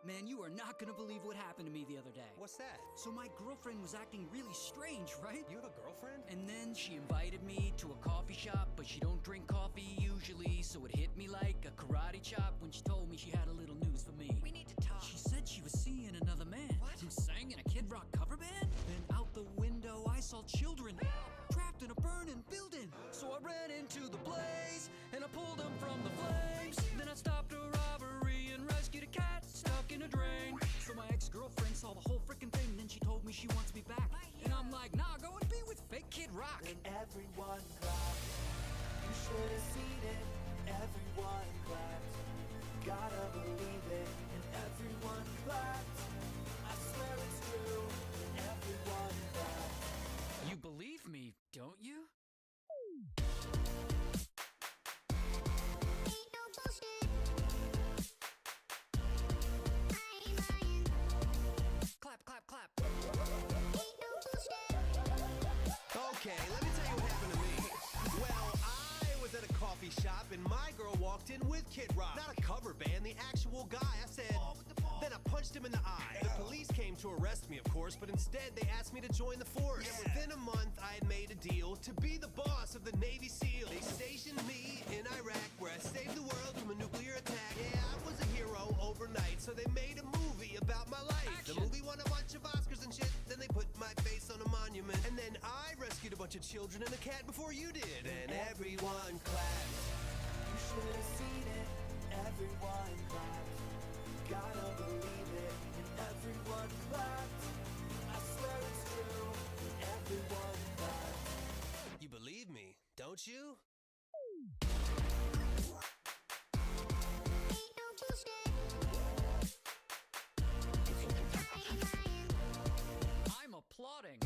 Man, you are not gonna believe what happened to me the other day. What's that? So my girlfriend was acting really strange, right? You have a girlfriend? And then she invited me to a coffee shop, but she don't drink coffee usually, so it hit me like a karate chop when she told me she had a little news for me. We need to talk. She said she was seeing another man who sang in a Kid Rock cover band. Then out the window I saw children trapped in a burning building. So I ran into the blaze and I pulled them from the flames. Then I stopped a robbery and rescued a cat stuck in a drain. So my ex-girlfriend saw the whole freaking thing, then she told me she wants me back. And I'm like, nah, go and be with fake Kid Rock. And everyone clapped. You should have seen it. Everyone clapped. Gotta believe it. And everyone clapped. I swear it's true. And everyone clapped. You believe me, don't you? Clap, clap, clap. Okay, let me tell you what happened to me. Well, I was at a coffee shop and my girl walked in with Kid Rock. Not a cover band, the actual guy. I said, then I punched him in the eye. The police came to arrest me, of course, but instead they asked me to join the force. And within a month, I had made a deal to be the boss of the Navy SEAL. They stationed me in Iraq, where I saved the world from a nuclear attack. Yeah, I was a hero overnight, so they made a movie about my life. Action. The movie won a bunch of Oscars and shit. Then they put my face on a monument. And then I rescued a bunch of children and a cat before you did. And everyone clapped. You should have seen it. Everyone clapped. Gotta believe it. And everyone clapped. I swear it's true. And everyone clapped. You believe me, don't you? I'm applauding.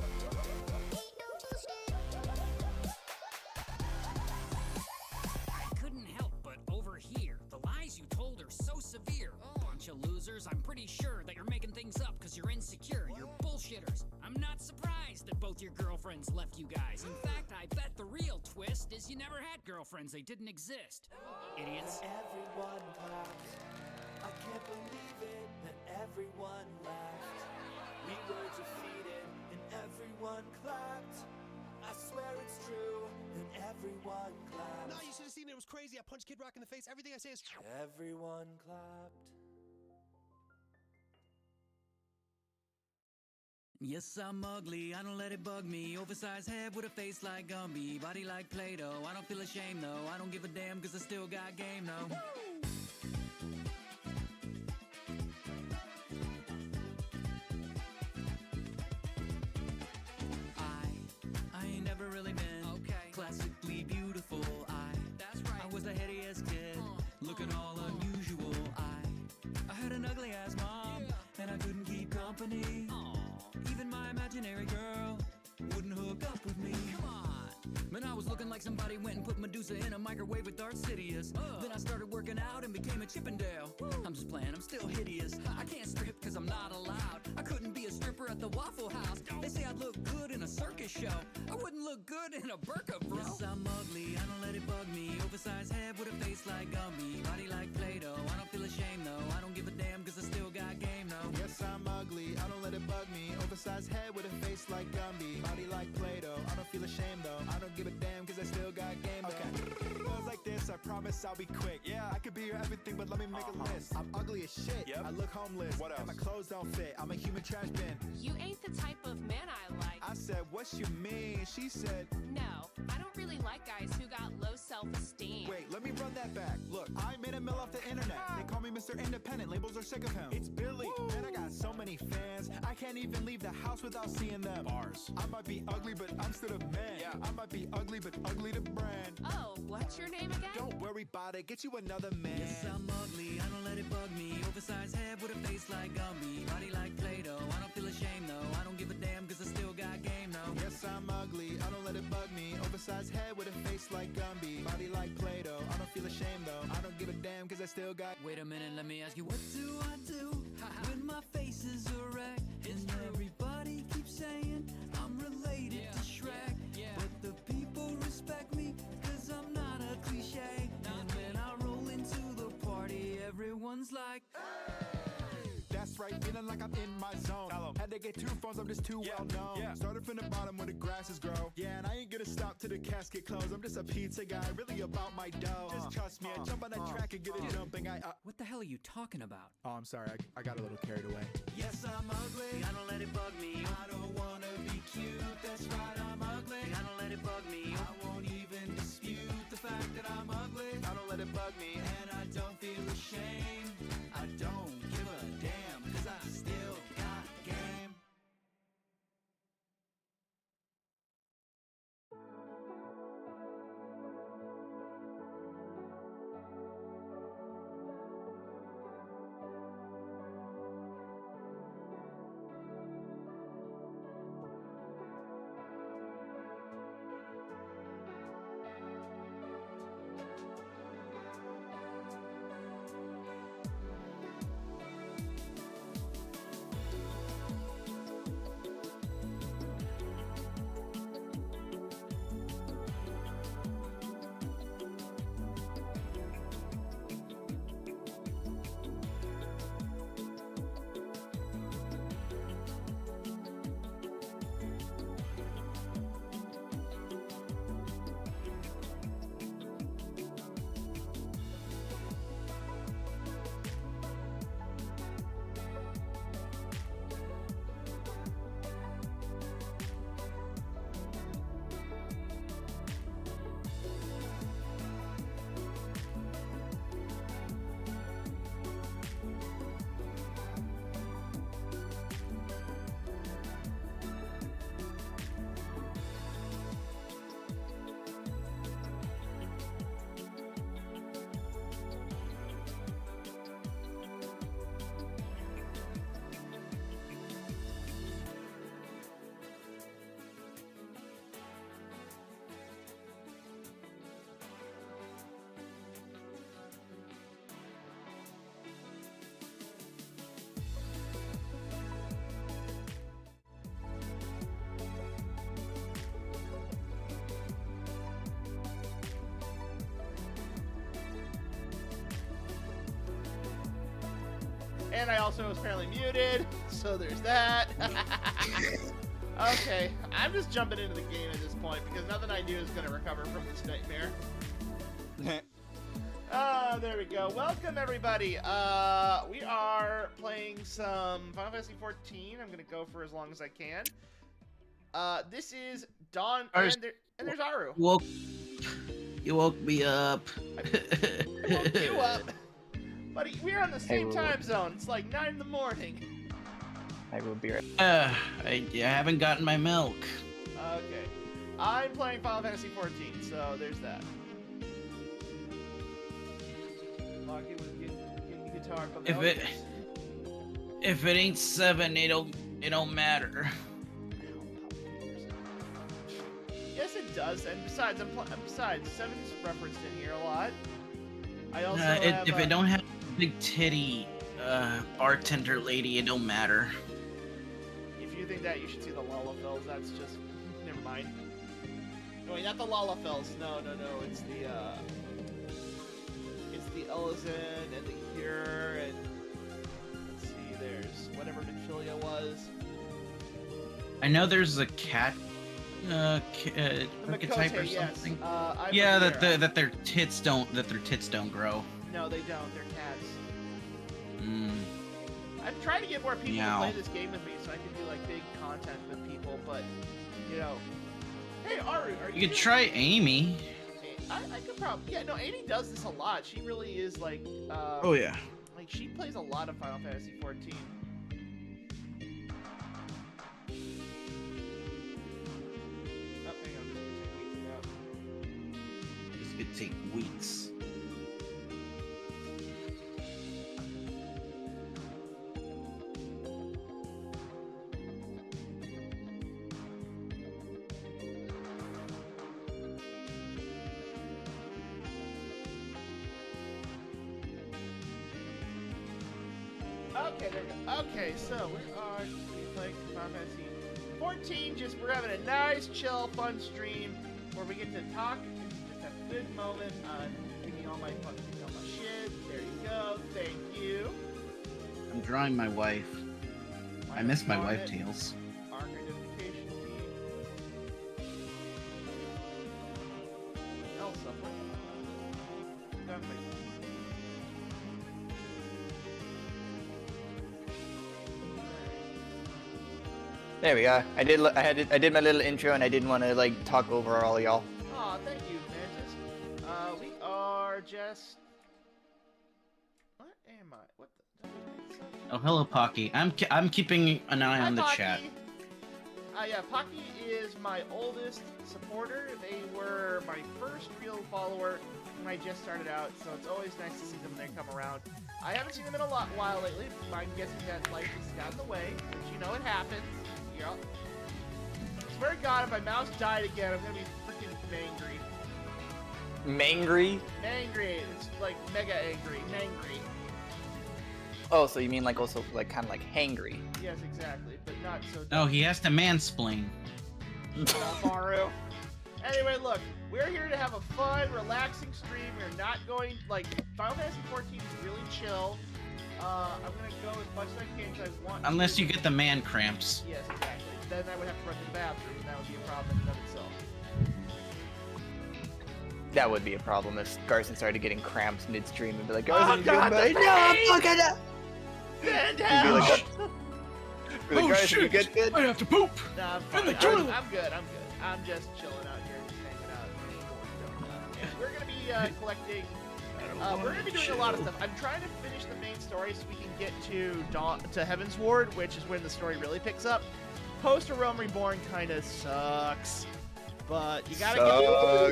I couldn't help but overhear the lies you told are so severe. Bunch of losers, I'm pretty sure that you're making things up because you're insecure. You're bullshitters. I'm not surprised that both your girlfriends left you guys. In fact, I bet the real twist is you never had girlfriends. They didn't exist. Idiots. Everyone clapped. I can't believe it that everyone laughed. We were defeated and everyone clapped. I swear it's true and everyone clapped. No, you should have seen it. It was crazy. I punched Kid Rock in the face. Everything I say is true. Everyone clapped. Yes, I'm ugly, I don't let it bug me. Oversized head with a face like Gumby. Body like Play-Doh, I don't feel ashamed though. I don't give a damn cause I still got game though. I ain't never really been classically beautiful. That's right. I was the headiest kid, looking all unusual. I had an ugly ass mom, and I couldn't keep company. Even my imaginary girl wouldn't hook up with me. Come on. Man, I was looking like somebody went and put Medusa in a microwave with Darth Sidious. Then I started working out and became a Chippendale. I'm just playing, I'm still hideous. I can't strip cause I'm not allowed. I couldn't be a stripper at the Waffle House. They say I'd look good in a circus show. I wouldn't look good in a burqa, bro. Yes, I'm ugly, I don't let it bug me. Oversized head with a face like Gumby. Body like Play-Doh, I don't feel ashamed though. I don't give a damn cause I still got game though. Yes, I'm ugly, I don't let it bug me. Oversized head with a face like Gumby. Body like Play-Doh, I don't feel ashamed though. I don't give a damn cause I still got game though. Okay, goes like this, I promise I'll be quick. Yeah, I could be your everything, but let me make a list. I'm ugly as shit, I look homeless. What else? And my clothes don't fit, I'm a human trash bin. You ain't the type of man I like. I said, what you mean? She said, No, I don't really like guys who got low self-esteem. wait, let me run that back. Look, I made a mill off the internet. They call me Mr. Independent, labels are sick of him. It's Billy, man, I got so many fans. I can't even leave the house without seeing them. Bars. I might be ugly, but I'm still a man. Yeah, I might be ugly, but ugly to brand. Oh, what's your name again? Don't worry about it, get you another man. Yes, I'm ugly, I don't let it bug me. Oversized head with a face like Gumby. Body like Play-Doh, I don't feel ashamed though. I don't give a damn cause I still got game though. Yes, I'm ugly, I don't let it bug me. Oversized head with a face like Gumby. Body like Play-Doh, I don't feel ashamed though. I don't give a damn cause I still got. Wait a minute, let me ask you, what do I do when my face is a wreck? And everybody keeps saying I'm related to Shrek. But the people respect me cause I'm not a cliche. And when I roll into the party, everyone's like, hey! right, feeling like I'm in my zone. Had to get 2 phones, I'm just too well known. Started from the bottom where the grasses grow. Yeah, and I ain't gonna stop till the casket close. I'm just a pizza guy, really about my dough. Just trust me, I jump on that track and get it jumping. What the hell are you talking about? Oh, I'm sorry, I got a little carried away. Yes, I'm ugly. I don't let it bug me. I don't wanna be cute. That's right, I'm ugly. I don't let it bug me. I won't even dispute the fact that I'm ugly. I don't let it bug me. And I don't feel ashamed. I don't give a damn, 'cause I still got game. And I also was apparently muted, so there's that. Okay, I'm just jumping into the game at this point because nothing I do is going to recover from this nightmare. There we go. Welcome, everybody. We are playing some Final Fantasy 14. I'm going to go for as long as I can. This is Dawn, and there's Aru. You woke me up. I woke you up. Buddy, we're on the same time zone. It's like 9 in the morning. I will be right. I haven't gotten my milk. Okay. I'm playing Final Fantasy 14, so there's that. Lock it with getting guitar. If it ain't 7, it don't matter. Yes, it does. And besides, besides, 7's referenced in here a lot. I also have, if it don't have big titty bartender lady, it don't matter. If you think that, you should see the Lalafels. That's just never mind. No, wait, not the Lalafels. No. It's the Ellison and the Cure and let's see. There's whatever Minfilia was. I know there's a cat. Archetype or yes. something. Yeah, that their tits don't grow. No, they don't. They're cats. Mm. I'm trying to get more people Meow. to play this game with me so I can do like big content with people, but you know. Hey, Aru, are you? You could try Amy. I could probably. Yeah, no, Amy does this a lot. She really is like. Oh yeah. Like she plays a lot of Final Fantasy 14. This could take weeks. Okay, there we go. Okay, so we are playing Final Fantasy 14. We're having a nice, chill, fun stream where we get to talk and just have a good moment on giving me all my shit. There you go. Thank you. I'm drawing my wife. I miss my wife, Tails. Arc identification key. Elsa, what? Got my- There we go. I did my little intro, and I didn't want to like talk over all y'all. Aw, thank you, Mantis. We are just. What am I? What the? Oh, hello, Pocky. I'm keeping an eye Hi, on the Pocky. chat. Yeah, Pocky is my oldest supporter. They were my first real follower when I just started out, so it's always nice to see them when they come around. I haven't seen them in a while lately. I'm guessing that life has gotten in the way, which you know it happens. Yep. I swear to God, if my mouse died again, I'm gonna be freaking angry. Mangry? Angry. It's like mega angry. Mangry. Oh, so you mean like also like kind of like hangry? Yes, exactly, but not so. Oh, he has to mansplain. Maru. Anyway, look, we're here to have a fun, relaxing stream. We're not going like Final Fantasy 14 is really chill. I'm gonna go as much as I can because I want. Unless you get the man cramps. Yes, exactly. Then I would have to run to the bathroom, and that would be a problem in and of itself. That would be a problem if Garson started getting cramps midstream and be like, Oh, Garson, God, good the night." pain! No, fuck it. Stand Be down! like, be like, Garson, you good? I have to poop! Nah, I'm In fine. the toilet! I'm good. I'm just chilling out here, just hanging out. And we're gonna be collecting. We're gonna be doing a lot of stuff. I'm trying to finish the main story so we can get to Heaven's Ward, which is when the story really picks up. Post Realm Reborn kind of sucks, but you gotta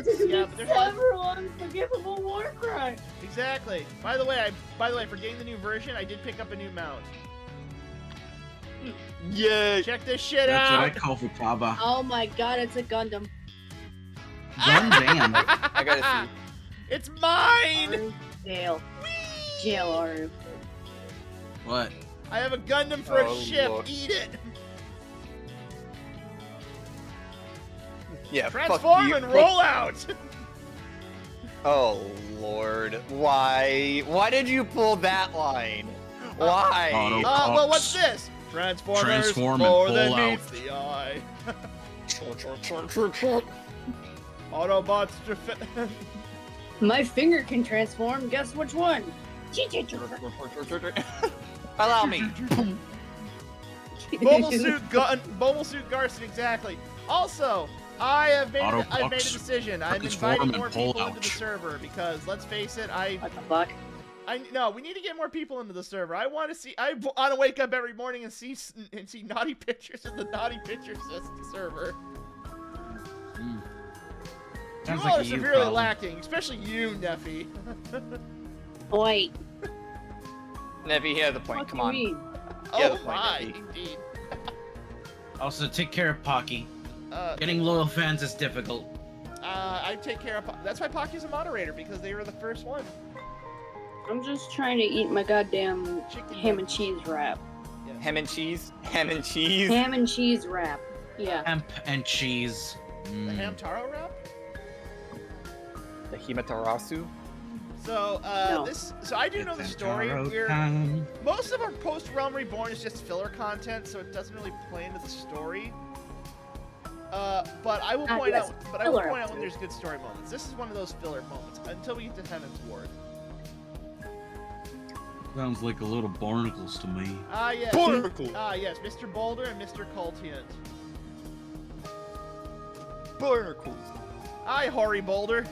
get. Yeah, but there's Everyone's forgivable war crime. exactly. By the way, for getting the new version, I did pick up a new mount. Yeah. Check this shit That's what I out. call Futaba. Oh my god, it's a Gundam. Gundam. I gotta see. It's mine. Aru, jail. Jail, Aru. What? I have a Gundam for a Oh, ship. Lord. Eat it. Yeah. Transform fuck you. and roll out. Oh Lord, why? Why did you pull that line? Why? Auto- Well, what's this? Transformers Transform and more than pull meets out. the eye. Autobots My finger can transform. Guess which one? Allow me. Mobile Suit Garson, exactly. Also, I've made a decision. I'm Transform inviting and more pull people into the out. server because let's face it, What the fuck? no, we need to get more people into the server. I want to wake up every morning and see naughty pictures in the naughty pictures server. Sounds You all like are a you severely problem. lacking, especially you, Neffy. Wait. Nevi, here the point. What Come do on. you mean? Yeah, Oh the point, my, Neffy. indeed. Also, take care of Pocky. Uh, Getting loyal fans is difficult. I take care of. That's why Pocky's a moderator because they were the first one. I'm just trying to eat my goddamn Chicken ham and nuggets. cheese wrap. Yes. Ham and cheese. Ham and cheese. Ham and cheese wrap. Yeah. Hemp and cheese. The Mm. ham taro wrap. The Himatarasu. So No. So I do know the It's story. Taro time. Most of our post Realm Reborn is just filler content, so it doesn't really play into the story. But I will point yes, out. But I will filler point out when episode. there's good story moments. This is one of those filler moments until we get to Heaven's Ward. Sounds like a little barnacles to me. Ah yes. Barnacle. Ah yes, Mr. Boulder and Mr. Cultiant. Barnacles. Hi, Hoary Boulder.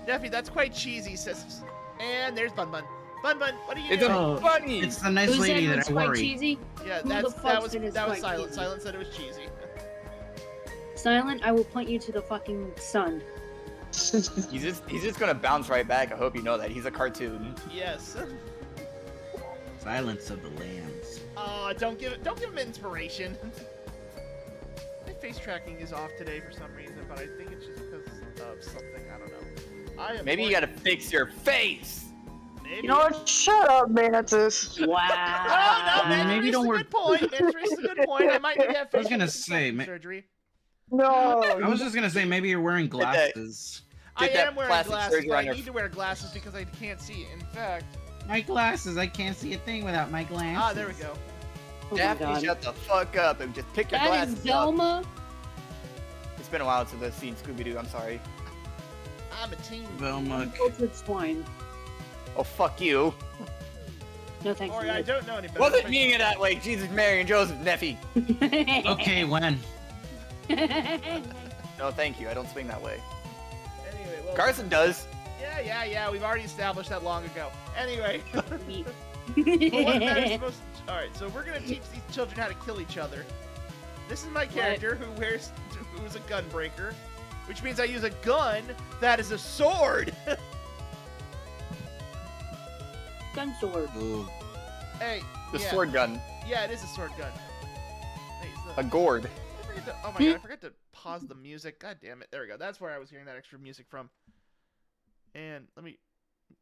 Neffy, that's quite cheesy, sis. And there's Bun Bun. Bun Bun, what are you It's doing? a bunny. It's the nice Who said lady it that was I quite worry. cheesy? Yeah, Who the that fuck was said it's Silent. quite cheesy? Silent said it was cheesy. Silent, I will point you to the fucking sun. He's just gonna bounce right back. I hope you know that. He's a cartoon. Yes. Silence of the Lambs. Don't give him inspiration. My face tracking is off today for some reason, but I think it's just because of something. I don't know. I am Maybe you gotta fix your face. Maybe. You know what? Shut up, Mantis. Oh Wow. no, man! Maybe Maybe don't a work- good point. Mantis is a good point. I might need to have I was facial gonna say, reconstruction ma- surgery. No. I was just gonna say maybe you're wearing glasses. I Get that am wearing plastic glasses, surgery but on I your need to wear glasses because I can't see. In fact, My glasses. I can't see a thing without my glasses. Ah, there we go. Oh my Daphne, God. shut the fuck up and just pick your That glasses is up. Zelma. It's been a while since I've seen Scooby-Doo, I'm sorry. I'm a teen. Velma. Cultured swine. Oh, fuck you. No thanks. Sorry, I don't know any better. Wasn't meaning it that way, Jesus, Mary, and Joseph, Neffy. Okay, when? No, thank you, I don't swing that way. Anyway, well, Carson does. Yeah. We've already established that long ago. Anyway. Yeet. All right, so we're gonna teach these children how to kill each other. This is my character who's a gun breaker, which means I use a gun that is a sword. Gun sword. Ooh. Hey, The yeah. sword gun. Yeah, it is a sword gun. Hey, A gourd. oh my god, I forgot to pause the music. God damn it. There we go. That's where I was hearing that extra music from. And let me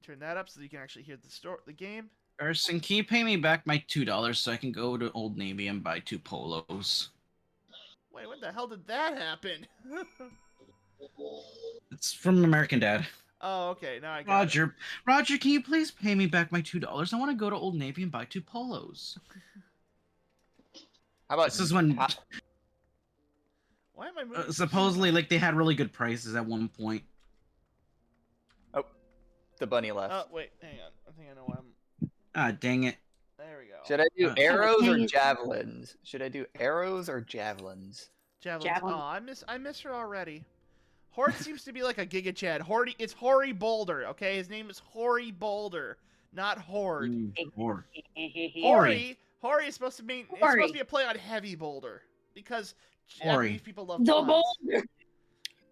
turn that up so that you can actually hear the game. Carson, can you pay me back my $2 so I can go to Old Navy and buy 2 polos? Wait, when the hell did that happen? It's from American Dad. Oh, okay. Now I got Roger, Roger, can you please pay me back my $2? I want to go to Old Navy and buy 2 polos. How about This is when Why am I moving? supposedly like they had really good prices at one point. Oh, the bunny left. Oh, wait. Hang on. I think I know why I'm... Ah, dang it. There we go. Should I do Uh, arrows or dang it. javelins? Should I do arrows or javelins? Javelins. Javelin. Oh, I miss her already. Horde seems to be like a Giga Chad. It's Hori Boulder, okay? His name is Hori Boulder, not Horde. Horde. Hori is supposed to be a play on Heavy Boulder because Hori. Japanese people love The puns. boulder.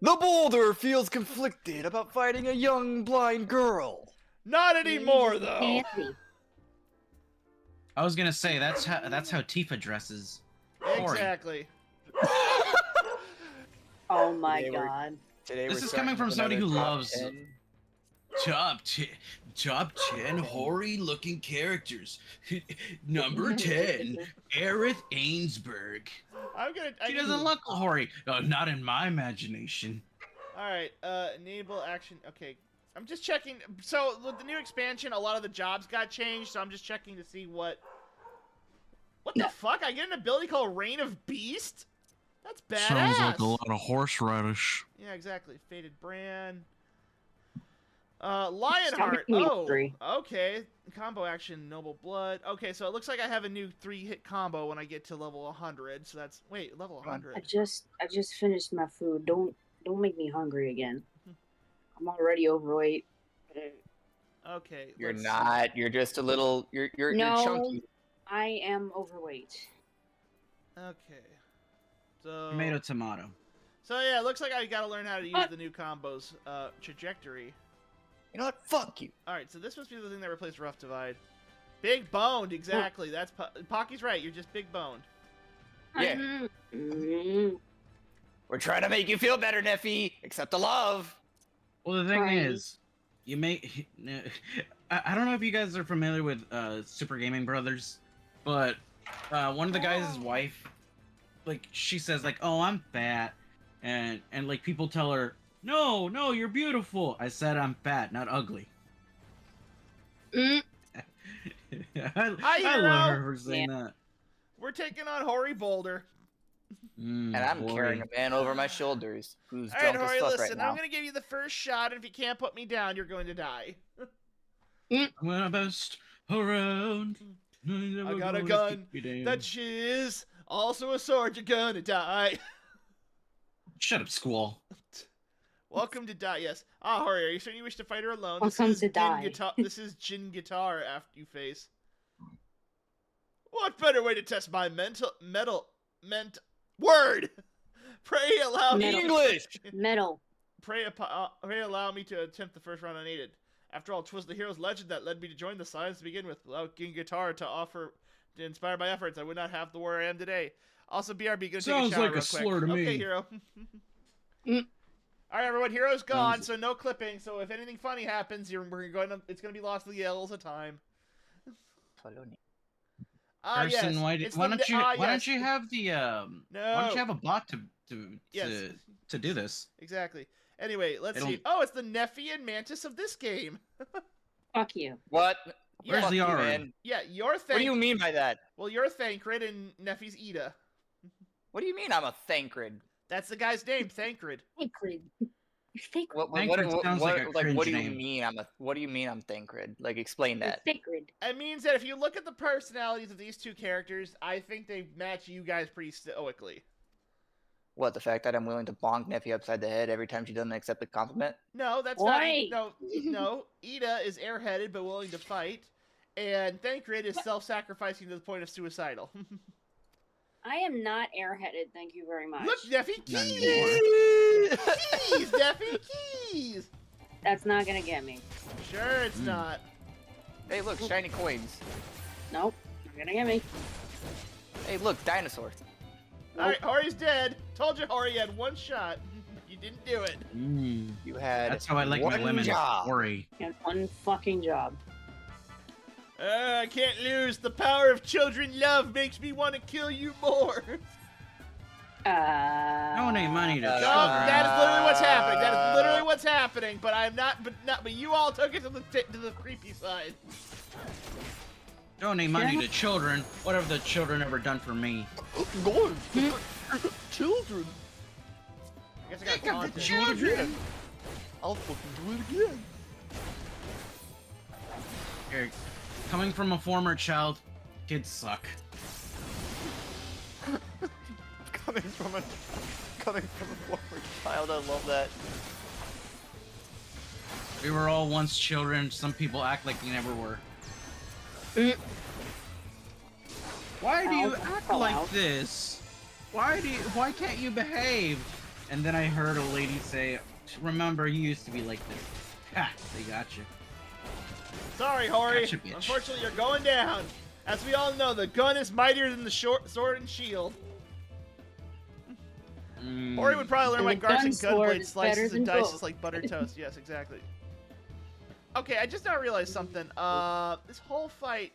The boulder feels conflicted about fighting a young blind girl. Not anymore though. Fancy. I was gonna say that's how Tifa dresses. Hori. Exactly. Oh my Today we're- God. Today This we're is starting coming from with somebody who another top loves 10. top 10 hoary looking characters. Number 10, Aerith Ainsberg. She doesn't look hoary. Not in my imagination. All right. Enable action. Okay. I'm just checking. So with the new expansion, a lot of the jobs got changed. So I'm just checking to see what. What the fuck? I get an ability called Reign of Beast. That's badass. of horseradish. Yeah, exactly. Faded Brand. Lionheart. Stop making me Oh, hungry. okay. Combo action, Noble Blood. Okay, so it looks like I have a new 3-hit combo when I get to level 100. So that's level 100. I just finished my food. Don't make me hungry again. I'm already overweight. Okay. You're let's not. You're just a little. You're No. chunky. I am overweight. see. Okay. So. Tomato. So yeah, it looks like I gotta learn how to use the new combos. Trajectory. You know what? Fuck you. All right, so this must be the thing that replaced Rough Divide. Big boned, exactly. That's Pocky's right. You're just big boned. Yeah. Mm. We're trying to make you feel better, Neffy. Accept the love. Well, the thing Right. is, you make. I don't know if you guys are familiar with Super Gaming Brothers, but one of the guys' wife, like, she says like, "Oh, I'm fat," and like people tell her, "No, you're beautiful." I said I'm fat, not ugly. Mm. I love her for saying that. We're taking on Hori Boulder. And I'm carrying a man over my shoulders who's All right, drunk Hori, as fuck listen. right now. I'm gonna give you the first shot, and if you can't put me down, you're going to die. I'm gonna best around. I got a gun that is also a sword. You're gonna die. Shut up, squall. Welcome to die. Yes. Ah, Hori, are you certain you wish to fight her alone? Welcome to die. This is Jin Guitar after you face. What better way to test my word? Pray allow me. Metal. English. Metal. Pray allow me to attempt the first round unaided. After all, 'twas the hero's legend that led me to join the Science to begin with. Without Jin Guitar to inspire my efforts, I would not have the warrior I am today. Also, BRB, gonna take a Sounds shower like a real slur quick. to me. Okay, Hero. Mm. All right, everyone. Hero's gone, so no clipping. So if anything funny happens, it's gonna be lost to the yells of time. Ah, Person, yes. why don't you yes. have the No. why don't you have a bot to Yes. to do this? Exactly. Anyway, let's It'll- see. Oh, it's the Nephi and Mantis of this game. Fuck you. What? Where's Fuck the you, R? man. Yeah, you're What do you mean by that? Well, you're Thancred and Neffy's Ida. What do you mean I'm a Thancred? That's the guy's name, Thancred. Thancred. You're Thancred. Thancred sounds like a cringe what do you name. mean what do you mean I'm Thancred? Like, explain You're that. Thancred. It means that if you look at the personalities of these two characters, I think they match you guys pretty stoically. What, the fact that I'm willing to bonk Neffy upside the head every time she doesn't accept the compliment? No, that's Why? not. No. Ida is airheaded but willing to fight, and Thancred is self-sacrificing to the point of suicidal. I am not airheaded, thank you very much. Look, Neffy, Not keys! anymore. Keys, Neffy, keys! That's not gonna get me. Sure, it's not. Hey, look, shiny coins. Nope, not gonna get me. Hey, look, dinosaurs. All right, Hori's dead. Told you, Hori, you had one shot. You didn't do it. You had That's how I like my one women. job. Worry. And one fucking job. I can't lose. The power of children love makes me want to kill you more. Donate money to No, children. that is literally what's happening. That is literally what's happening. But I'm not. But you all took it to the creepy side. Donate money to children. What have the children ever done for me? Going. Children. I guess I got taunted. Children. I'll fucking do it again. Eric, coming from a former child, kids suck. Coming from a former child, I love that. We were all once children. Some people act like we never were. Why do you act like this? Why can't you behave? And then I heard a lady say, remember, you used to be like this. Ha, they got you. Sorry, Hori. Gotcha, bitch. Unfortunately, you're going down. As we all know, the gun is mightier than the sword and shield. Hori would probably learn And my the Garson gun sword gunblade is slices better and than dices both. like buttered toast. Yes, exactly. Okay, I just now realized something. This whole fight,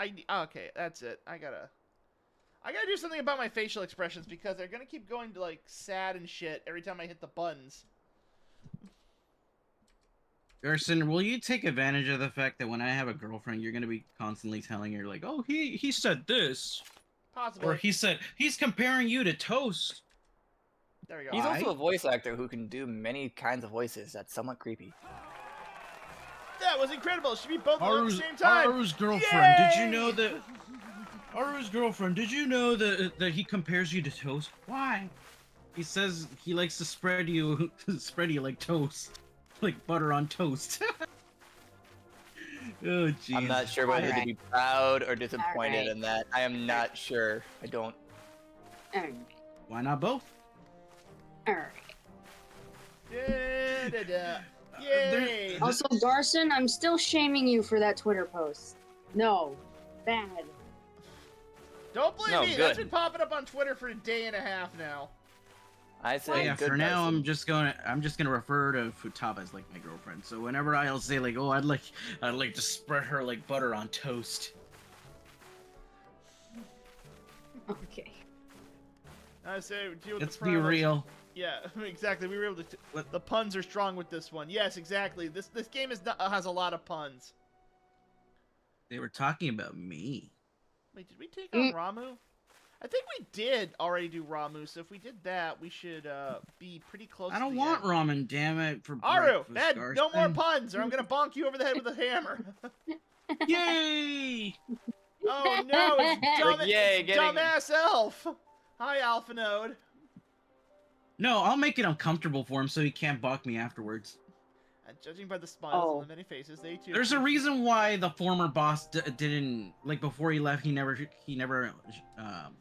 okay, that's it. I gotta do something about my facial expressions because they're gonna keep going to like sad and shit every time I hit the buttons. Garson, will you take advantage of the fact that when I have a girlfriend, you're gonna be constantly telling her like, oh, he said this, Possibly. or he's comparing you to Toast. There we go. He's also a voice actor who can do many kinds of voices. That's somewhat creepy. That was incredible. Should be both of them at the same time. Aru's girlfriend, did you Yay! know that? Aru's girlfriend, did you know that he compares you to Toast? Why? He says he likes to spread you like toast, like butter on toast. Oh jeez. I'm not sure whether to Alright. be proud or disappointed Alright. in that. I am not sure. I don't. Alright. Why not both? Alright. Da-da-da. Yay! Also, Garson, I'm still shaming you for that Twitter post. No. Bad. Don't blame No, me. good. That's been popping up on Twitter for a day and a half now. I say Yeah, good for now person. I'm just gonna refer to Futaba as like my girlfriend. So whenever I'll say like, oh, I'd like to spread her like butter on toast. Okay. I say deal with Let's the be problems. real. Yeah, exactly. We were able to. What- The puns are strong with this one. Yes, exactly. This game has a lot of puns. They were talking about me. Wait, did we take on Ramu? I think we did already do Ramu. So if we did that, we should be pretty close. I to don't the want end. ramen, damn it! For Aru, breakfast, Ed, no more Garson. puns, or I'm gonna bonk you over the head with a hammer. Yay! Oh no, it's dumb, Like, yay, it's getting- dumbass elf. Hi, Alpha Node. No, I'll make it uncomfortable for him so he can't balk me afterwards. And judging by the smiles Oh. on the many faces, they too. There's a reason why the former boss didn't like before he left. He never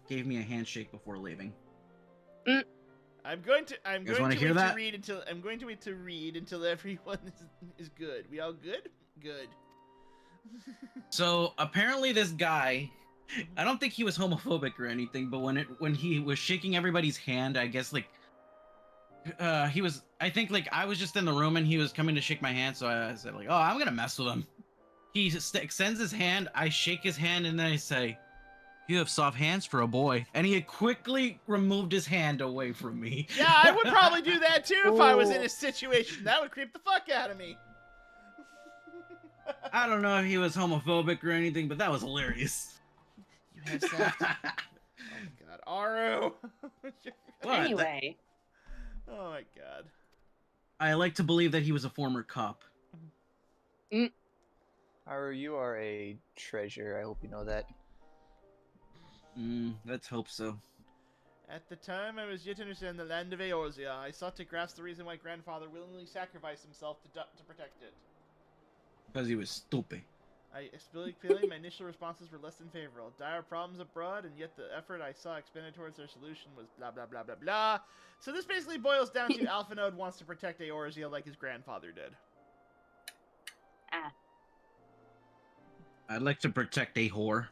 gave me a handshake before leaving. I'm going to guys wanna hear that? read until everyone is good. We all good? Good. So apparently this guy, I don't think he was homophobic or anything, but when he was shaking everybody's hand, I guess like he was. I think like I was just in the room and he was coming to shake my hand, so I said like, oh, I'm gonna mess with him. He extends his hand, I shake his hand, and then I say, you have soft hands for a boy. And he had quickly removed his hand away from me. Yeah, I would probably do that too if I was in a situation. That would creep the fuck out of me. I don't know if he was homophobic or anything, but that was hilarious. You have sex. Oh my god, Aru. What? Anyway, Oh my god. I like to believe that he was a former cop. Haru, you are a treasure. I hope you know that. Let's hope so. At the time I was yet interested in the land of Eorzea, I sought to grasp the reason why grandfather willingly sacrificed himself to protect it. Because he was stupid. I explained feeling my initial responses were less than favorable. Dire problems abroad, and yet the effort I saw expended towards their solution was blah blah blah blah blah. So this basically boils down to Alpha Node wants to protect Eorzea like his grandfather did. I'd like to protect a whore.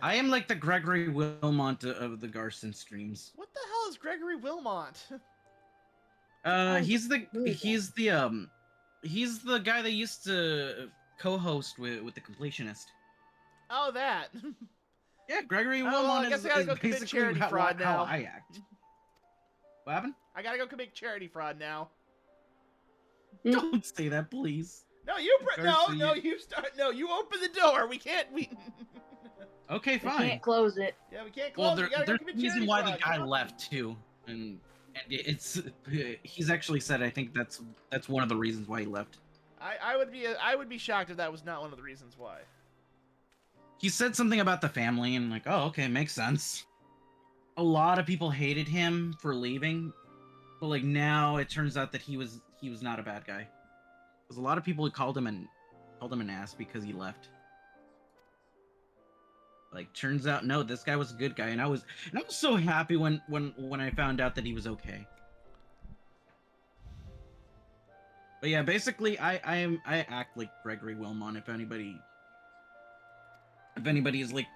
I am like the Gregory Wilmot of the Garson streams. What the hell is Gregory Wilmot? He's the guy that used to co-host with the Completionist. Oh, that. Yeah, Gregory Wilmot well, I guess is, I gotta is go commit basically charity fraud now. how I act. What happened? I gotta go commit charity fraud now. Don't say that, please. No, you you start. No, you open the door. We can't. Okay, we fine. can't close it. Yeah, we can't close it. You gotta go There's commit a reason charity why fraud. the guy left too, and he's actually said I think that's one of the reasons why he left. I would be shocked if that was not one of the reasons why. He said something about the family, and like, oh, okay, makes sense. A lot of people hated him for leaving, but like now it turns out that he was not a bad guy. Because a lot of people called him an ass because he left. Like, turns out, no, this guy was a good guy, and I was so happy when I found out that he was okay. But yeah, basically, I act like Gregory Wilmot. If anybody is like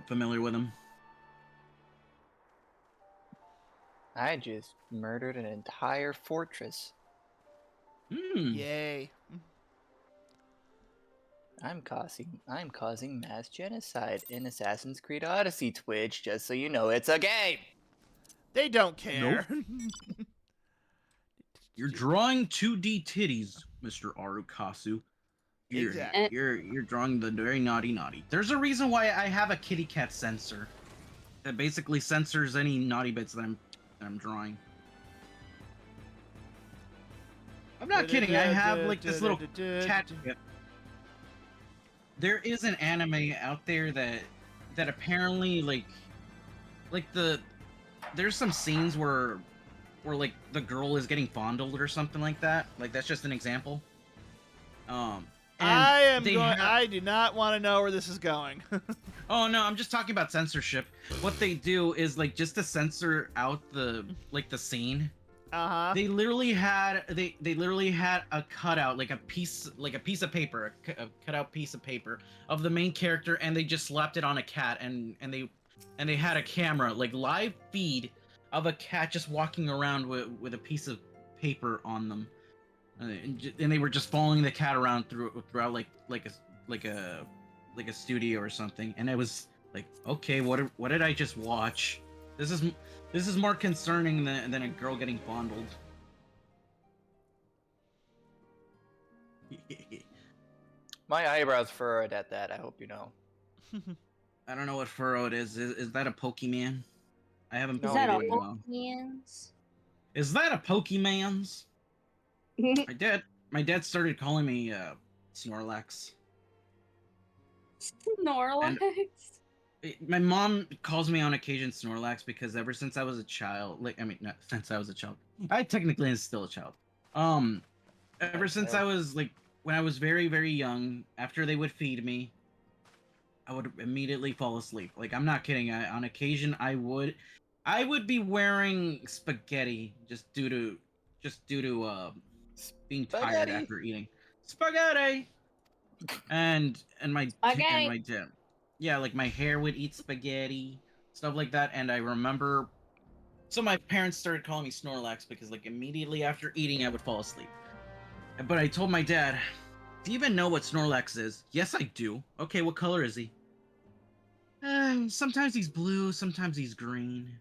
familiar with him. I just murdered an entire fortress. Yay. I'm causing mass genocide in Assassin's Creed Odyssey Twitch, just so you know it's a game! They don't care. Nope. You're drawing 2D titties, Mr. Arukasu. Exactly. You're drawing the very naughty. There's a reason why I have a kitty cat sensor that basically censors any naughty bits that I'm drawing. I'm not kidding. I have like this little cat. There is an anime out there that apparently like there's some scenes where like the girl is getting fondled or something like that. Like that's just an example. I do not want to know where this is going. Oh no, I'm just talking about censorship. What they do is like just to censor out the scene. Uh-huh. They literally had a cutout, like a piece of paper, a cutout piece of paper of the main character, and they just slapped it on a cat, and they had a camera, like live feed of a cat just walking around with a piece of paper on them, and they were just following the cat around throughout like a studio or something, and it was like, okay, what did I just watch? This is more concerning than a girl getting fondled. My eyebrows furrowed at that, I hope you know. I don't know what furrowed is. Is that a Pokemon? I haven't. Is that a Pokemon's? Is that a Pokemon's? My dad started calling me Snorlax. Snorlax? My mom calls me on occasion Snorlax because ever since I was a child, not since I was a child, I technically am still a child. Ever since I was when I was very, very young, after they would feed me, I would immediately fall asleep. Like, I'm not kidding. On occasion, I would be wearing spaghetti just due to being tired after eating spaghetti, and my dad. Yeah, like my hair would eat spaghetti, stuff like that. And I remember, so my parents started calling me Snorlax because like immediately after eating, I would fall asleep. But I told my dad, do you even know what Snorlax is? Yes, I do. Okay, what color is he? Sometimes he's blue, sometimes he's green.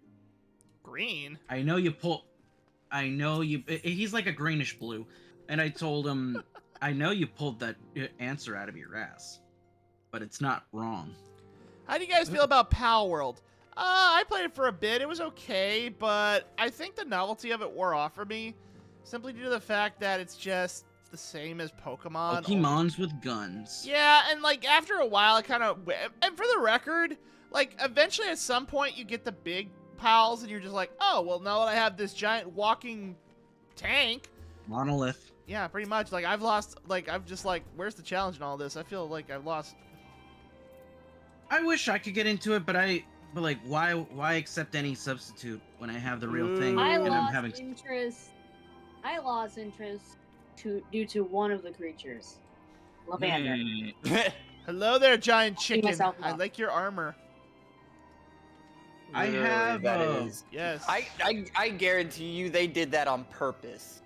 Green? I know you pull I know you. He's like a greenish blue, and I told him, I know you pulled that answer out of your ass, but it's not wrong. How do you guys feel about Pal World? I played it for a bit. It was okay, but I think the novelty of it wore off for me, simply due to the fact that it's just the same as Pokemon. Pokemons with guns. Yeah, and like after a while, it kind of. And for the record, like eventually at some point you get the big pals, and you're just like, oh well, now that I have this giant walking tank. Monolith. Yeah, pretty much. Like I've lost. Like I'm just like, where's the challenge in all this? I feel like I've lost. I wish I could get into it, but like, why accept any substitute when I have the real thing? I and I'm lost having... interest. I lost interest due to one of the creatures, Lavander. Hello there, giant chicken. myself I up. like your armor. I have. That is. Yes. I guarantee you they did that on purpose.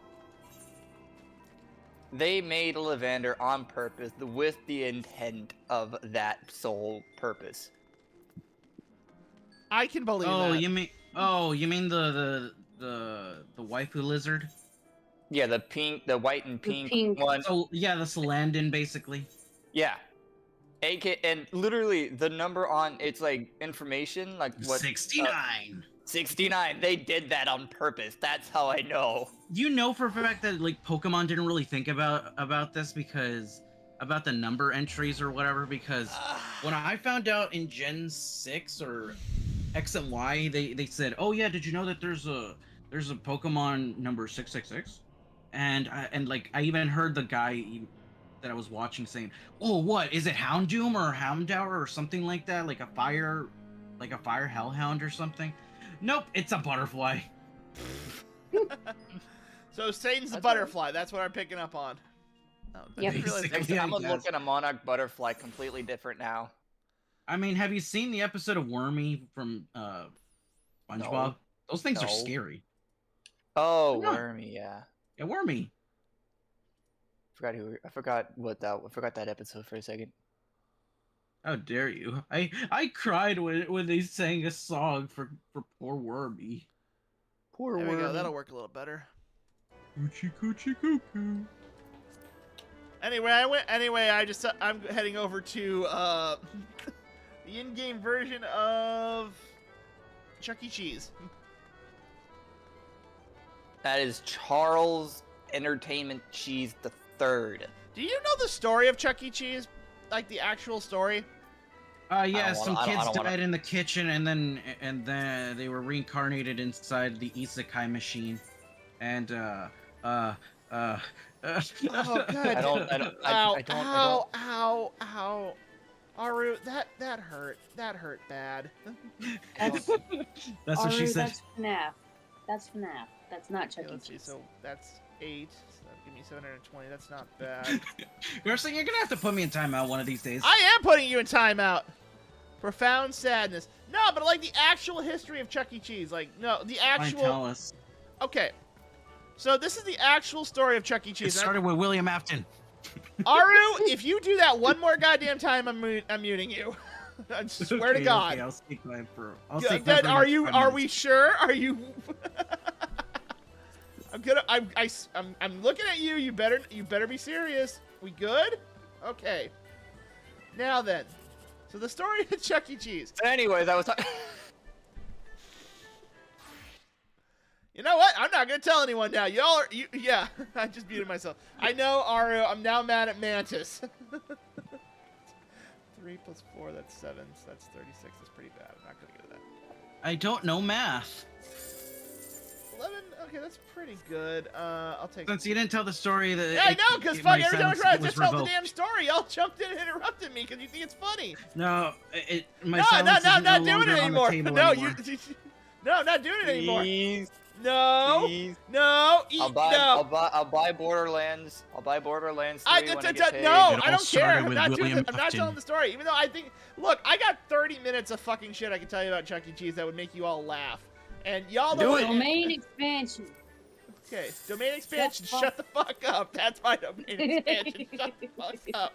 They made Lavander on purpose with the intent of that sole purpose. I can believe Oh, that. you mean the waifu lizard? Yeah, the white and pink one. So yeah, the Salandin basically. Yeah. And literally the number on it's like information like what 69. 69. They did that on purpose. That's how I know. You know for a fact that like Pokemon didn't really think about this because about the number entries or whatever, because when I found out in Gen 6 or X and Y, they said, "Oh yeah, did you know that there's a Pokemon number 666?" And I even heard the guy that I was watching saying, "Oh, what is it, Houndoom or Houndour or something like that, like a fire hellhound or something?" Nope, it's a butterfly. So Satan's the butterfly. That's what I'm picking up on. Oh, Yep. I'm looking at a Monarch butterfly completely different now. I mean, have you seen the episode of Wormy from SpongeBob? No. Those things are No. scary. Oh, Yeah. Wormy, yeah. Yeah, Wormy. I forgot that episode for a second. How dare you? I cried when they sang a song for poor Wormy. Poor There we go. That'll work a little better. Coochie coochie cuckoo. Anyway, I'm heading over to the in-game version of Chuck E. Cheese. That is Charles Entertainment Cheese the Third. Do you know the story of Chuck E. Cheese? Like the actual story? Yeah, some kids don't wanna- died in the kitchen, and then they were reincarnated inside the isekai machine, and Oh, good. Ow. Aru, that hurt. That hurt bad. That's that's what she said. That's FNAF. That's FNAF. That's not Chuck Okay, E. let's see. Cheese. So that's 8. So that'll give me 720. That's not bad. Garcia, you're gonna have to put me in timeout one of these days. I am putting you in timeout. Profound sadness. No, but like the actual history of Chuck E. Cheese. Like, no, the Fine, actual. tell us. Okay. So this is the actual story of Chuck E. It Cheese. started with William Afton. Aru, if you do that one more goddamn time, I'm muting you. I swear to God. Okay, I'll stay quiet for. Are we sure? Are you? I'm looking at you. You better be serious. We good? Okay. Now then. So the story of Chuck E. Cheese. So anyways, I was talking. You know what? I'm not gonna tell anyone now. Yeah. I just muted myself. I know, Aru. I'm now mad at Mantis. 3 plus 4, that's 7. So that's 36. That's pretty bad. I'm not gonna get that. I don't know math. 11. Okay, that's pretty good. I'll take. Since you didn't tell the story that. Yeah, I know, because fuck, every time I try to was tell the revoked. damn story, y'all jumped in and interrupted me because you think it's funny. No, my No, silence I'm is not no doing it longer on the anymore. table No, anymore. no, I'm not doing it anymore. Please, No, please. no, I'll buy Borderlands. I'll buy Borderlands 3 when I get paid. no, It I all don't care. started I'm with not doing William this. I'm not Afton. telling the story, even though I think. Look, I got 30 minutes of fucking shit I can tell you about Chuck E. Cheese that would make you all laugh, and y'all Do know it. Domain expansion. Okay, domain expansion. Shut Shut the fuck up. That's my domain expansion. Shut the fuck up.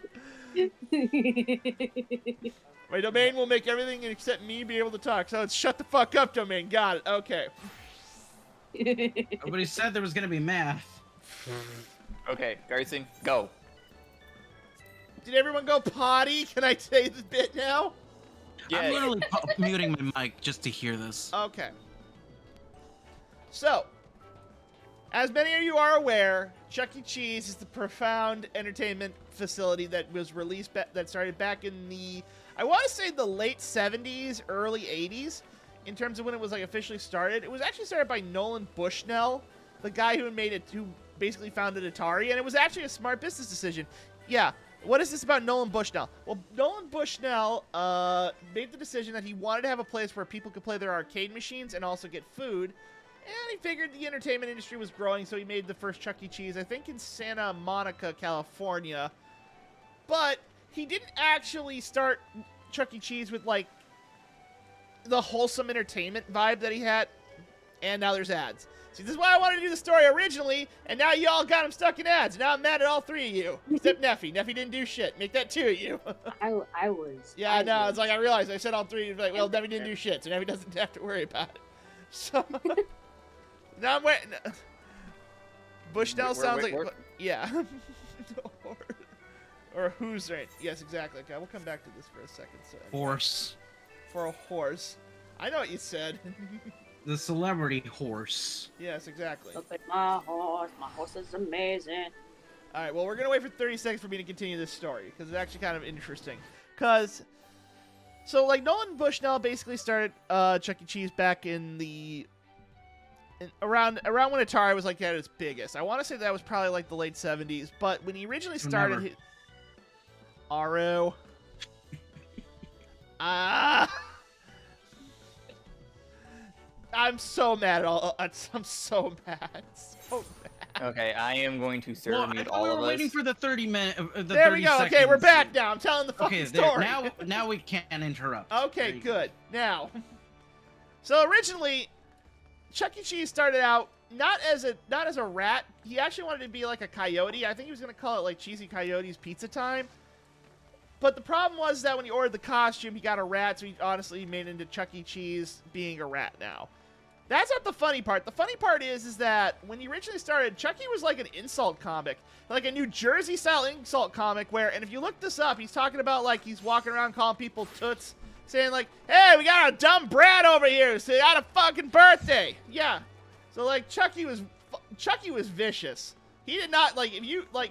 My domain will make everything except me be able to talk. So it's shut the fuck up domain. Got it. Okay. Nobody said there was gonna be math. Okay, Garson, go. Did everyone go potty? Can I say this bit now? I'm literally muting my mic just to hear this. Okay. So, as many of you are aware, Chuck E. Cheese is the profound entertainment facility that was released, that started back in the, I want to say the late 70s, early 80s, in terms of when it was like officially started. It was actually started by Nolan Bushnell, the guy who basically founded Atari, and it was actually a smart business decision. Yeah. What is this about Nolan Bushnell? Well, Nolan Bushnell made the decision that he wanted to have a place where people could play their arcade machines and also get food. And he figured the entertainment industry was growing, so he made the first Chuck E. Cheese, I think in Santa Monica, California. But he didn't actually start Chuck E. Cheese with, like, the wholesome entertainment vibe that he had. And now there's ads. See, this is why I wanted to do the story originally, and now you all got him stuck in ads. Now I'm mad at all three of you. Except Neffy. Neffy didn't do shit. Make that two of you. I was. Yeah, I know. It's like I realized I said all three. Like, well, Neffy didn't do shit, so Neffy doesn't have to worry about it. So now I'm waiting. Bushnell sounds like yeah. or who's right? Yes, exactly. Okay, we'll come back to this for a second. So Horse. For a horse. I know what you said. The celebrity horse. Yes, exactly. Look at my horse. My horse is amazing. All right, well, we're going to wait for 30 seconds for me to continue this story, because it's actually kind of interesting. Because, so, like, Nolan Bushnell basically started Chuck E. Cheese back in the, around when Atari was, like, at its biggest. I want to say that was probably, like, the late 70s, but when he originally started... Aru. I'm so mad at all. I'm so mad. So mad. Okay, I am going to mute all we of were us. waiting for the 30 minute. There we go. Okay, we're back now. I'm telling the fucking story. Now we can't interrupt. Okay, good. Now, so originally, Chuck E. Cheese started out not as a rat. He actually wanted to be like a coyote. I think he was gonna call it like Cheesy Coyote's Pizza Time. But the problem was that when he ordered the costume, he got a rat, so he honestly made it into Chuck E. Cheese being a rat now. That's not the funny part. The funny part is that when he originally started, Chucky was like an insult comic. Like a New Jersey-style insult comic where, and if you look this up, he's talking about like he's walking around calling people toots, saying like, hey, we got a dumb brat over here, so he got a fucking birthday. Yeah. So like Chucky was vicious. He did not, like,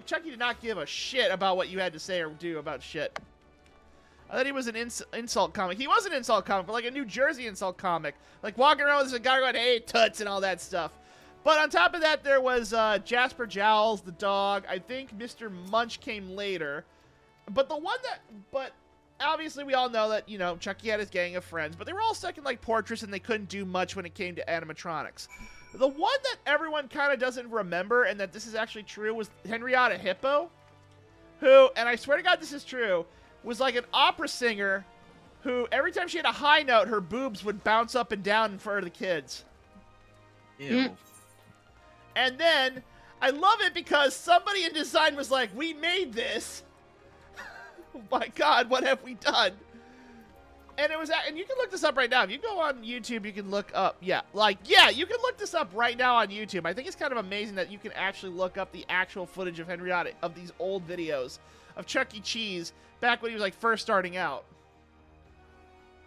Chucky did not give a shit about what you had to say or do about shit. I thought he was an insult comic. He was an insult comic, but like a New Jersey insult comic. Like walking around with a guy going, hey, toots, and all that stuff. But on top of that, there was Jasper Jowls, the dog. I think Mr. Munch came later. But but obviously we all know that, you know, Chucky had his gang of friends, but they were all stuck in like Portress and they couldn't do much when it came to animatronics. The one that everyone kind of doesn't remember, and that this is actually true, was Henrietta Hippo, who, and I swear to God this is true, was like an opera singer who, every time she had a high note, her boobs would bounce up and down in front of the kids. Ew. And then, I love it because somebody in design was like, we made this. Oh my God, what have we done? And it was, and you can look this up right now. If you go on YouTube, you can look up, you can look this up right now on YouTube. I think it's kind of amazing that you can actually look up the actual footage of Henrietta, of these old videos of Chuck E. Cheese back when he was like first starting out.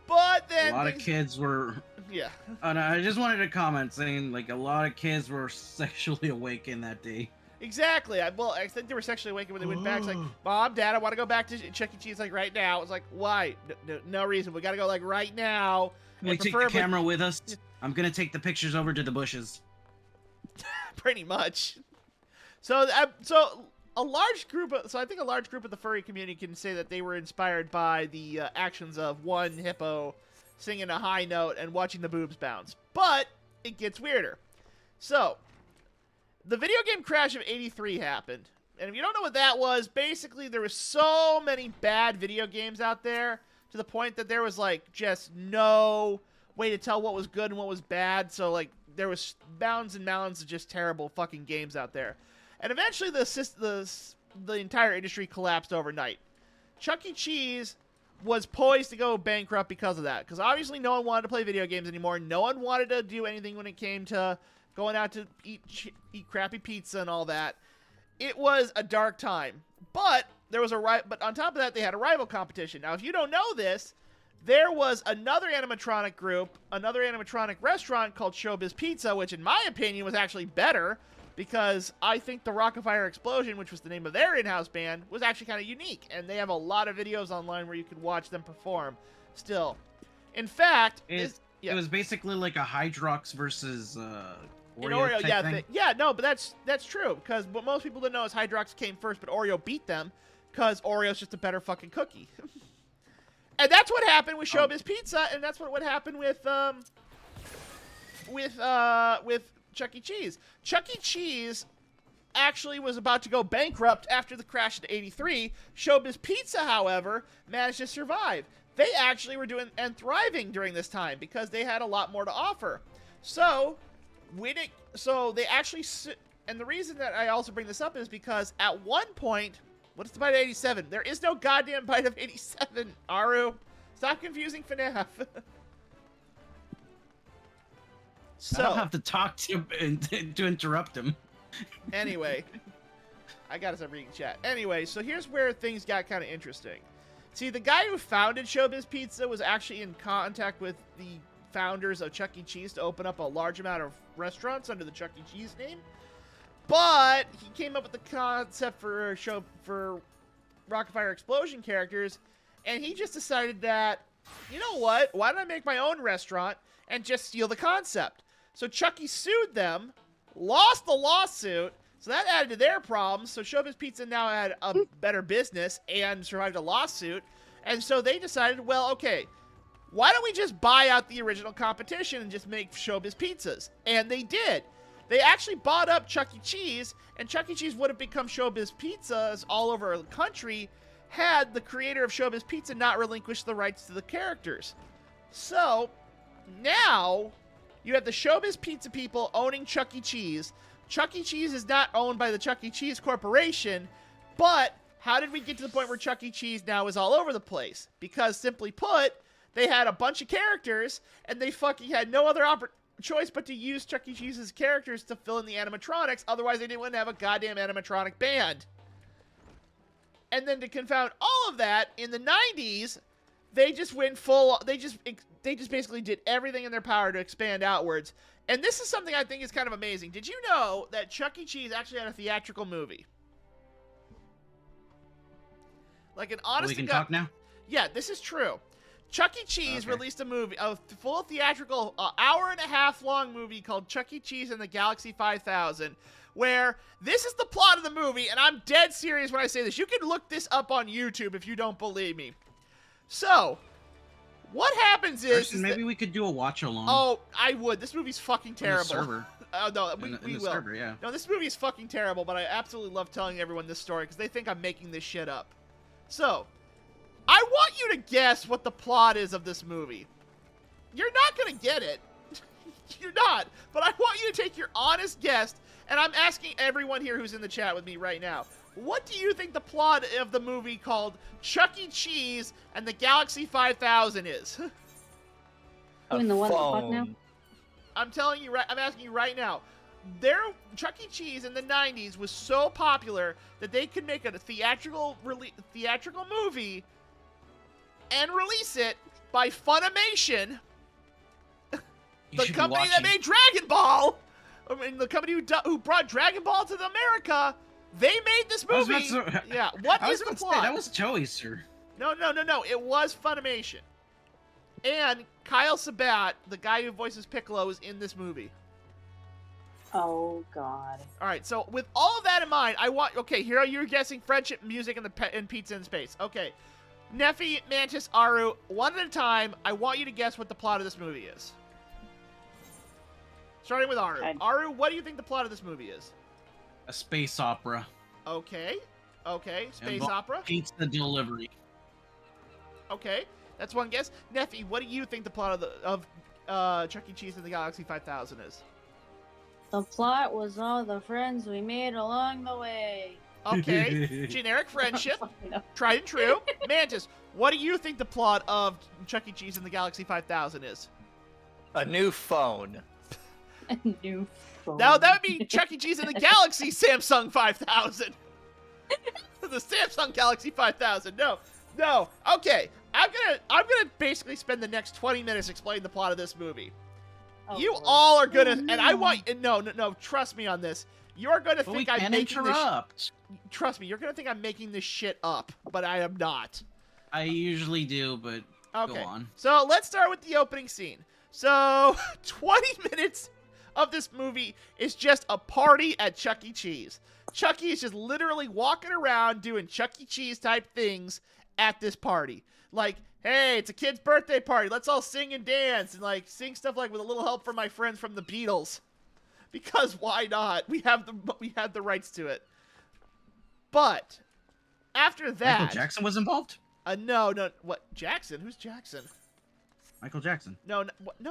But then a lot of kids were. Yeah. And I just wanted to comment saying like a lot of kids were sexually awakened that day. Exactly. I think they were sexually awakened when they went back. It's like, Mom, Dad, I want to go back to Chuck E. Cheese like right now. It's like, why? No reason. We got to go like right now. Can we take the camera with us? I'm gonna take the pictures over to the bushes. Pretty much. So a large group of the furry community can say that they were inspired by the actions of one hippo singing a high note and watching the boobs bounce. But it gets weirder. So, the video game crash of '83 happened. And if you don't know what that was, basically there were so many bad video games out there to the point that there was like just no way to tell what was good and what was bad. So like there was mounds and mounds of just terrible fucking games out there. And eventually the entire industry collapsed overnight. Chuck E. Cheese was poised to go bankrupt because of that. Because obviously no one wanted to play video games anymore. No one wanted to do anything when it came to going out to eat crappy pizza and all that. It was a dark time. But there was but on top of that, they had a rival competition. Now, if you don't know this, there was another animatronic group, another animatronic restaurant called Showbiz Pizza, which in my opinion was actually better because I think the Rockafire Explosion, which was the name of their in-house band, was actually kind of unique. And they have a lot of videos online where you can watch them perform still. In fact, it was basically like a Hydrox versus Oreo type thing. No, but that's true because what most people don't know is Hydrox came first, but Oreo beat them because Oreo's just a better fucking cookie. And that's what happened with Showbiz Pizza, and that's what would happen with Chuck E. Cheese. Chuck E. Cheese actually was about to go bankrupt after the crash in '83. Showbiz Pizza, however, managed to survive. They actually were doing and thriving during this time because they had a lot more to offer. So they actually, and the reason that I also bring this up is because at one point, what is the bite of 87? There is no goddamn bite of 87, Aru. Stop confusing FNAF. I don't have to talk to him to interrupt him. Anyway, I gotta stop reading chat. Anyway, so here's where things got kind of interesting. See, the guy who founded Showbiz Pizza was actually in contact with the founders of Chuck E. Cheese to open up a large amount of restaurants under the Chuck E. Cheese name. But he came up with the concept for Rockafire Explosion characters, and he just decided that, you know what? Why don't I make my own restaurant and just steal the concept? So Chuck E. sued them, lost the lawsuit, so that added to their problems. So Showbiz Pizza now had a better business and survived a lawsuit. And so they decided, well, okay, why don't we just buy out the original competition and just make Showbiz Pizzas? And they did. They actually bought up Chuck E. Cheese, and Chuck E. Cheese would have become Showbiz Pizzas all over the country had the creator of Showbiz Pizza not relinquished the rights to the characters. So, now, you have the Showbiz Pizza people owning Chuck E. Cheese. Chuck E. Cheese is not owned by the Chuck E. Cheese Corporation, but how did we get to the point where Chuck E. Cheese now is all over the place? Because, simply put, they had a bunch of characters, and they fucking had no other choice but to use Chuck E. Cheese's characters to fill in the animatronics, otherwise they didn't have a goddamn animatronic band. And then to confound all of that, in the 90s, they just went full, they just basically did everything in their power to expand outwards. And this is something I think is kind of amazing. Did you know that Chuck E. Cheese actually had a theatrical movie? Like an honest We can talk now? Yeah, this is true. Chuck E. Cheese released a movie, a full theatrical, hour-and-a-half long movie called Chuck E. Cheese and the Galaxy 5000, where this is the plot of the movie, and I'm dead serious when I say this. You can look this up on YouTube if you don't believe me. So, what happens is... maybe we could do a watch-along. Oh, I would. This movie's fucking terrible. In the server. No, we will. Server, yeah. No, this movie is fucking terrible, but I absolutely love telling everyone this story because they think I'm making this shit up. So... I want you to guess what the plot is of this movie. You're not going to get it. You're not. But I want you to take your honest guess, and I'm asking everyone here who's in the chat with me right now. What do you think the plot of the movie called Chuck E. Cheese and the Galaxy 5000 is? Doing the what the fuck now? I'm telling you right. I'm asking you right now. Chuck E. Cheese in the 90s was so popular that they could make a theatrical movie and release it by Funimation, the company that made Dragon Ball. I mean, the company who brought Dragon Ball to America. They made this movie. Yeah, what is the plot? That was Joey, sir. No. It was Funimation. And Kyle Sabat, the guy who voices Piccolo, is in this movie. Oh, God. All right, so with all of that in mind, okay, here you're guessing friendship, music, and pizza in space. Okay. Neffy, Mantis, Aru, one at a time, I want you to guess what the plot of this movie is. Starting with Aru. Aru, what do you think the plot of this movie is? A space opera. Okay, space opera. Pizza delivery. Okay, that's one guess. Neffy, what do you think the plot of Chuck E. Cheese and the Galaxy 5000 is? The plot was all the friends we made along the way. Okay, generic friendship, tried and true. Mantis, what do you think the plot of Chuck E. Cheese and the Galaxy 5000 is? A new phone. A new phone. Now that would be Chuck E. Cheese in the Galaxy Samsung 5000. The Samsung Galaxy 5000. No. Okay, I'm gonna basically spend the next 20 minutes explaining the plot of this movie. Oh, You Lord. all are gonna, and I want no. Trust me on this. You're gonna But we think I'm can't making interrupt. Trust me, you're gonna think I'm making this shit up, but I am not. I usually do, but Okay. go on. So let's start with the opening scene. So 20 minutes of this movie is just a party at Chuck E. Cheese. Chuck E. is just literally walking around doing Chuck E. Cheese type things at this party. Like, hey, it's a kid's birthday party. Let's all sing and dance and like sing stuff like with a little help from my friends from the Beatles. Because why not? We had the rights to it. But after that, Michael Jackson was involved? no. What, Jackson? Who's Jackson? Michael Jackson. No.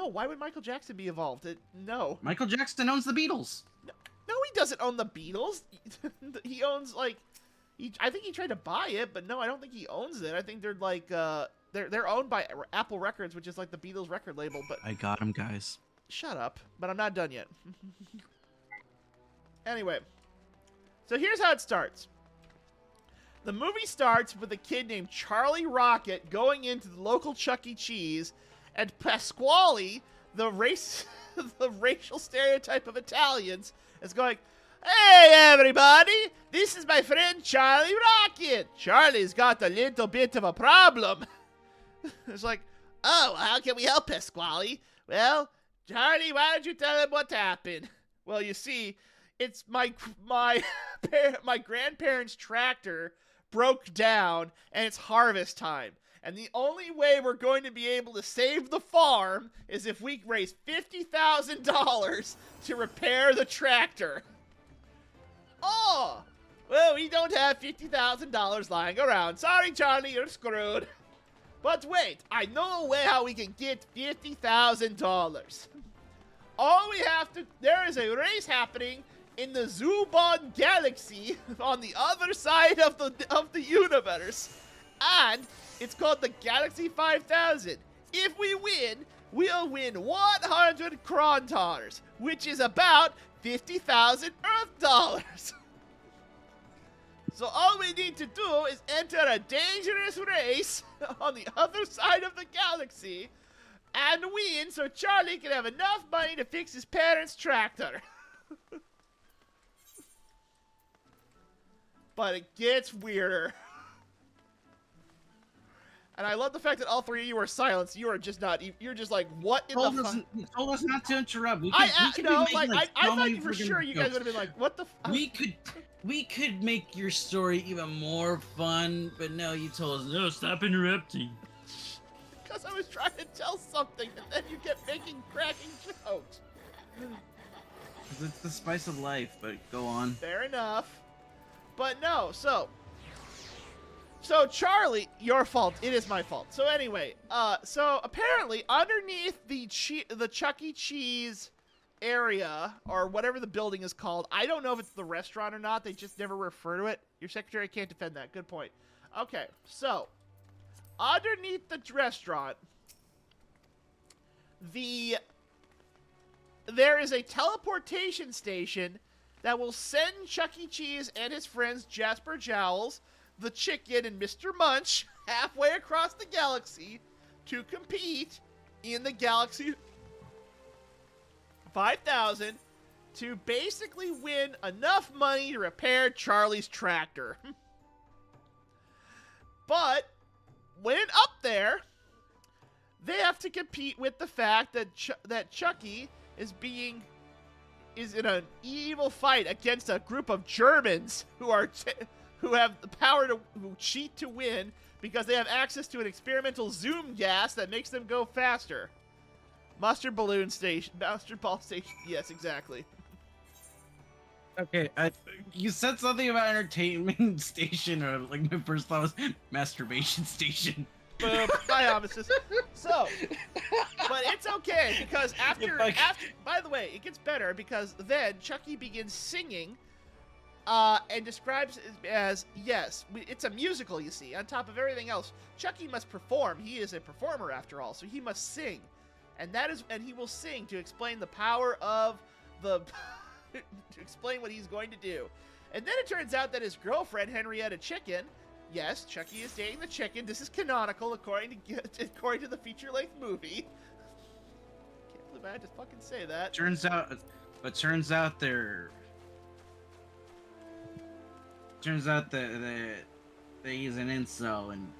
Why would Michael Jackson be involved? No. Michael Jackson owns the Beatles. No, he doesn't own the Beatles. He owns like, I think he tried to buy it, but no, I don't think he owns it. I think they're like, they're owned by Apple Records, which is like the Beatles record label. But I got him, guys. shut up. But I'm not done yet. Anyway, so here's how it starts. The movie starts with a kid named Charlie Rocket going into the local Chuck E. Cheese, and Pasquale, the racial stereotype of Italians, is going, "Hey, everybody! This is my friend Charlie Rocket. Charlie's got a little bit of a problem." It's like, "Oh, how can we help, Pasquale?" "Well, Charlie, why don't you tell him what happened?" "Well, you see, it's my grandparents' tractor broke down, and it's harvest time. And the only way we're going to be able to save the farm is if we raise $50,000 to repair the tractor." "Oh, well, we don't have $50,000 lying around. Sorry, Charlie, you're screwed. But wait, I know a way how we can get $50,000. All we have to, there is a race happening in the Zubon Galaxy on the other side of the universe, and it's called the Galaxy 5000. If we win, we'll win 100 Krontars, which is about 50,000 Earth dollars. So all we need to do is enter a dangerous race on the other side of the galaxy and win so Charlie can have enough money to fix his parents' tractor." But it gets weirder. And I love the fact that all three of you are silenced. You are just not. You're just like, what in the fuck? You told us not to interrupt. I thought you for sure you guys would have been like, what the fuck? We could make your story even more fun, but no, you told us, no, stop interrupting. Because I was trying to tell something, and then you kept making cracking jokes. It's the spice of life, but go on. Fair enough. But no, so Charlie, your fault. It is my fault. So anyway, so apparently underneath the Chuck E. Cheese area, or whatever the building is called, I don't know if it's the restaurant or not. They just never refer to it. Your secretary can't defend that. Good point. Okay, so underneath the restaurant, there is a teleportation station that will send Chuck E. Cheese and his friends Jasper Jowls, the Chicken, and Mr. Munch halfway across the galaxy to compete in the Galaxy 5000 to basically win enough money to repair Charlie's tractor. But when up there, they have to compete with the fact that Chucky is in an evil fight against a group of Germans who have the power who cheat to win because they have access to an experimental zoom gas that makes them go faster. Mustard ball station. Yes, exactly. Okay, you said something about entertainment station, or like my first thought was masturbation station. Boom. Hi, Amisis. So, but it's okay because after, by the way, it gets better because then Chucky begins singing, and describes it as, yes, it's a musical, you see. On top of everything else, Chucky must perform. He is a performer after all, so he must sing. and he will sing to explain the power of the to explain what he's going to do. And then it turns out that his girlfriend Henrietta Chicken, yes, Chucky is dating the chicken. This is canonical according to the feature-length movie. Can't believe I had to fucking say that. Turns out that he's an incel, and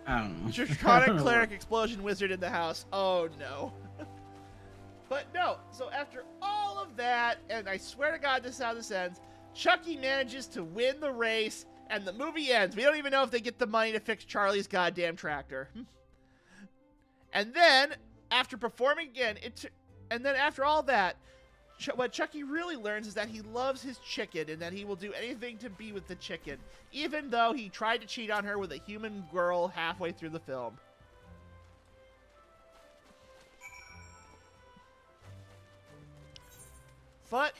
I don't know. Draconic cleric explosion wizard in the house. Oh no. But no, so after all of that, and I swear to God this is how this ends, Chucky manages to win the race, and the movie ends. We don't even know if they get the money to fix Charlie's goddamn tractor. And then, after performing again, and then after all that, what Chucky really learns is that he loves his chicken, and that he will do anything to be with the chicken, even though he tried to cheat on her with a human girl halfway through the film. But,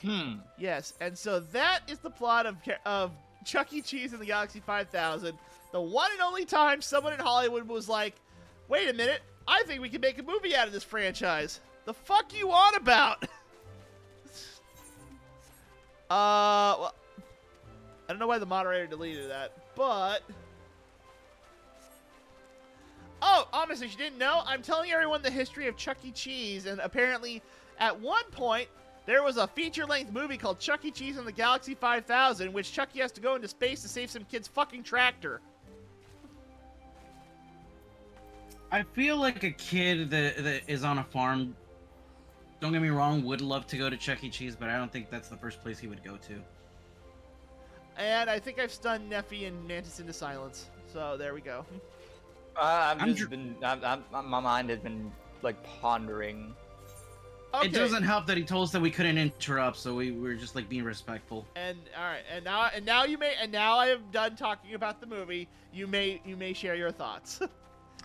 yes, and so that is the plot of Chuck E. Cheese in the Galaxy 5000. The one and only time someone in Hollywood was like, wait a minute, I think we can make a movie out of this franchise. The fuck you on about? Well, I don't know why the moderator deleted that, but... Oh, honestly, if you didn't know, I'm telling everyone the history of Chuck E. Cheese, and apparently, at one point, there was a feature-length movie called Chuck E. Cheese in the Galaxy 5000, in which Chucky has to go into space to save some kid's fucking tractor. I feel like a kid that is on a farm, don't get me wrong, would love to go to Chuck E. Cheese, but I don't think that's the first place he would go to. And I think I've stunned Neffy and Mantis into silence. So there we go. My mind has been like pondering. Okay. It doesn't help that he told us that we couldn't interrupt, so we were just like being respectful. And all right, and now I am done talking about the movie. You may share your thoughts.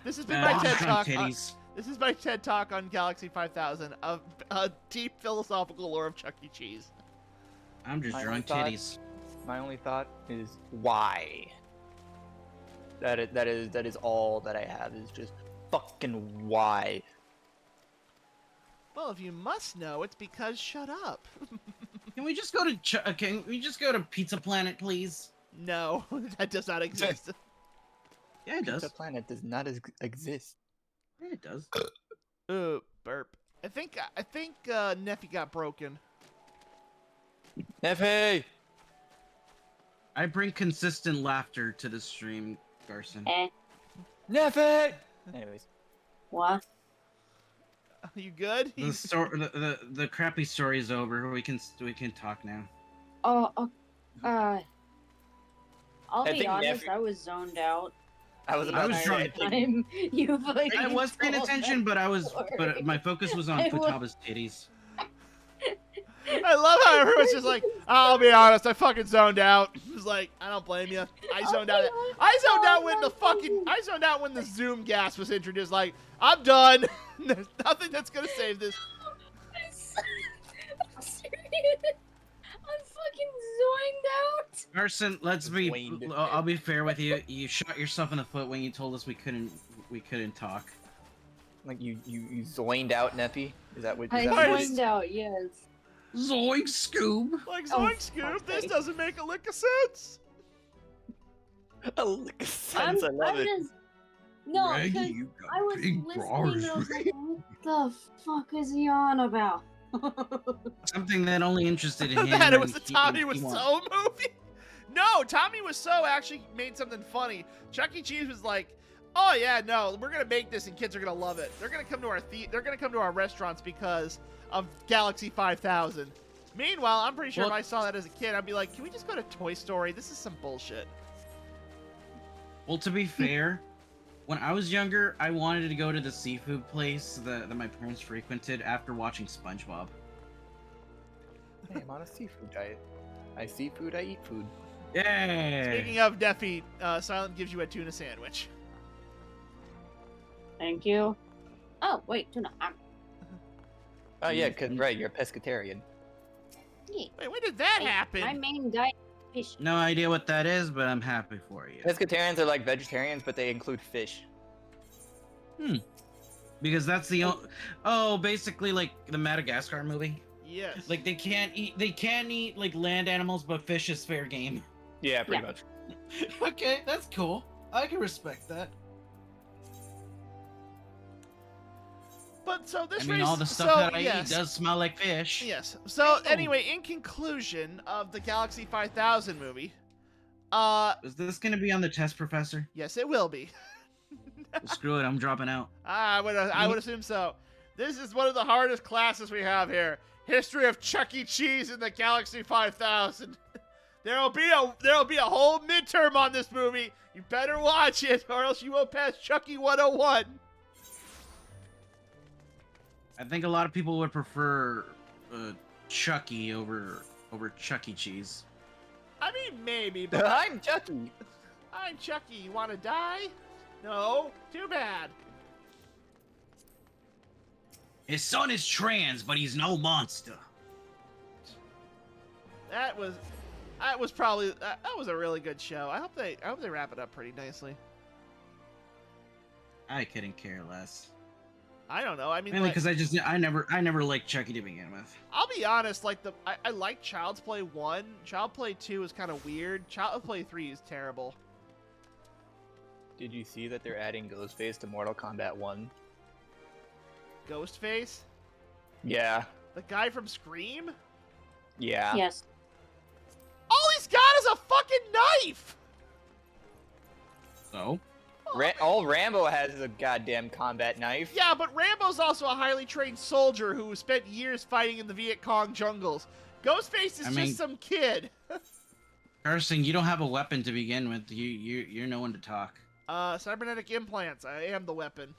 This has been my TED Talk. This is my TED Talk on Galaxy 5000, a deep philosophical lore of Chuck E. Cheese. I'm just drunk titties. My only thought is why. That is all that I have, is just fucking why. Well, if you must know, it's because shut up. Can we just go to Pizza Planet, please? No, that does not exist. Yeah, it does. Pizza Planet does not exist. Yeah, it does. Ooh, burp. I think Neffy got broken. Neffy! I bring consistent laughter to the stream, Garson. Neffy! Anyways. What? You good? The crappy story is over. We can talk now. I'll be honest, I was zoned out. I was drunk. I was paying attention, but my focus was on Futaba's titties. I love how everyone's just like, I'll be honest, I fucking zoned out. It was like, I don't blame you. I zoned out. I zoned out when the Zoom gas was introduced. Like, I'm done. There's nothing that's gonna save this. I'm serious. I'm fucking zoned out. Carson, I'll be fair with you. You shot yourself in the foot when you told us we couldn't talk. Like you zoined out, Neffy? Is that what? I zoined out, yes. Zoink Scoob. Like Zoink Scoob, this doesn't make a lick of sense. A lick of sense, I love it. No, because I was listening and I was like, what the fuck is he on about? Something that only interested in him. That it was the Tommy Wiseau movie? No, Tommy Wiseau actually made something funny. Chuck E. Cheese was like, oh yeah, no, we're gonna make this and kids are gonna love it. They're gonna come to our restaurants because of Galaxy 5000. Meanwhile, I'm pretty sure if I saw that as a kid, I'd be like, can we just go to Toy Story? This is some bullshit. Well, to be fair, when I was younger, I wanted to go to the seafood place that my parents frequented after watching SpongeBob. Hey, I'm on a seafood diet. I see food, I eat food. Yeah. Speaking of Neffy, Silent gives you a tuna sandwich. Thank you. Oh, wait, tuna. Oh yeah, cause right, you're a pescatarian. Yeah. Wait, when did that happen? My main diet is fish. No idea what that is, but I'm happy for you. Pescatarians are like vegetarians, but they include fish. Because because that's basically like the Madagascar movie. Yes. Like they can't eat like land animals, but fish is fair game. Yeah, pretty much. Okay, that's cool. I can respect that. But so this I mean, race, all the stuff that I eat does smell like fish. Yes. So anyway, in conclusion of the Galaxy 5000 movie, is this gonna be on the test, Professor? yes, it will be. Screw it, I'm dropping out. I would assume so. This is one of the hardest classes we have here. History of Chuck E. Cheese in the Galaxy 5000. There'll be a whole midterm on this movie. You better watch it, or else you won't pass Chucky 101. I think a lot of people would prefer Chucky over Chuck E. Cheese. I mean, maybe, but I'm Chucky. I'm Chucky. You want to die? No. Too bad. His son is trans, but he's no monster. That was a really good show. I hope they wrap it up pretty nicely. I couldn't care less. I don't know. I mean, Mainly like, because I never liked Chucky to begin with. I'll be honest. Like I like Child's Play 1. Child Play 2 is kind of weird. Child Play 3 is terrible. Did you see that they're adding Ghostface to Mortal Kombat 1? Ghostface, Yeah. the guy from Scream. Yeah. Yes. All he's got is a fucking knife. So? All Rambo has is a goddamn combat knife. Yeah, but Rambo's also a highly trained soldier who spent years fighting in the Viet Cong jungles. Ghostface is just some kid. Carson, you don't have a weapon to begin with. You're no one to talk. Cybernetic implants. I am the weapon.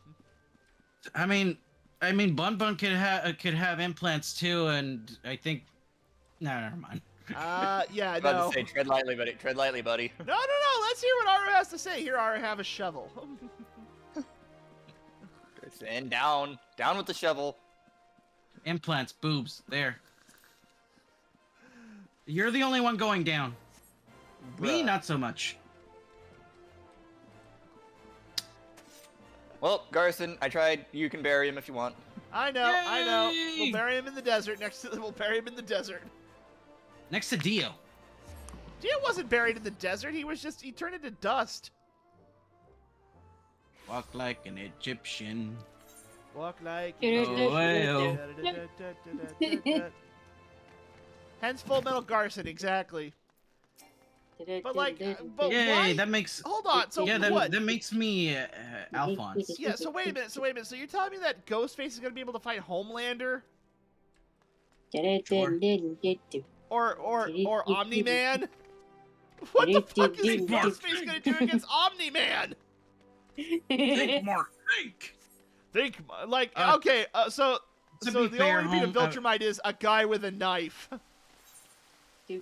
I mean, Bun Bun could have implants too, and I think. No, never mind. Yeah, I was no. about to say, tread lightly, buddy. Tread lightly, buddy. No. Let's hear what Aru has to say. Here, Aru, have a shovel. And down with the shovel. Implants, boobs, there. You're the only one going down. Me, Bruh. not so much. Well, Garson, I tried. You can bury him if you want. I know. Yay! We'll bury him in the desert. We'll bury him in the desert. Next to Dio. Dio wasn't buried in the desert. He turned into dust. Walk like an Egyptian. Walk like. Oh, Hence Full Metal Garson, exactly. But like, but Yay, why? that makes. Hold on. So Yeah, what? that makes me Alphonse. Yeah. So wait a minute. So you're telling me that Ghostface is gonna be able to fight Homelander or Omni-Man? What the fuck is Ghostface gonna do against Omni-Man? Think, Mark, think. Like, okay. So to the be fair, only beat of Viltrumite is a guy with a knife. I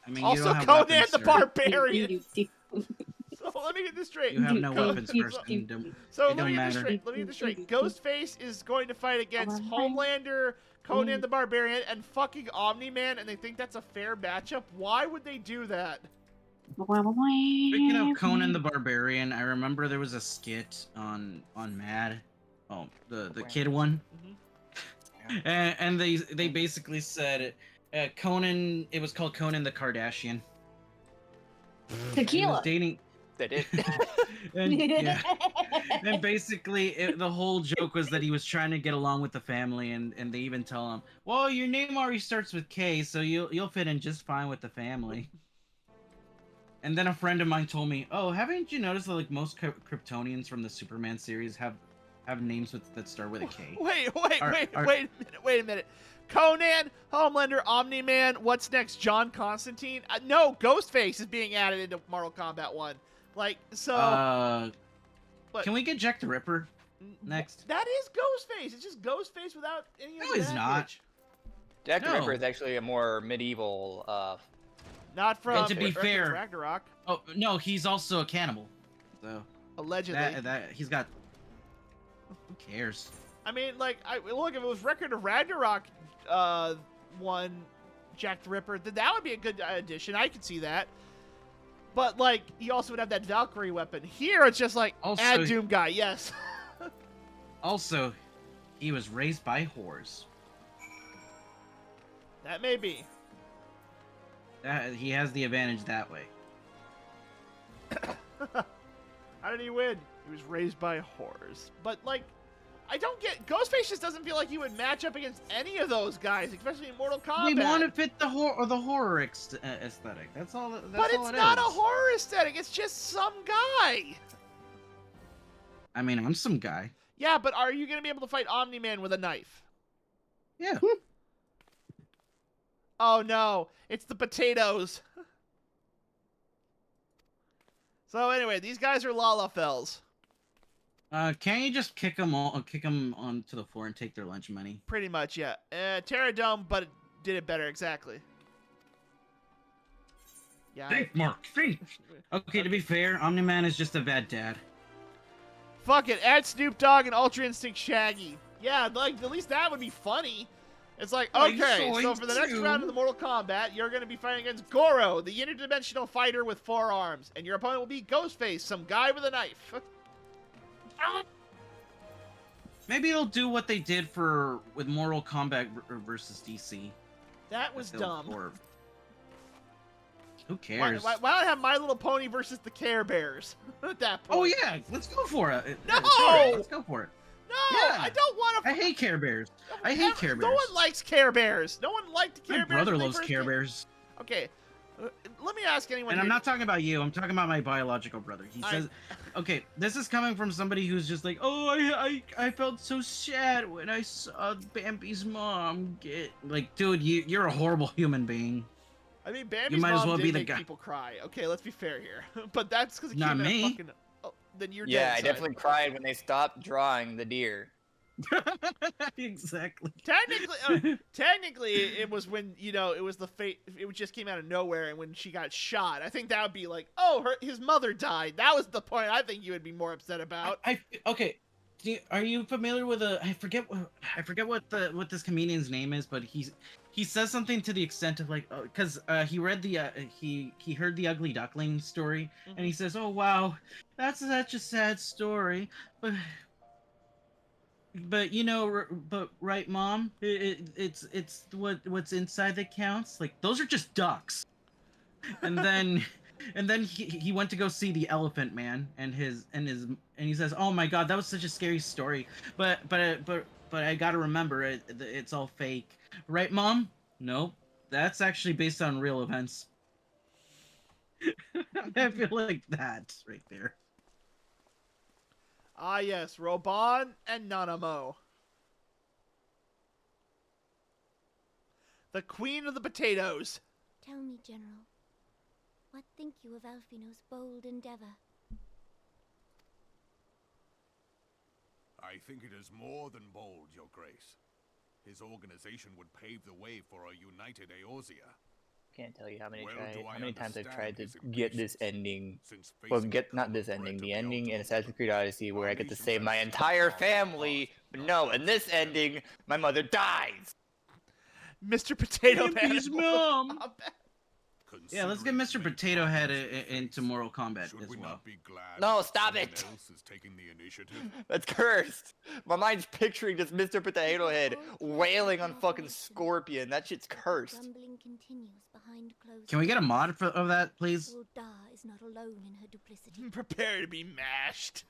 mean, Also, you don't have Conan weapons, the sir. Barbarian. So let me get this straight. You have no weapons, person. So It let me don't get this matter. straight. Let me get this straight. Ghostface is going to fight against Homelander, Conan the Barbarian, and fucking Omni-Man, and they think that's a fair matchup. Why would they do that? Speaking of Conan the Barbarian, I remember there was a skit on Mad. Oh, the kid one. And they basically said Conan. It was called Conan the Kardashian. Tequila. He was dating. They did. And, yeah. And basically, the whole joke was that he was trying to get along with the family, and they even tell him, "Well, your name already starts with K, so you'll fit in just fine with the family." And then a friend of mine told me, "Oh, haven't you noticed that like most Kryptonians from the Superman series have names that start with a K?" Wait a minute. Conan, Homelander, Omni-Man, what's next? John Constantine? No, Ghostface is being added into Mortal Kombat 1. Like, so... What? Can we get Jack the Ripper next? That is Ghostface. It's just Ghostface without any of No, the he's not. baggage. Jack the No. Ripper is actually a more medieval. Not from And to be fair- Ragnarok. Oh no, he's also a cannibal. So Allegedly. that he's got. Who cares? I mean, like, look, if it was Record of Ragnarok one, Jack the Ripper, then that would be a good addition. I could see that. But, like, he also would have that Valkyrie weapon. Here, it's just like, Also- add Doom Guy, yes. Also, he was raised by whores. That may be. He has the advantage that way. How did he win? He was raised by whores. But, like, I don't get... Ghostface just doesn't feel like he would match up against any of those guys, especially in Mortal Kombat. We want to fit the horror aesthetic. That's all. But it's not a horror aesthetic. It's just some guy. I mean, I'm some guy. Yeah, but are you going to be able to fight Omni-Man with a knife? Yeah. Oh, no. It's the potatoes. So, anyway, these guys are Lalafells. Can't you just kick them onto the floor and take their lunch money? Pretty much, yeah. Terradome, but it did it better, exactly. Yeah. Think, Mark, think! Okay, to be fair, Omni-Man is just a bad dad. Fuck it, add Snoop Dogg and Ultra Instinct Shaggy. Yeah, like, at least that would be funny. It's like, okay, so for the next round of the Mortal Kombat, you're going to be fighting against Goro, the interdimensional fighter with 4 arms. And your opponent will be Ghostface, some guy with a knife. Maybe it'll do what they did with Mortal Kombat versus DC. That was dumb. Who cares? Why not have My Little Pony versus the Care Bears at that point? Oh yeah, let's go for it. No! Sure, let's go for it. No, Yeah. I don't want to. I hate Care Bears. I hate Care Bears. No one likes Care Bears. No one liked Care My Bears. brother when they loves first Care came. Bears. Okay, let me ask anyone. And I'm here- not talking about you. I'm talking about my biological brother. He says, okay, this is coming from somebody who's just like, oh, I felt so sad when I saw Bambi's mom get... Like, dude, you're a horrible human being. I mean, Bambi's You might as mom well did be the make guy. people cry. Okay, let's be fair here. But that's because it Not came in me. a fucking... Oh, then you're Yeah, dead. I son. definitely cried when they stopped drawing the deer. Exactly. Technically, it was when, you know, it was the fate. It just came out of nowhere, and when she got shot, I think that would be like, oh, his mother died. That was the point. I think you would be more upset about. Okay. Are you familiar with I forget what this comedian's name is, but he says something to the extent of like, because he read the he heard the Ugly Duckling story, and he says, oh wow, that's such a sad story, but you know, but right, mom, it's what's inside that counts. Like those are just ducks. And then he went to go see the Elephant Man, and he says, oh my god, that was such a scary story. But I gotta remember it's all fake, right, mom? Nope, that's actually based on real events. I feel like that right there. Ah, yes, Roban and Nanamo. The queen of the potatoes. Tell me, General, what think you of Alfino's bold endeavor? I think it is more than bold, Your Grace. His organization would pave the way for a united Eorzea. Can't tell you how many Well, how many times I've tried to his get this ending. Well, not this ending, the threat of ending in Beelzebub. Assassin's Creed Odyssey where I get to Our save nation my has entire stood family. But no, in this ending, my mother dies. Mr. Potato Head. Bambi's mom. Considering Yeah, let's get the Mr. many Potato Head promises we into face, Mortal Kombat should as we well. not be glad No, that stop someone it. else is taking the initiative? That's cursed. My mind's picturing just Mr. Potato Head wailing on fucking Scorpion. That shit's cursed. Grumbling continues behind closed Can we get a doors. mod of that, please? Ulda is not alone in her duplicity. Prepare to be mashed.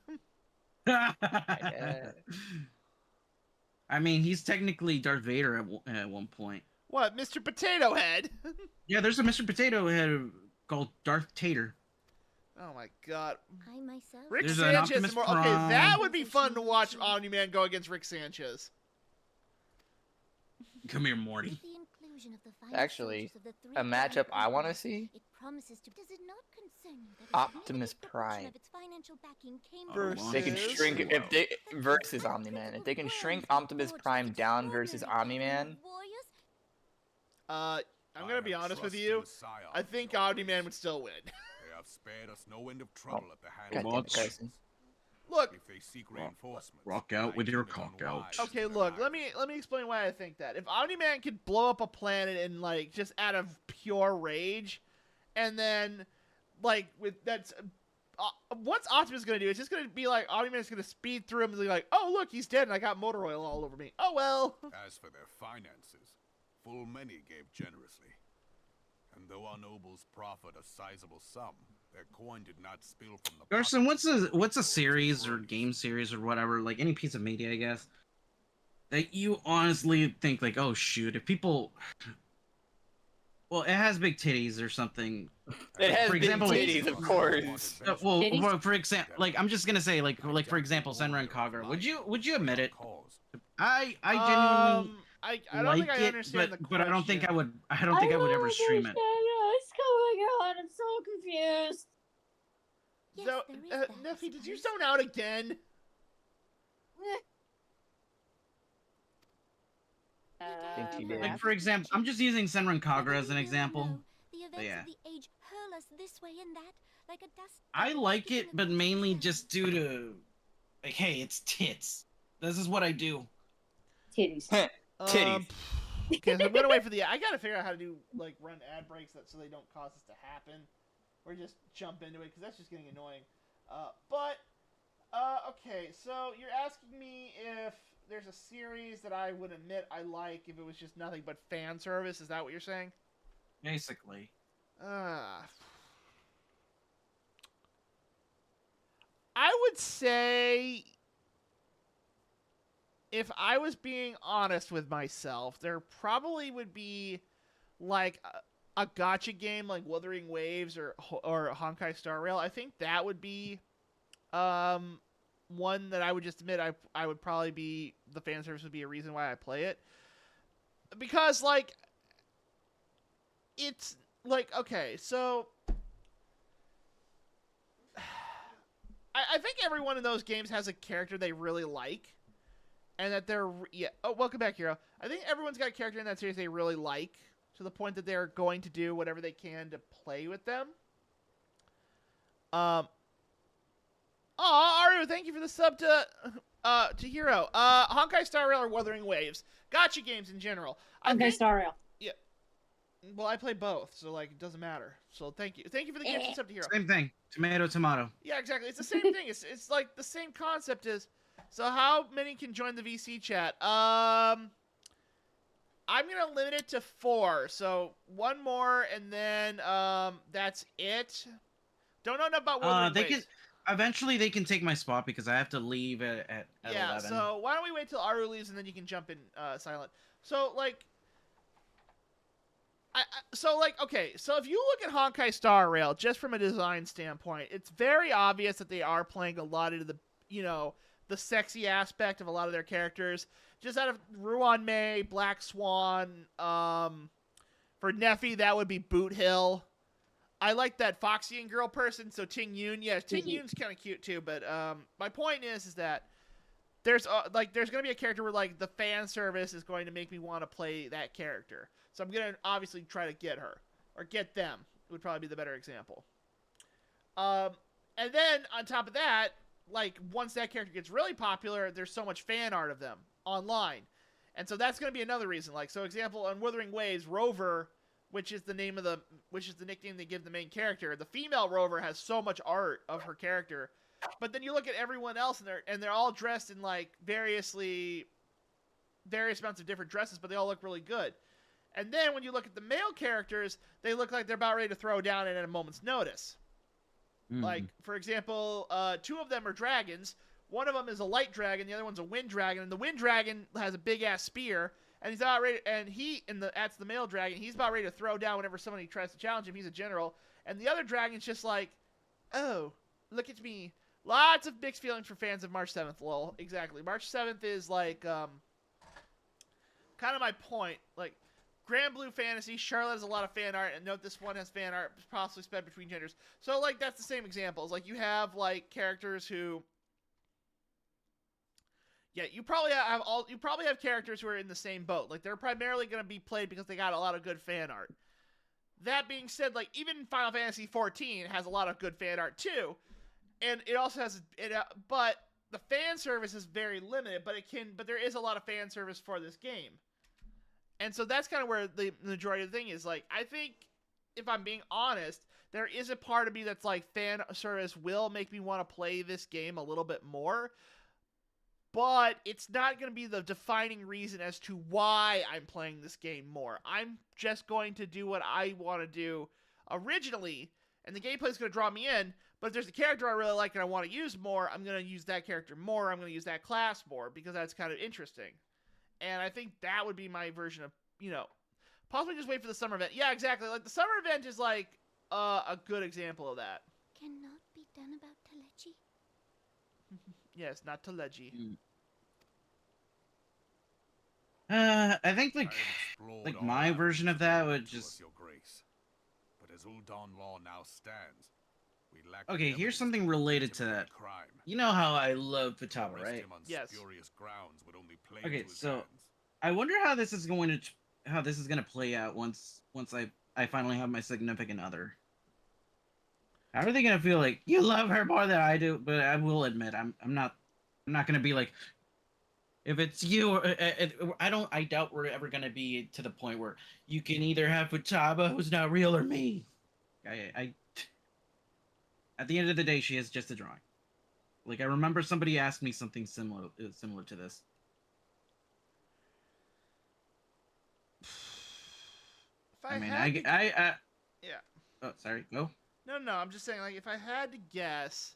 I mean, he's technically Darth Vader at one point. What, Mr. Potato Head? Yeah, there's a Mr. Potato Head called Darth Tater. Oh my god. I myself. Rick There's an Sanchez. Optimus Okay, Prime. that would be fun to watch Omni-Man go against Rick Sanchez. Come here, Morty. With the inclusion of the final Actually, soldiers of the three a matchup I Grand want to Empires, see. It promises to. Does it not concern you that Optimus a significant proportion Prime. of its financial backing came Versus- They can Versus- shrink if they versus Omni-Man. If they can shrink Optimus Prime down versus Omni-Man, I'm gonna be have honest with trust you. in the science I of think your Omni-Man race. would still win. They have spared us no end of trouble at the hand God of damn it, the Carson. Look, If they seek reinforcements, rock out with your my kingdom cock out. wise okay, and look, let reliable. me explain why I think that. If Omni-Man could blow up a planet and like just out of pure rage, and then like with that's what's Optimus gonna do? It's just gonna be like Optimus is gonna speed through him and be like, oh look, he's dead, and I got motor oil all over me. Oh well. As for their finances, full many gave generously. And though our nobles proffered a sizable sum, their coin did not spill from the Garson, pockets what's a of series or employees. game series or whatever, like any piece of media, I guess, that you honestly think like, oh shoot, if people, well, it has big titties or something. It has for big example, titties, of course. well, for example, like I'm just gonna say, like for example, Senran and Kagura. Would you admit it? I genuinely I don't like think I it, understand but the but I don't think I question. would. I don't think I would ever stream it. Oh my god, I'm so confused. Yes, So, there is that, I Neffy, did you suppose. zone out again? think he did. Like for example, I'm just using Senran Kagura as an example. The events Yeah. of the age hurl us this way and that, like a dust. I like it, but mainly just due to, like, hey, it's tits. This is what I do. Titties. Titties. Okay, so I'm gonna wait for the. I gotta figure out how to do like run ad breaks so they don't cause this to happen, or just jump into it because that's just getting annoying. Okay, so you're asking me if there's a series that I would admit I like if it was just nothing but fan service. Is that what you're saying? Basically. I would say, if I was being honest with myself, there probably would be like a gacha game like Wuthering Waves or Honkai Star Rail. I think that would be one that I would just admit I would probably be, the fan service would be a reason why I play it. Because like it's like, okay, so I think everyone in those games has a character they really like. And that they're, yeah. Oh, welcome back, Hero. I think everyone's got a character in that series they really like, to the point that they're going to do whatever they can to play with them. Aru, thank you for the sub to Hero. Honkai Star Rail or Wuthering Waves. Gotcha games in general. Honkai Star Rail. Yeah. Well, I play both, so like it doesn't matter. So thank you. Thank you for the gift sub to Hero. Same thing. Tomato, tomato. Yeah, exactly. It's the same thing. It's like the same concept as. So how many can join the VC chat? I'm gonna limit it to 4. So 1 more, and then that's it. Don't know enough about Wuthering They Waves. can eventually they can take my spot because I have to leave at Yeah. 11. So why don't we wait till Aru leaves and then you can jump in silent. So like. Okay, so if you look at Honkai Star Rail, just from a design standpoint, it's very obvious that they are playing a lot into the, the sexy aspect of a lot of their characters. Just out of Ruan Mei, Black Swan, for Neffy, that would be Boot Hill. I like that Foxian girl person, so Ting Yun. Yeah, Ting Yun's kind of cute too, but my point is that there's going to be a character where like the fan service is going to make me want to play that character. So I'm going to obviously try to get her. Or get them, would probably be the better example. And then, on top of that, like, once that character gets really popular, there's so much fan art of them online. And so that's going to be another reason. Like, so example, on Wuthering Waves, Rover, which is the nickname they give the main character, the female Rover has so much art of her character. But then you look at everyone else, and they're all dressed in, like, various amounts of different dresses, but they all look really good. And then when you look at the male characters, they look like they're about ready to throw down at a moment's notice. Mm-hmm. Like, for example, 2 of them are dragons. One of them is a light dragon, the other one's a wind dragon, and the wind dragon has a big-ass spear, and he's about ready, that's the male dragon, he's about ready to throw down whenever somebody tries to challenge him. He's a general. And the other dragon's just like, oh, look at me. Lots of mixed feelings for fans of March 7th, lol. Exactly. March 7th is, like, kind of my point. Like, Grand Blue Fantasy, Charlotte has a lot of fan art, and note this one has fan art possibly spread between genders. So, like, that's the same examples. Like, you have, like, characters who... Yeah, you probably have characters who are in the same boat. Like, they're primarily going to be played because they got a lot of good fan art. That being said, like, even Final Fantasy 14 has a lot of good fan art, too. And it also has... but the fan service is very limited, but there is a lot of fan service for this game. And so that's kind of where the majority of the thing is. Like, I think, if I'm being honest, there is a part of me that's like fan service will make me want to play this game a little bit more, but it's not going to be the defining reason as to why I'm playing this game more. I'm just going to do what I want to do originally, and the gameplay is going to draw me in, but if there's a character I really like and I want to use more, I'm going to use that character more, I'm going to use that class more, because that's kind of interesting. And I think that would be my version of, possibly just wait for the summer event. Yeah, exactly. Like, the summer event is like a good example of that. Cannot be done about Telechi. Yes, not Teleji. I think like my version of that would just. Your grace. But as Udon law now stands, we lack. Okay, here's something related to that. Crime. You know how I love Futaba, right? Yes. Grounds would only play Okay, to his so hands. I wonder how this is going to play out once I finally have my significant other. How are they gonna feel? Like, you love her more than I do? But I will admit, I'm not gonna be like, if it's you, or I doubt we're ever gonna be to the point where you can either have Futaba, who's not real, or me. I at the end of the day, she is just a drawing. Like, I remember somebody asked me something similar to this. Yeah. Oh, sorry. Go. No, I'm just saying, like, if I had to guess,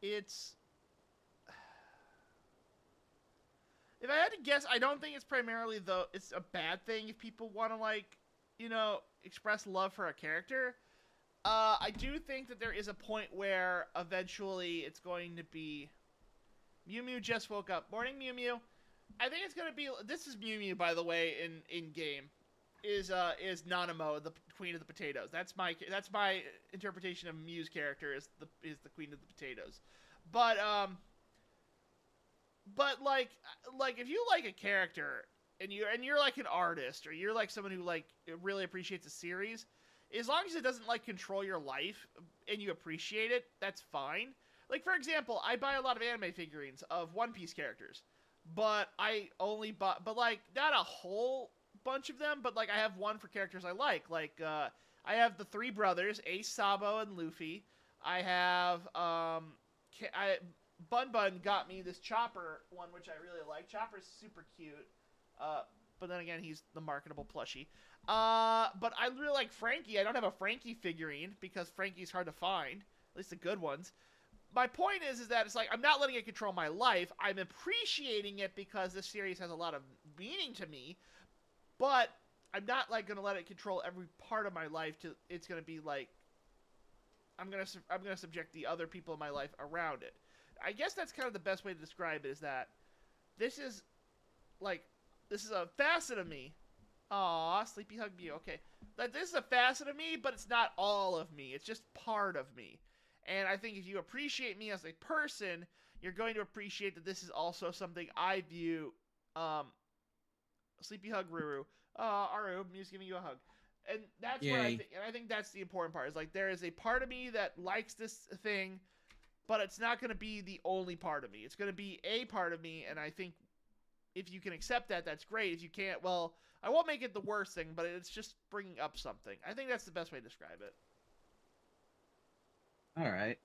it's... If I had to guess, I don't think it's primarily, though, it's a bad thing if people want to, like, express love for a character. I do think that there is a point where eventually it's going to be... Mew Mew just woke up. Morning, Mew Mew. I think it's going to be... This is Mew Mew, by the way, in-game. Is Nanamo, the Queen of the Potatoes. That's my interpretation of Mew's character is the Queen of the Potatoes. But like if you like a character and you're like an artist, or you're like someone who like really appreciates a series, as long as it doesn't like control your life and you appreciate it, that's fine. Like, for example, I buy a lot of anime figurines of One Piece characters, but I only bought, but like not a whole bunch of them, but like I have one for characters I like I have the three brothers, Ace, Sabo, and Luffy. I have Bun Bun got me this Chopper one, which I really like. Chopper's super cute, but then again, he's the marketable plushie. But I really like Frankie. I don't have a Frankie figurine because Frankie's hard to find, at least the good ones. My point is that it's like I'm not letting it control my life. I'm appreciating it because this series has a lot of meaning to me. But I'm not like gonna let it control every part of my life. It's gonna be like I'm gonna subject the other people in my life around it. I guess that's kind of the best way to describe it, is that this is a facet of me. Aw, Sleepy Hug Mew. Okay, that this is a facet of me, but it's not all of me. It's just part of me. And I think if you appreciate me as a person, you're going to appreciate that this is also something I view. Sleepy Hug Ruru. Aru, Mew's giving you a hug. And that's what I think. And I think that's the important part. Is like there is a part of me that likes this thing, but it's not going to be the only part of me. It's going to be a part of me, and I think if you can accept that, that's great. If you can't, well, I won't make it the worst thing, but it's just bringing up something. I think that's the best way to describe it. All right.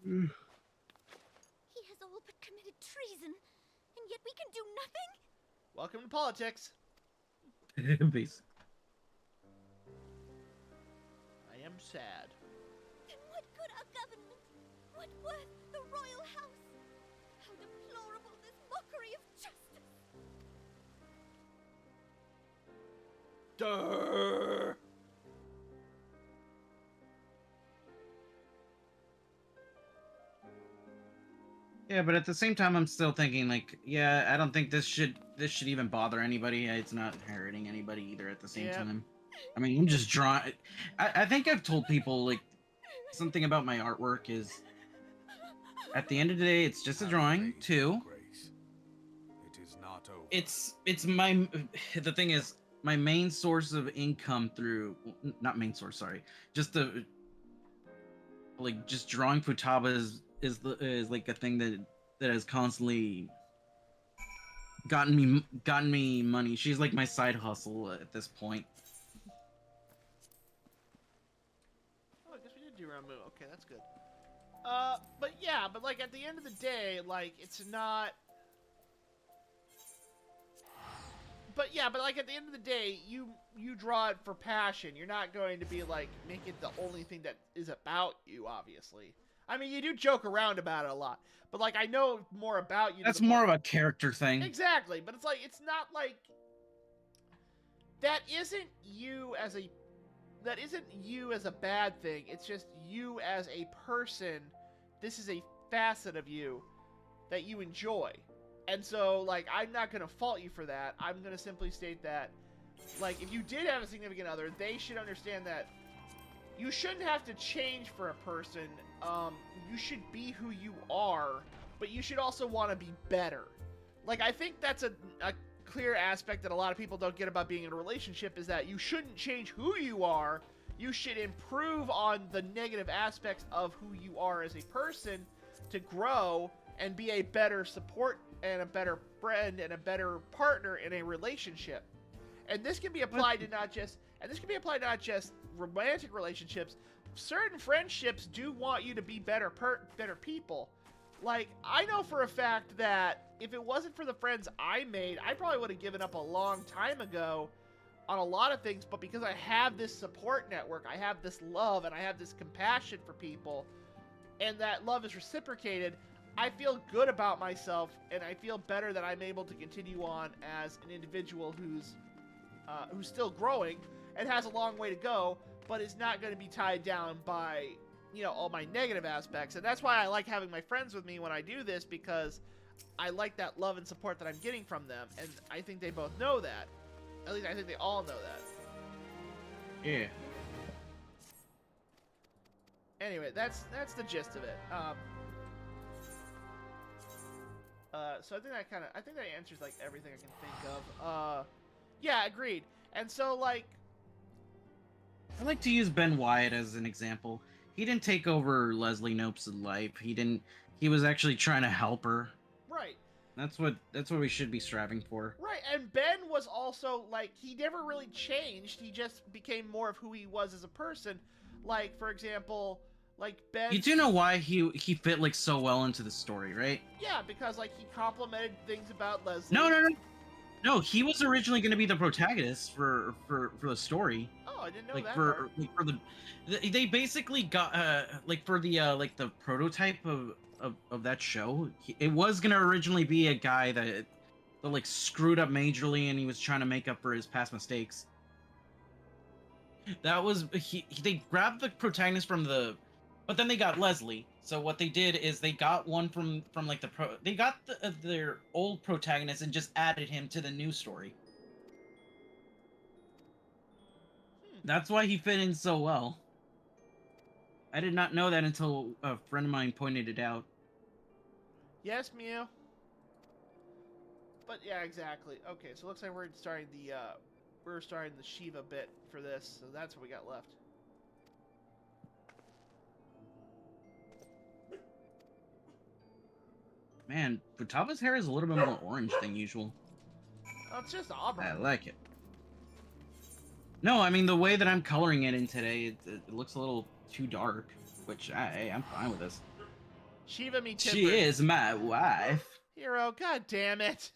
He has all but committed treason, and yet we can do nothing? Welcome to politics. Basically. I am sad. Then what good our government? What worth the royal house? How deplorable this mockery of justice! Durr. Yeah, but at the same time, I'm still thinking like, yeah, I don't think this should even bother anybody. It's not hurting anybody either. At the same time, I mean, I'm just drawing. I think I've told people like something about my artwork is, at the end of the day, it's just a drawing too. It is not over. It's my the thing is my main source of income through not main source, sorry, just the like just drawing Futaba is like a thing that has constantly gotten me money. She's like my side hustle at this point. Oh, I guess we did do Ramu. Okay, that's good. But yeah, but like at the end of the day, like it's not. But yeah, but like at the end of the day, you draw it for passion. You're not going to be like make it the only thing that is about you. Obviously, I mean you do joke around about it a lot, but like I know more about you. That's more of a character thing. Exactly, but it's like it's not like that isn't you as a bad thing. It's just you as a person. This is a facet of you that you enjoy. And so, like, I'm not going to fault you for that. I'm going to simply state that, like, if you did have a significant other, they should understand that you shouldn't have to change for a person. You should be who you are, but you should also want to be better. Like, I think that's a clear aspect that a lot of people don't get about being in a relationship is that you shouldn't change who you are. You should improve on the negative aspects of who you are as a person to grow and be a better support and a better friend and a better partner in a relationship. And this can be applied to not just romantic relationships. Certain friendships do want you to be better people. Like, I know for a fact that if it wasn't for the friends I made, I probably would have given up a long time ago on a lot of things, but because I have this support network, I have this love, and I have this compassion for people, and that love is reciprocated, I feel good about myself, and I feel better that I'm able to continue on as an individual who's still growing and has a long way to go, but is not going to be tied down by, you know, all my negative aspects. And that's why I like having my friends with me when I do this, because I like that love and support that I'm getting from them, and I think they both know that. At least I think they all know that. Yeah. Anyway, that's the gist of it. So I think that answers like everything I can think of. Yeah, agreed. And so like, I like to use Ben Wyatt as an example. He didn't take over Leslie Knope's life. He was actually trying to help her. Right. That's what we should be striving for. Right, and Ben was also, like, he never really changed. He just became more of who he was as a person. Like, for example, like, Ben... You do know why he fit, like, so well into the story, right? Yeah, because, like, he complimented things about Leslie. No, he was originally going to be the protagonist for the story. Oh, I didn't know like that for part. like for they basically got like for the prototype of that show, it was gonna originally be a guy that like screwed up majorly, and he was trying to make up for his past mistakes. That was they grabbed the protagonist from but then they got Leslie. So what they did is they got one from like they got their old protagonist and just added him to the new story. That's why he fit in so well. I did not know that until a friend of mine pointed it out. Yes, Mew. But yeah, exactly. Okay, so it looks like we're starting the Shiva bit for this, so that's what we got left. Man, Futaba's hair is a little bit more orange than usual. Oh, it's just auburn. I like it. No, I mean the way that I'm coloring it in today, it looks a little too dark, which I'm fine with this. Shiva me timber. She is my wife. Hero, god damn it.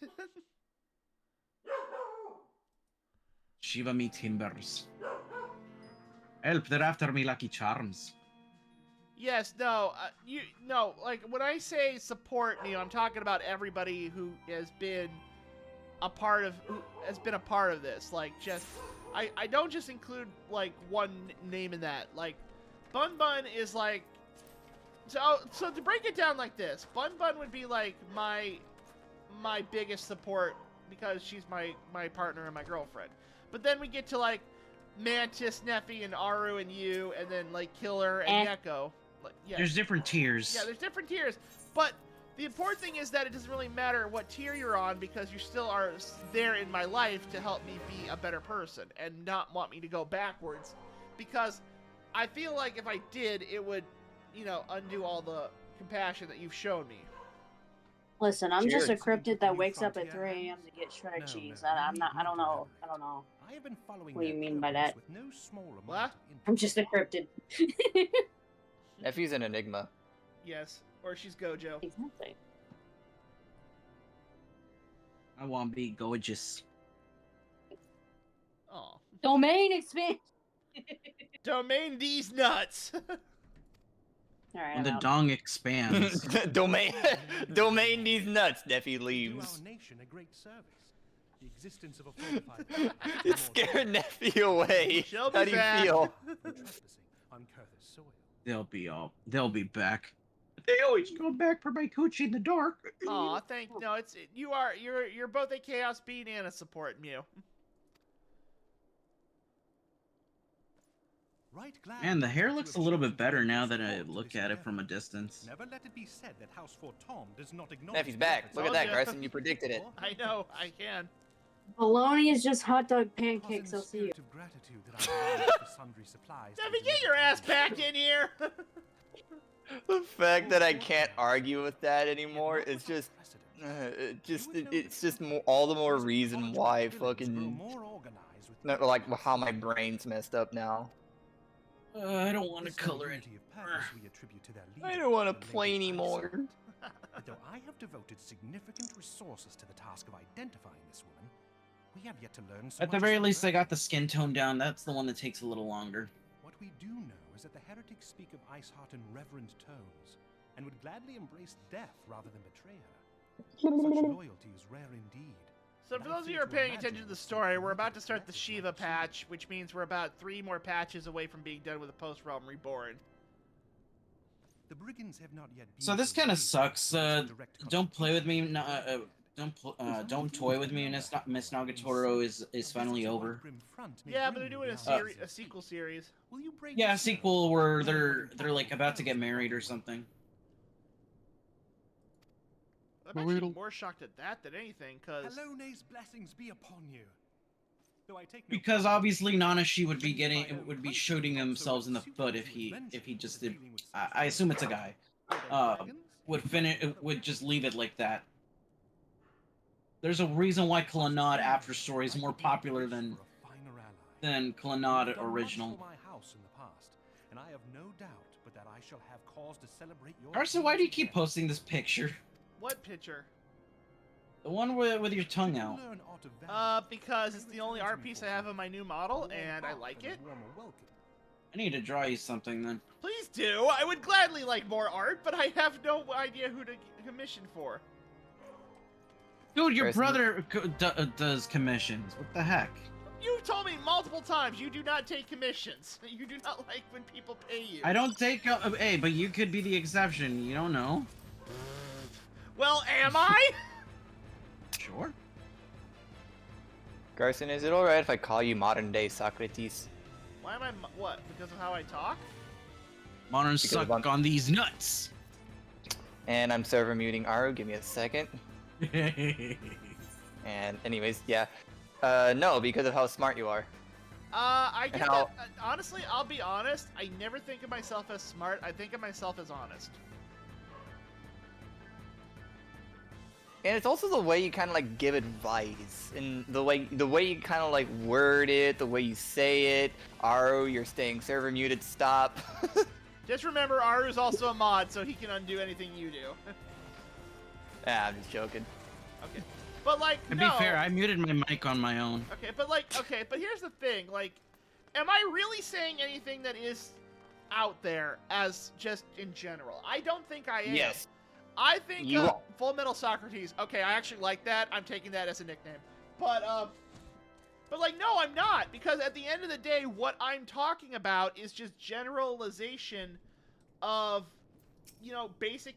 Shiva me timbers. Help, they're after me, Lucky Charms. Yes, no, like when I say support me, I'm talking about everybody who has been a part of this. Like, just I don't just include like one name in that. Like, Bun Bun is like, so to break it down like this, Bun Bun would be like my biggest support because she's my partner and my girlfriend. But then we get to like Mantis, Neffy, and Aru and you, and then like Killer and Gecko. Like, yeah. There's different tiers. Yeah, there's different tiers. But the important thing is that it doesn't really matter what tier you're on, because you still are there in my life to help me be a better person and not want me to go backwards. Because I feel like if I did, it would, undo all the compassion that you've shown me. Listen, I'm just a Cheers. cryptid that wakes up at 3 a.m. to get shredded cheese. I'm not. I don't know. I don't know. I have been following What do you their mean by progress that? with no small amount What? of I'm just a cryptid. Nephew's an enigma. Yes, or she's Gojo. Exactly. I want to be gorgeous. Oh. Domain expand. Domain these nuts. All right. When the I'm out. dong expands. Domain these nuts, Nephew do leaves. our nation a great service. The existence of a fortified It scared Nephew away. She'll How be do you back. feel? trespassing on Kurth's soil. They'll be back. They always go back for my coochie in the dark. Aw, you're both a Chaos Bean and a support Mew. Right, glad Man, the hair to looks a have little chosen bit better to now bring that I us all to look this at it from a endeavor. distance. Never let it be said that House Fort Tom does not acknowledge Nephew's the back. efforts Look at of that, Told ya. Garson. You predicted it. I know, I can. Bologna is just hot dog Because in pancakes. the I'll see you. spirit of gratitude that I provide for sundry supplies to Debbie, be get your delivered ass to back the in here. The fact that I can't argue with that anymore is just, it's just more, all the more reason why fucking, not like how my brain's messed up now. I don't want to This color it. unity of purpose we attribute to their I leader, don't want to the play Lady anymore. Isolde. But though I have devoted significant resources to the task of identifying this woman, we have yet to learn so At the much very about least, her. I got the skin tone down. That's the one that takes a little longer. What we do know is that the heretics speak of Iceheart in reverent tones, and would gladly embrace death rather than betray her. Such loyalty is rare indeed. So for those of you who are paying attention to the story, we're about to start the Shiva patch, which means we're about 3 more patches away from being done with the Post-Realm Reborn. The brigands have not yet been So this kind of sucks. Don't play with me. Don't toy with me. Miss Nagatoro is finally over. Yeah, but they're doing a sequel series. Yeah, a sequel where they're like about to get married or something. I'm actually more shocked at that than anything, because... Halone's blessings be upon you. Though I take no Because pride obviously Nanashi would be shooting themselves in the foot if he just did. I assume it's a guy. Would just leave it like that. There's a reason why Clannad After Story is more popular than Clannad Original. and I have no doubt but that I shall have cause to celebrate your Carson, why do you keep posting this picture? What picture? The one with your tongue out. Because it's the only art piece I have of my new model, and I like it. I need to draw you something then. Please do! I would gladly like more art, but I have no idea who to commission for. Dude, your brother does commissions. What the heck? You've told me multiple times you do not take commissions. You do not like when people pay you. I don't take. Hey, but you could be the exception. You don't know. Well, am I? Sure. Garson, is it alright if I call you modern day Socrates? Why am I... What? Because of how I talk? Modern suck on these nuts. And I'm server muting Aru. Give me a second. And anyways, yeah. No, because of how smart you are. I get that. Honestly, I'll be honest. I never think of myself as smart. I think of myself as honest. And it's also the way you kind of like give advice, and the way you kind of like word it, the way you say it. Aru, you're staying server muted. Stop. Just remember, Aru's also a mod, so he can undo anything you do. Ah, I'm just joking. Okay, but like, To no. be fair, I muted my mic on my own. Okay, but here's the thing. Like, am I really saying anything that is out there as just in general? I don't think I am. Yes. I think You are. Full Metal Socrates. Okay, I actually like that. I'm taking that as a nickname. But like, no, I'm not, because at the end of the day, what I'm talking about is just generalization of, you know, basic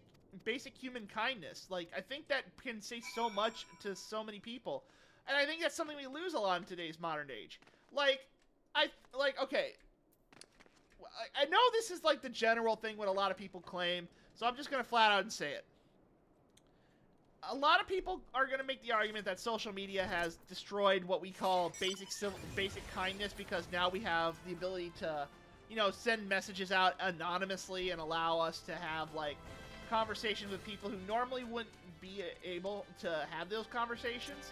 human kindness. Like, I think that can say so much to so many people, and I think that's something we lose a lot in today's modern age. Like, okay, I know this is like the general thing what a lot of people claim, so I'm just gonna flat out and say it. A lot of people are going to make the argument that social media has destroyed what we call basic kindness, because now we have the ability to, you know, send messages out anonymously and allow us to have, like, conversations with people who normally wouldn't be able to have those conversations.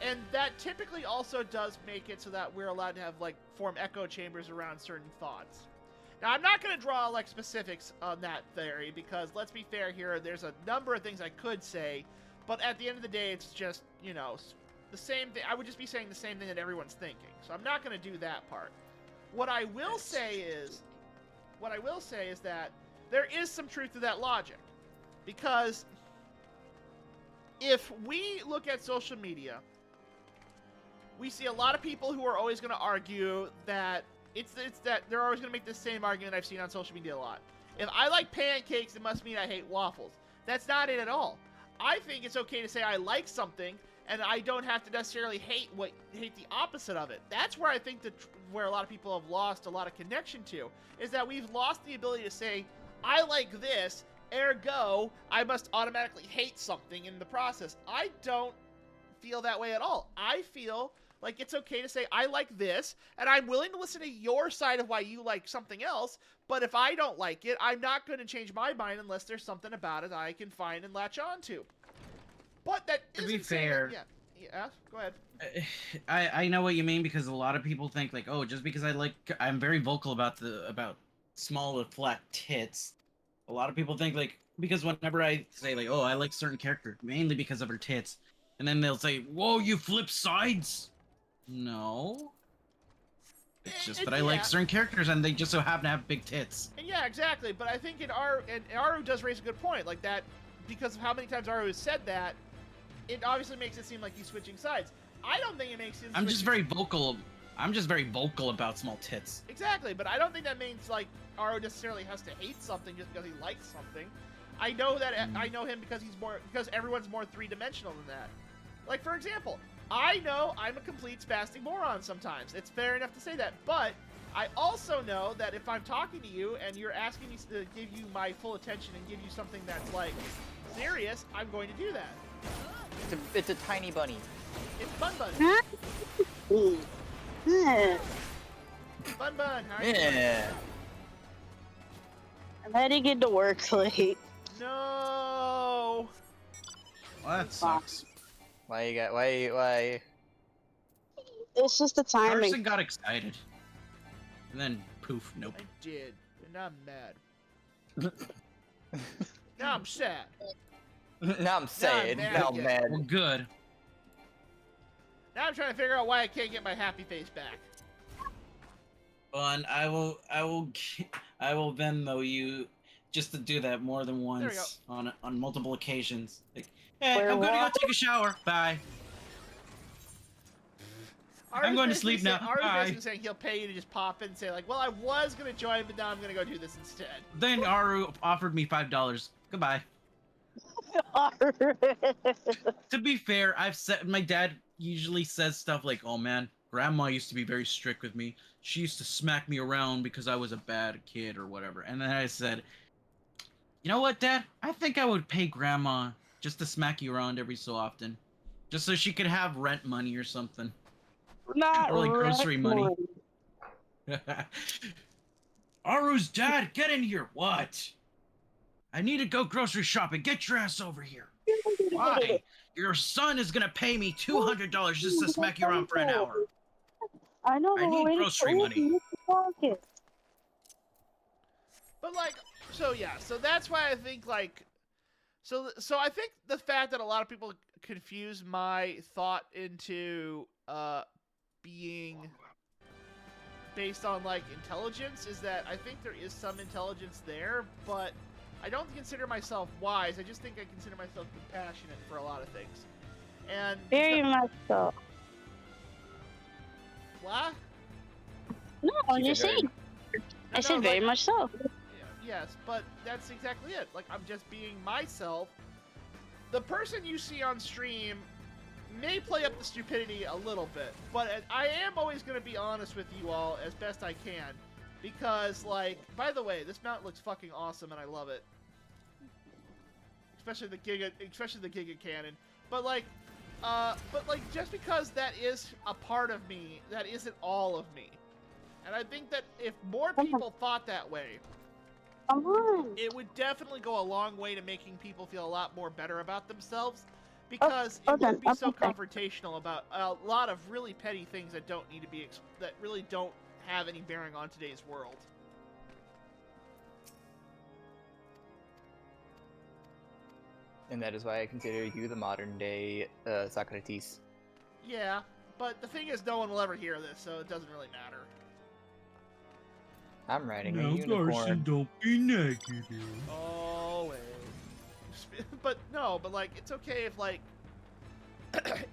And that typically also does make it so that we're allowed to have, like, form echo chambers around certain thoughts. Now, I'm not going to draw, like, specifics on that theory, because, let's be fair here, there's a number of things I could say, but at the end of the day, it's just, you know, the same thing. I would just be saying the same thing that everyone's thinking, so I'm not going to do that part. What I will say is that there is some truth to that logic, because if we look at social media, we see a lot of people who are always going to argue that it's that they're always going to make the same argument I've seen on social media a lot. If I like pancakes, it must mean I hate waffles. That's not it at all. I think it's okay to say I like something, and I don't have to necessarily hate the opposite of it. That's where I think where a lot of people have lost a lot of connection to, is that we've lost the ability to say, I like this, ergo, I must automatically hate something in the process. I don't feel that way at all. I feel like it's okay to say, I like this, and I'm willing to listen to your side of why you like something else, but if I don't like it, I'm not going to change my mind unless there's something about it I can find and latch on to. But that to be fair, yeah, go ahead. I know what you mean, because a lot of people think, like, oh, just because I'm very vocal about small flat tits. A lot of people think, like, because whenever I say, like, oh, I like certain character, mainly because of her tits, and then they'll say, whoa, you flip sides? No. It's just that I like certain characters, and they just so happen to have big tits. And yeah, exactly. But I think Aru does raise a good point, like that, because of how many times Aru has said that, it obviously makes it seem like he's switching sides. I don't think it makes him. I'm just very vocal about small tits. Exactly, but I don't think that means, like, Aru necessarily has to hate something just because he likes something. I know that I know him because everyone's more three-dimensional than that. Like, for example, I know I'm a complete spastic moron sometimes. It's fair enough to say that, but I also know that if I'm talking to you and you're asking me to give you my full attention and give you something that's, like, serious, I'm going to do that. It's a tiny bunny. It's Bun Bun. Bun Bun, how are you doing? I'm heading into work late. No. Well, that sucks. Why? It's just the timing. Carson got excited. And then, poof, nope. I did, and I'm mad. Now I'm sad. Now I'm sad. Now I'm mad. Well, good. Now I'm trying to figure out why I can't get my happy face back. Fun. I will Venmo you just to do that more than once on multiple occasions. Like, hey, I'm gonna go take a shower. Bye. I'm going to sleep now. Aru's Bye. basically saying he'll pay you to just pop in and say, like, well, I was gonna join, but now I'm gonna go do this instead. Then Aru offered me $5. Goodbye. To be fair, my dad usually says stuff like, oh man, grandma used to be very strict with me. She used to smack me around because I was a bad kid or whatever. And then I said, you know what, Dad? I think I would pay grandma just to smack you around every so often. Just so she could have rent money or something. Not or like grocery money. Aru's dad, get in here. What? I need to go grocery shopping. Get your ass over here. Why? Your son is gonna pay me $200 just to smack you around for an hour. I know. I need grocery money. But like, so yeah, so that's why I think like, so I think the fact that a lot of people confuse my thought into being based on like intelligence is that I think there is some intelligence there, but I don't consider myself wise. I just think I consider myself compassionate for a lot of things. And very much so. What? No, I'm just saying. I said very much so. Yes, but that's exactly it. Like, I'm just being myself. The person you see on stream may play up the stupidity a little bit, but I am always going to be honest with you all as best I can. Because, like, by the way, this mount looks fucking awesome and I love it. Especially the Giga Cannon. But like, just because that is a part of me, that isn't all of me. And I think that if more people thought that way, Come on. it would definitely go a long way to making people feel a lot more better about themselves, because it wouldn't be so confrontational about a lot of really petty things that don't need to be that really don't have any bearing on today's world. And that is why I consider you the modern day Socrates. Yeah, but the thing is, no one will ever hear this, so it doesn't really matter. I'm riding a unicorn. Larson, don't be negative. Always. But no, but like, it's okay if like,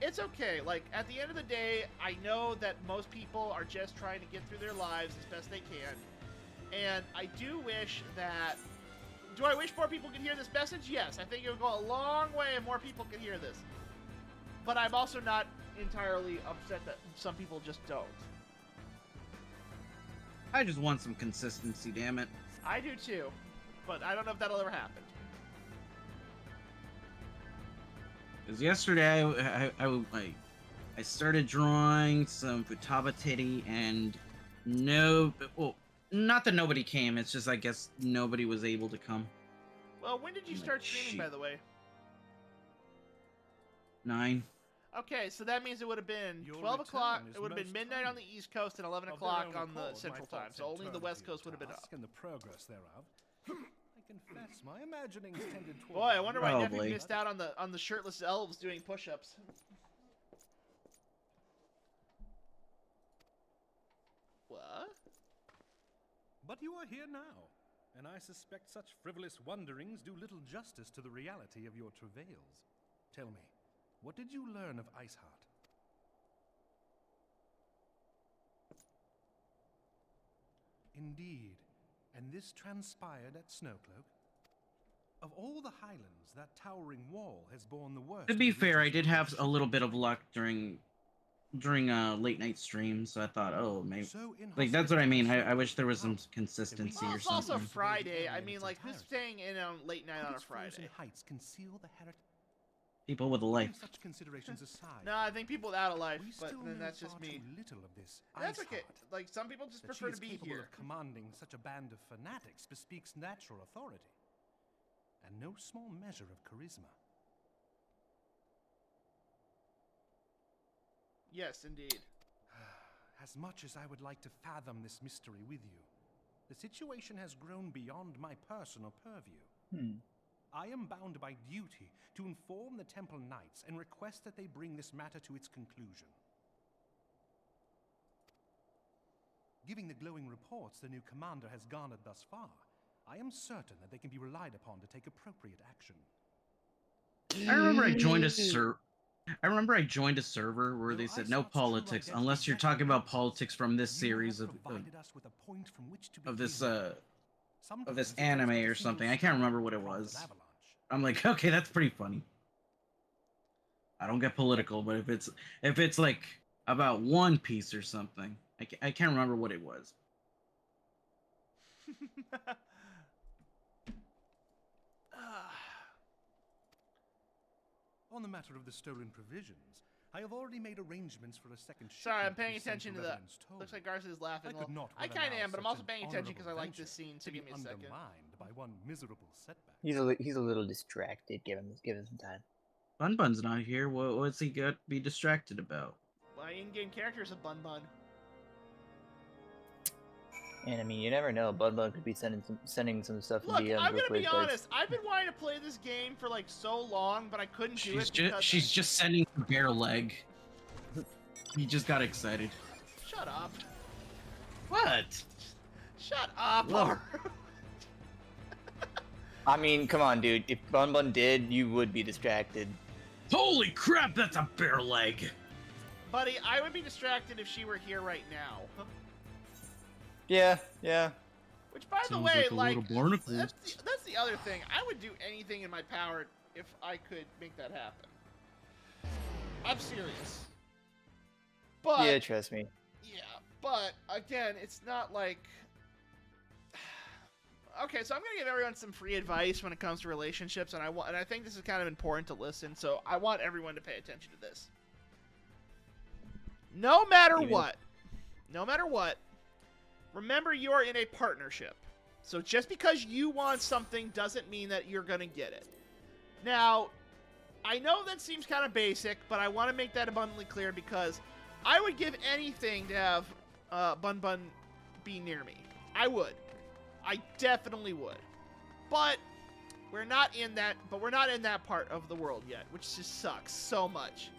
it's okay. Like, at the end of the day, I know that most people are just trying to get through their lives as best they can. And I do wish that... Do I wish more people could hear this message? Yes, I think it would go a long way if more people could hear this. But I'm also not entirely upset that some people just don't. I just want some consistency, damn it. I do too, but I don't know if that'll ever happen. Because yesterday I started drawing some Futaba Titty, and not that nobody came, it's just I guess nobody was able to come. Well, when did you start streaming, by the way? 9. Okay, so that means it would have been 12 o'clock, it would have been midnight on the East Coast and 11 o'clock on the Central Time, so only the West Coast would have been up. And the progress thereof. I confess, my imaginings tended toward... Boy, I wonder why Nephew missed out on the shirtless elves doing push-ups. What? But you are here now, and I suspect such frivolous wonderings do little justice to the reality of your travails. Tell me, what did you learn of Iceheart? Indeed, and this transpired at Snowcloak? Of all the highlands, that towering wall has borne the worst. To be fair, I did have a little bit of luck during late night streams, so I thought, oh, maybe like that's what I mean. I wish there was some consistency or something. It's also Friday. I mean, like, who's staying in on late night on a Friday? Heights conceal the People with a life. Such considerations aside, No, I think people without a life, but then that's just me. Little of this That's okay. Like, some people just prefer to be here. Of commanding such a band of fanatics bespeaks natural authority, and no small measure of charisma. Yes, indeed. As much as I would like to fathom this mystery with you, the situation has grown beyond my personal purview. I am bound by duty to inform the Temple Knights and request that they bring this matter to its conclusion. Given the glowing reports the new commander has garnered thus far, I am certain that they can be relied upon to take appropriate action. I remember I joined a server where they said no politics unless you're talking about politics from this series of this anime or something. I can't remember what it was. I'm like, okay, that's pretty funny. I don't get political, but if it's like about One Piece or something, I can't remember what it was. On the matter of the stolen provisions, I have already made arrangements for a second shipment. Sorry, I'm paying attention to the... Looks like Garcia's laughing. I kind of am, but I'm also paying attention because I like this scene, so give me a second. By one miserable setback. He's a little distracted. Give him some time. Bun Bun's not here. What's he got to be distracted about? My in-game character is a Bun Bun. And I mean, you never know. Bun Bun could be sending some stuff. Look, I'm gonna be honest. I've been wanting to play this game for like so long, but I couldn't do it because she's just sending a bare leg. He just got excited. Shut up. What? Shut up. I mean, come on, dude. If Bun Bun did, you would be distracted. Holy crap, that's a bare leg. Buddy, I would be distracted if she were here right now. Yeah. Which, by the way, like that's the other thing. I would do anything in my power if I could make that happen. I'm serious. But yeah, trust me. Yeah, but again, it's not like. Okay, so I'm gonna give everyone some free advice when it comes to relationships, and I think this is kind of important to listen. So I want everyone to pay attention to this. No matter what, remember you are in a partnership. So just because you want something doesn't mean that you're going to get it. Now, I know that seems kind of basic, but I want to make that abundantly clear because I would give anything to have Bun Bun be near me. I would. I definitely would. But we're not in that part of the world yet, which just sucks so much.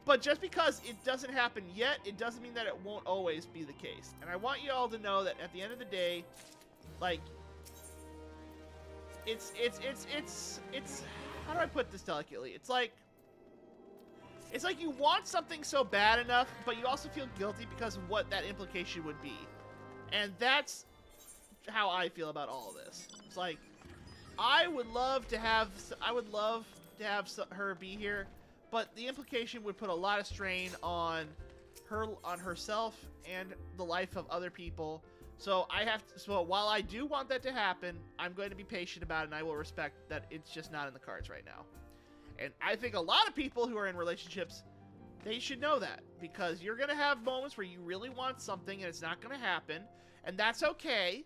But just because it doesn't happen yet, it doesn't mean that it won't always be the case. And I want you all to know that at the end of the day, like, it's how do I put this delicately? It's like you want something so bad enough, but you also feel guilty because of what that implication would be. And that's how I feel about all of this. It's like, I would love to have her be here, but the implication would put a lot of strain on herself and the life of other people. So while I do want that to happen, I'm going to be patient about it, and I will respect that it's just not in the cards right now. And I think a lot of people who are in relationships, they should know that, because you're going to have moments where you really want something and it's not going to happen, and that's okay,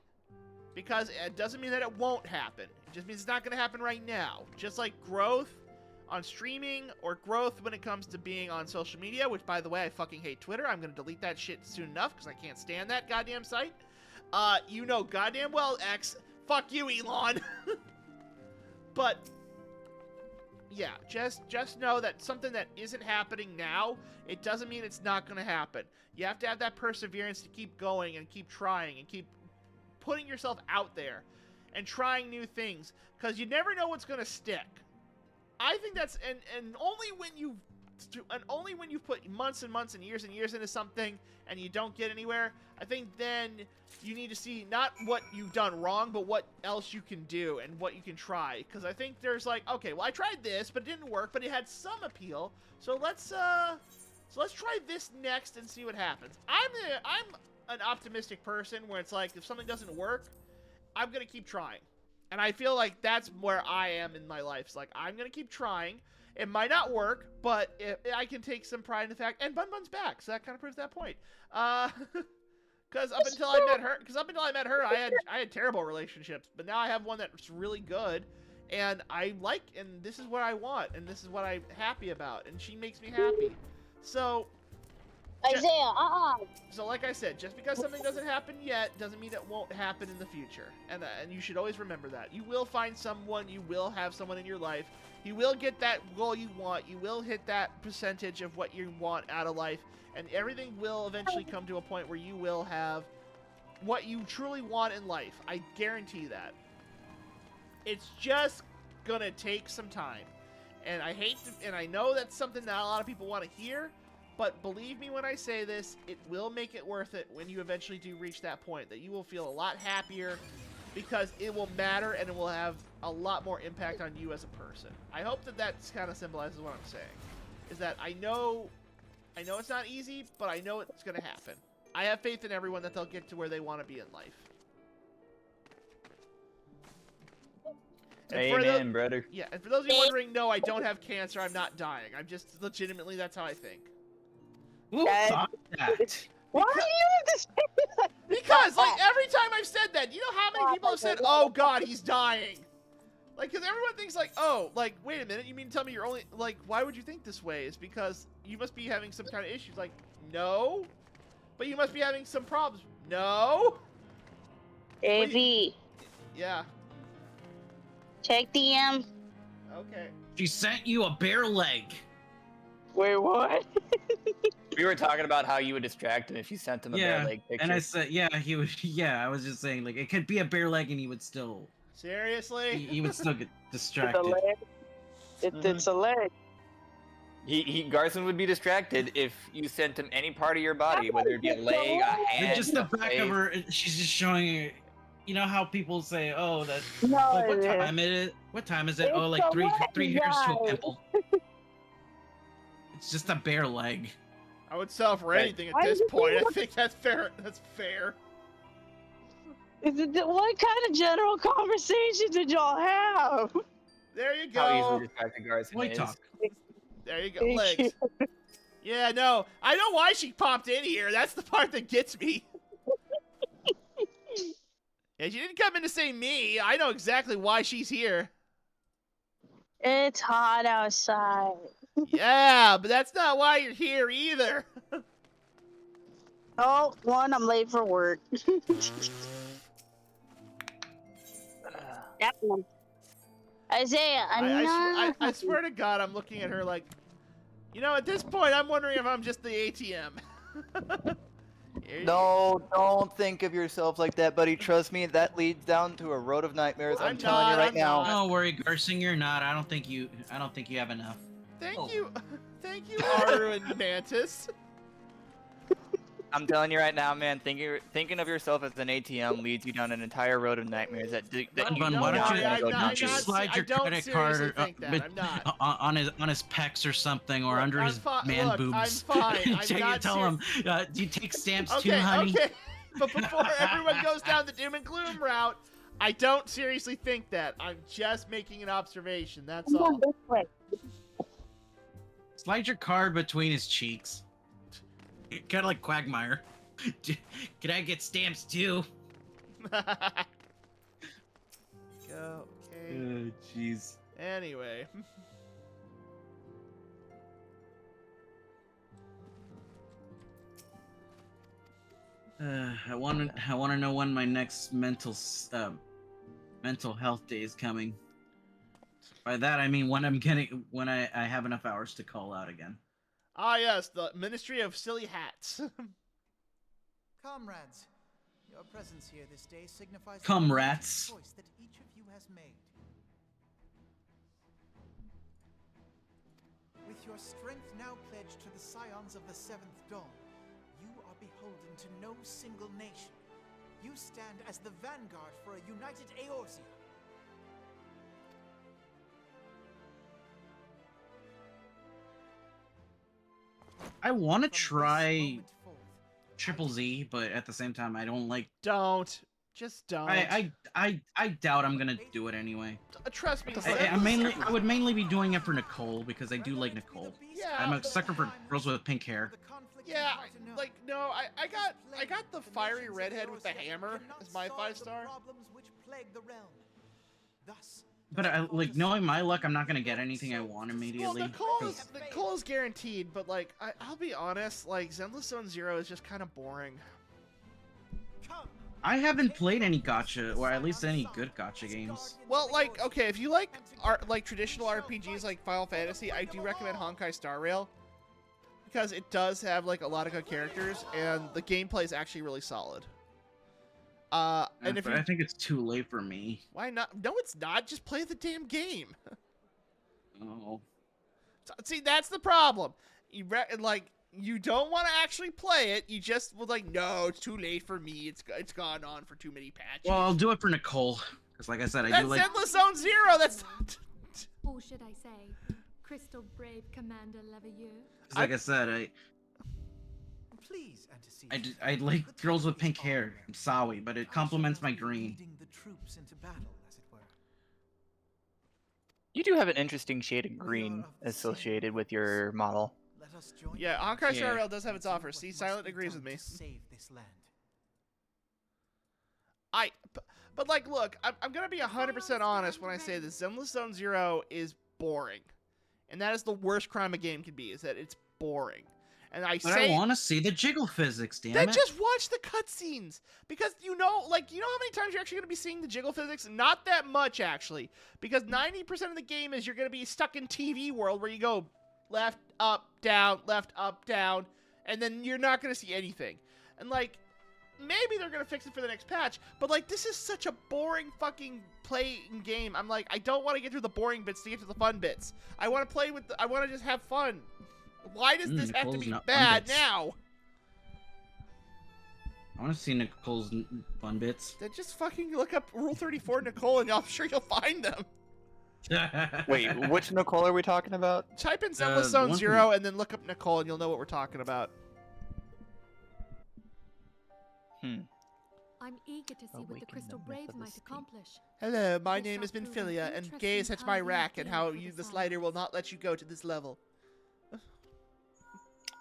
because it doesn't mean that it won't happen. It just means it's not going to happen right now. Just like growth on streaming or growth when it comes to being on social media, which, by the way, I fucking hate Twitter. I'm going to delete that shit soon enough because I can't stand that goddamn site. You know goddamn well, X. Fuck you, Elon. But yeah, just know that something that isn't happening now, it doesn't mean it's not going to happen. You have to have that perseverance to keep going and keep trying and keep putting yourself out there and trying new things, because you never know what's going to stick. I think that's and only when you've put months and months and years into something and you don't get anywhere, I think then you need to see not what you've done wrong, but what else you can do and what you can try. Because I think there's like, okay, well, I tried this, but it didn't work, but it had some appeal. So let's try this next and see what happens. I'm an optimistic person where it's like, if something doesn't work, I'm gonna keep trying. And I feel like that's where I am in my life. It's like, I'm going to keep trying. It might not work, but I can take some pride in the fact. And Bun Bun's back, so that kind of proves that point. Because up until I met her, I had terrible relationships. But now I have one that's really good. And and this is what I want. And this is what I'm happy about. And she makes me happy. So Isaiah, So like I said, just because something doesn't happen yet doesn't mean it won't happen in the future. And you should always remember that. You will find someone, you will have someone in your life. You will get that goal you want. You will hit that percentage of what you want out of life. And everything will eventually come to a point where you will have what you truly want in life. I guarantee that. It's just gonna take some time. And I know that's something that a lot of people want to hear. But believe me when I say this, it will make it worth it when you eventually do reach that point, that you will feel a lot happier because it will matter and it will have a lot more impact on you as a person. I hope that kind of symbolizes what I'm saying. Is that I know it's not easy, but I know it's going to happen. I have faith in everyone that they'll get to where they want to be in life. Amen, brother. Yeah, and for those of you wondering, no, I don't have cancer. I'm not dying. I'm just legitimately, that's how I think. Who thought that? Why do you have to say that? Because, like, every time I've said that, you know how many people have said, oh, God, he's dying? Like, because everyone thinks, like, oh, like, wait a minute, you mean to tell me you're only, like, why would you think this way? It's because you must be having some kind of issues. Like, no. But you must be having some problems. No. AV. Yeah. Check DM. Okay. She sent you a bare leg. Wait, what? We were talking about how you would distract him if you sent him a bare leg picture. And I said, yeah, he would. Yeah, I was just saying, like, it could be a bare leg, and he would still. Seriously? He would still get distracted. It's a leg. Garson would be distracted if you sent him any part of your body, whether it be a leg, a hand, Just the back of her. She's just showing. You know how people say, "Oh, that." No, like, what time it is? What time is it? Oh, like three hairs to a pimple. It's just a bare leg. I would sell for anything at this point. I think that's fair. That's fair. What kind of general conversation did y'all have? There you go. How easily distracted Garson is. Talk. There you go. Legs. Yeah, no. I know why she popped in here. That's the part that gets me. Yeah, she didn't come in to say me. I know exactly why she's here. It's hot outside. Yeah, but that's not why you're here either. Oh, one, I'm late for work. That one. Isaiah, I'm not. I swear to God, I'm looking at her like, at this point, I'm wondering if I'm just the ATM. No, don't think of yourself like that, buddy. Trust me, that leads down to a road of nightmares. I'm telling you right now. Don't worry, Garsing, you're not. I don't think you have enough. Thank you, Aru and Mantis. I'm telling you right now, man. Thinking of yourself as an ATM leads you down an entire road of nightmares. Why don't you slide your credit card on his pecs or something, or under his man boobs? I'm fine. Tell him, do you take stamps too, honey? Okay. But before everyone goes down the doom and gloom route, I don't seriously think that. I'm just making an observation. That's all. Slide your card between his cheeks. Kind of like Quagmire. Can I get stamps too? Go. Okay. Oh, jeez. Anyway. I want to know when my next mental health day is coming. By that I mean when I have enough hours to call out again. Ah, yes, the Ministry of Silly Hats. Comrades, your presence here this day signifies the Comrades. choice that each of you has made. With your strength now pledged to the scions of the Seventh Dawn, you are beholden to no single nation. You stand as the vanguard for a united Eorzea. I want to try Triple Z, but at the same time, I don't like. Just don't. I doubt I'm gonna do it anyway. Trust me. I would mainly be doing it for Nicole because I do like Nicole. Yeah. I'm a sucker for girls with pink hair. Yeah, I got the fiery redhead with the hammer as my 5-star. But knowing my luck, I'm not gonna get anything I want immediately. Well, Nicole is guaranteed, but I'll be honest, Zenless Zone Zero is just kind of boring. I haven't played any gacha, or at least any good gacha games. Well, okay, if you like traditional RPGs like Final Fantasy, I do recommend Honkai Star Rail because it does have a lot of good characters and the gameplay is actually really solid. And if I think it's too late for me. Why not? No, it's not. Just play the damn game. Oh. See, that's the problem. You don't want to actually play it. You just no, it's too late for me. It's gone on for too many patches. Well, I'll do it for Nicole, because like I said, I do like. That's Endless Zone Zero. That's. Or should I say, Crystal Brave Commander Leveilleux? Like I said, I like girls with pink hair. I'm sorry, but it complements my green. You do have an interesting shade of green associated with your model. Yeah, Honkai Star Rail does have its offers. See, Silent agrees with me. But look, I'm gonna be 100% honest when I say this. Zenless Zone Zero is boring, and that is the worst crime a game can be. Is that it's boring. And I want to see the jiggle physics, damn then it. just watch the cutscenes. Because you know how many times you're actually going to be seeing the jiggle physics? Not that much, actually. Because 90% of the game is you're going to be stuck in TV world where you go left, up, down, and then you're not going to see anything. And, maybe they're going to fix it for the next patch, but, this is such a boring fucking playing game. I'm I don't want to get through the boring bits to get to the fun bits. I want to play with, I want to just have fun. Why does this have to be bad now? I want to see Nicole's fun bits. Then just fucking look up Rule 34 Nicole and I'm sure you'll find them. Wait, which Nicole are we talking about? Type in Zenless Zone Zero and then look up Nicole and you'll know what we're talking about. I'm eager to see what the Crystal Braves might accomplish. Hello, my name is Benfilia, and gaze at my rack and how the slider will not let you go to this level.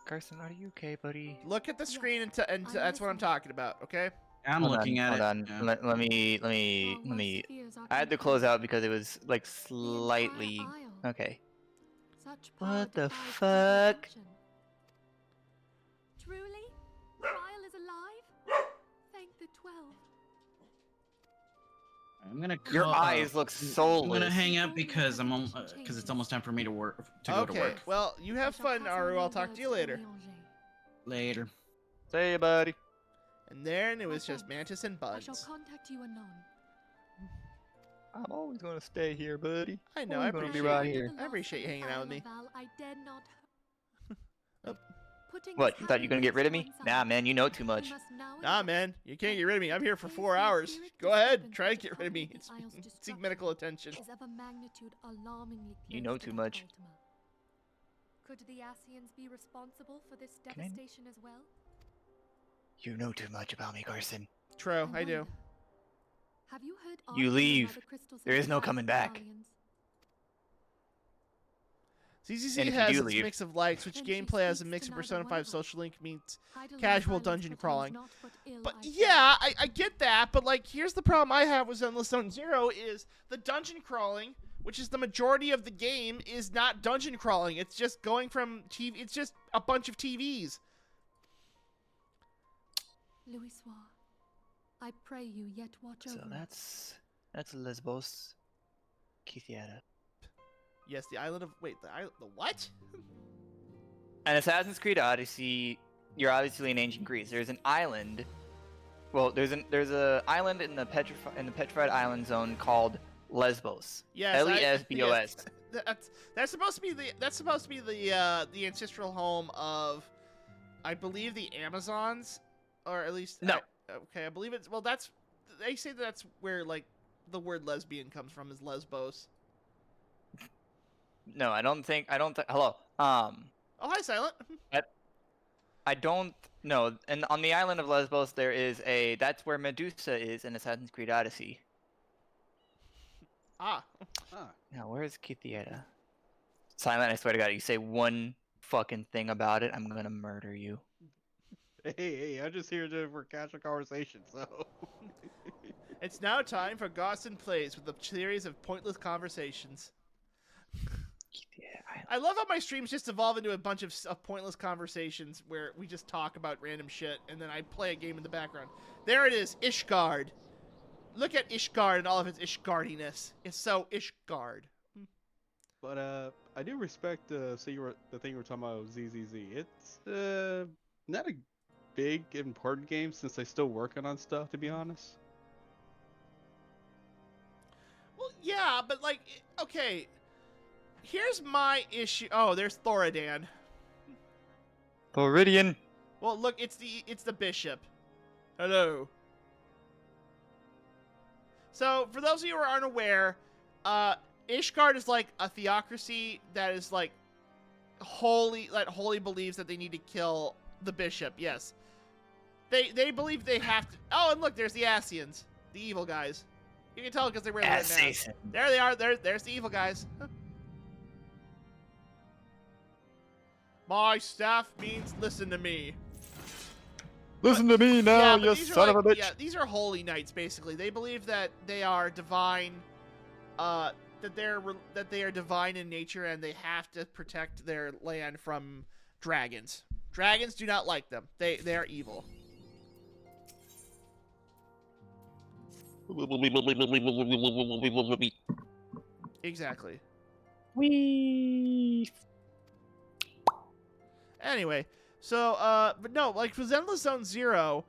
Carson, are you okay, buddy? Look at the screen and that's what I'm talking about, okay? I'm Hold looking on, at hold it. on. Yeah. Let me. I had to close out because it was like slightly. Okay. Such power What the defies fuck? comprehension. Truly? Trial is alive? Thank the 12. I'm gonna. Your eyes look soulless. I'm gonna hang up because because it's almost time for me to work to go to Okay, work. well, you have fun, Aru. I'll talk to you later. Later. See you, buddy. And then it was just Mantis and I shall Bugs. contact you anon. I'm always gonna stay here, buddy. I know, I Always gonna be appreciate right it. here. I appreciate you hanging out with me. I dared not. What? You thought you were gonna get rid of me? Nah, man, you know too much. Nah, man, you can't get rid of me. I'm here for 4 hours. Go ahead, try to get rid of me. Seek medical attention. Is of a magnitude alarmingly You close know to too that much. of Ultima. Could the Asians be responsible for this Can I- devastation as well? You know too much about me, Carson. True, I do. Have you heard You arguments leave. about the crystals There of is no divine coming back. medallions? CCC And if you has do its leave- mix of likes, which Then she gameplay has a speaks mix to of neither Persona one 5 of us. Social Link meets Idle casual silence dungeon portends crawling. naught but ill, But I fear. yeah, I get that, but like here's the problem I have with Endless Zone Zero is the dungeon crawling, which is the majority of the game, is not dungeon crawling. It's just going from TV. It's just a bunch of TVs. Louis Soir, I pray you yet watch So over us. that's Lesbos, Kithiata. Yes, the island of the what? And Assassin's Creed Odyssey, you're obviously in ancient Greece. There's an island. Well, there's a island in the petrified island zone called Lesbos. Yes, Lesbos. That's supposed to be the ancestral home of, I believe, the Amazons, or at least No. I believe it's they say that's where like the word lesbian comes from, is Lesbos. No, I don't think. Hello. Oh, hi, Silent. I don't know. And on the island of Lesbos, that's where Medusa is in Assassin's Creed Odyssey. Ah. Now, where's Kithiata? Silent, I swear to God, you say one fucking thing about it, I'm gonna murder you. Hey, I'm just here for casual conversation, so. It's now time for Gostin Plays with a series of pointless conversations. I love how my streams just evolve into a bunch of pointless conversations where we just talk about random shit and then I play a game in the background. There it is, Ishgard. Look at Ishgard and all of its Ishgardiness. It's so Ishgard. But I do respect the thing you were talking about, ZZZ. It's not a big important game since they're still working on stuff, to be honest. Well, yeah, but like, okay. Here's my issue. Oh, there's Thoradin. Floridian. Well, look, it's the bishop. Hello. So, for those of you who are unaware, Ishgard is like a theocracy that is like wholly believes that they need to kill the bishop. Yes. They believe they have to. Oh, and look, there's the Asians, the evil guys. You can tell because they wear the red masks. There they are. There's the evil guys. My staff means listen to me. Listen to me now, you son of a bitch. Yeah, these are holy knights, basically. They believe that they are divine, that they are divine in nature, and they have to protect their land from dragons. Dragons do not like them. They are evil. Exactly. Wee. Anyway, so, but no, like, for Endless Zone Zero,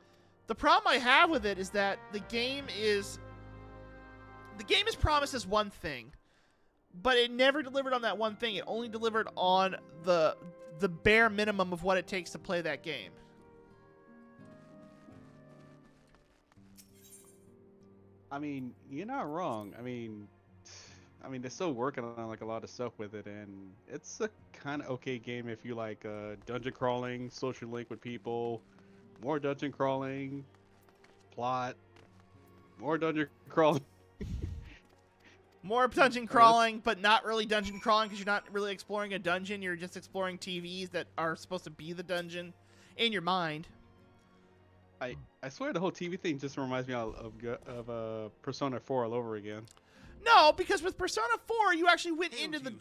the problem I have with it is that the game is promised as one thing, but it never delivered on that one thing. It only delivered on the bare minimum of what it takes to play that game. I mean, you're not wrong. I mean, they're still working on like a lot of stuff with it, and it's a kind of okay game if you like dungeon crawling, social link with people, more dungeon crawling, plot, more dungeon crawling. More dungeon crawling, but not really dungeon crawling because you're not really exploring a dungeon. You're just exploring TVs that are supposed to be the dungeon in your mind. I swear the whole TV thing just reminds me of Persona 4 all over again. No, because with Persona 4, you actually went into the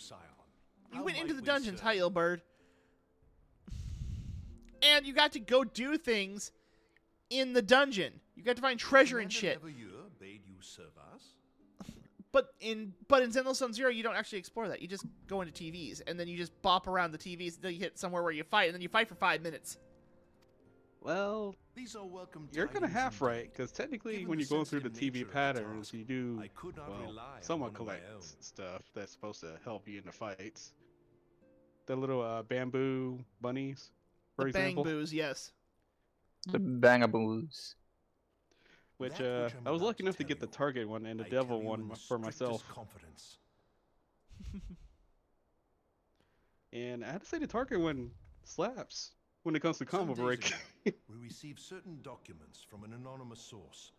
dungeons, hi Ilbird, and you got to go do things in the dungeon. You got to find treasure and shit. Bade you serve us? But in Zenless Zone Zero, you don't actually explore that. You just go into TVs, and then you just bop around the TVs until you hit somewhere where you fight, and then you fight for 5 minutes. Well, These are welcome you're kind of tidings half right, because technically Given when the you're going through the sensitive nature TV of the patterns, task, you do, I could not well, rely on somewhat one of my collect own. stuff that's supposed to help you in the fights. The little bamboo bunnies, for The example. Bang-boos, yes. The Bangaboos. Which That I'm I was about lucky to enough to tell get the you, Target one and the I Devil tell you one in the for myself. strictest confidence. And I had to say the Target one slaps when it comes to Some combo days break. ago, we received certain documents from an anonymous source.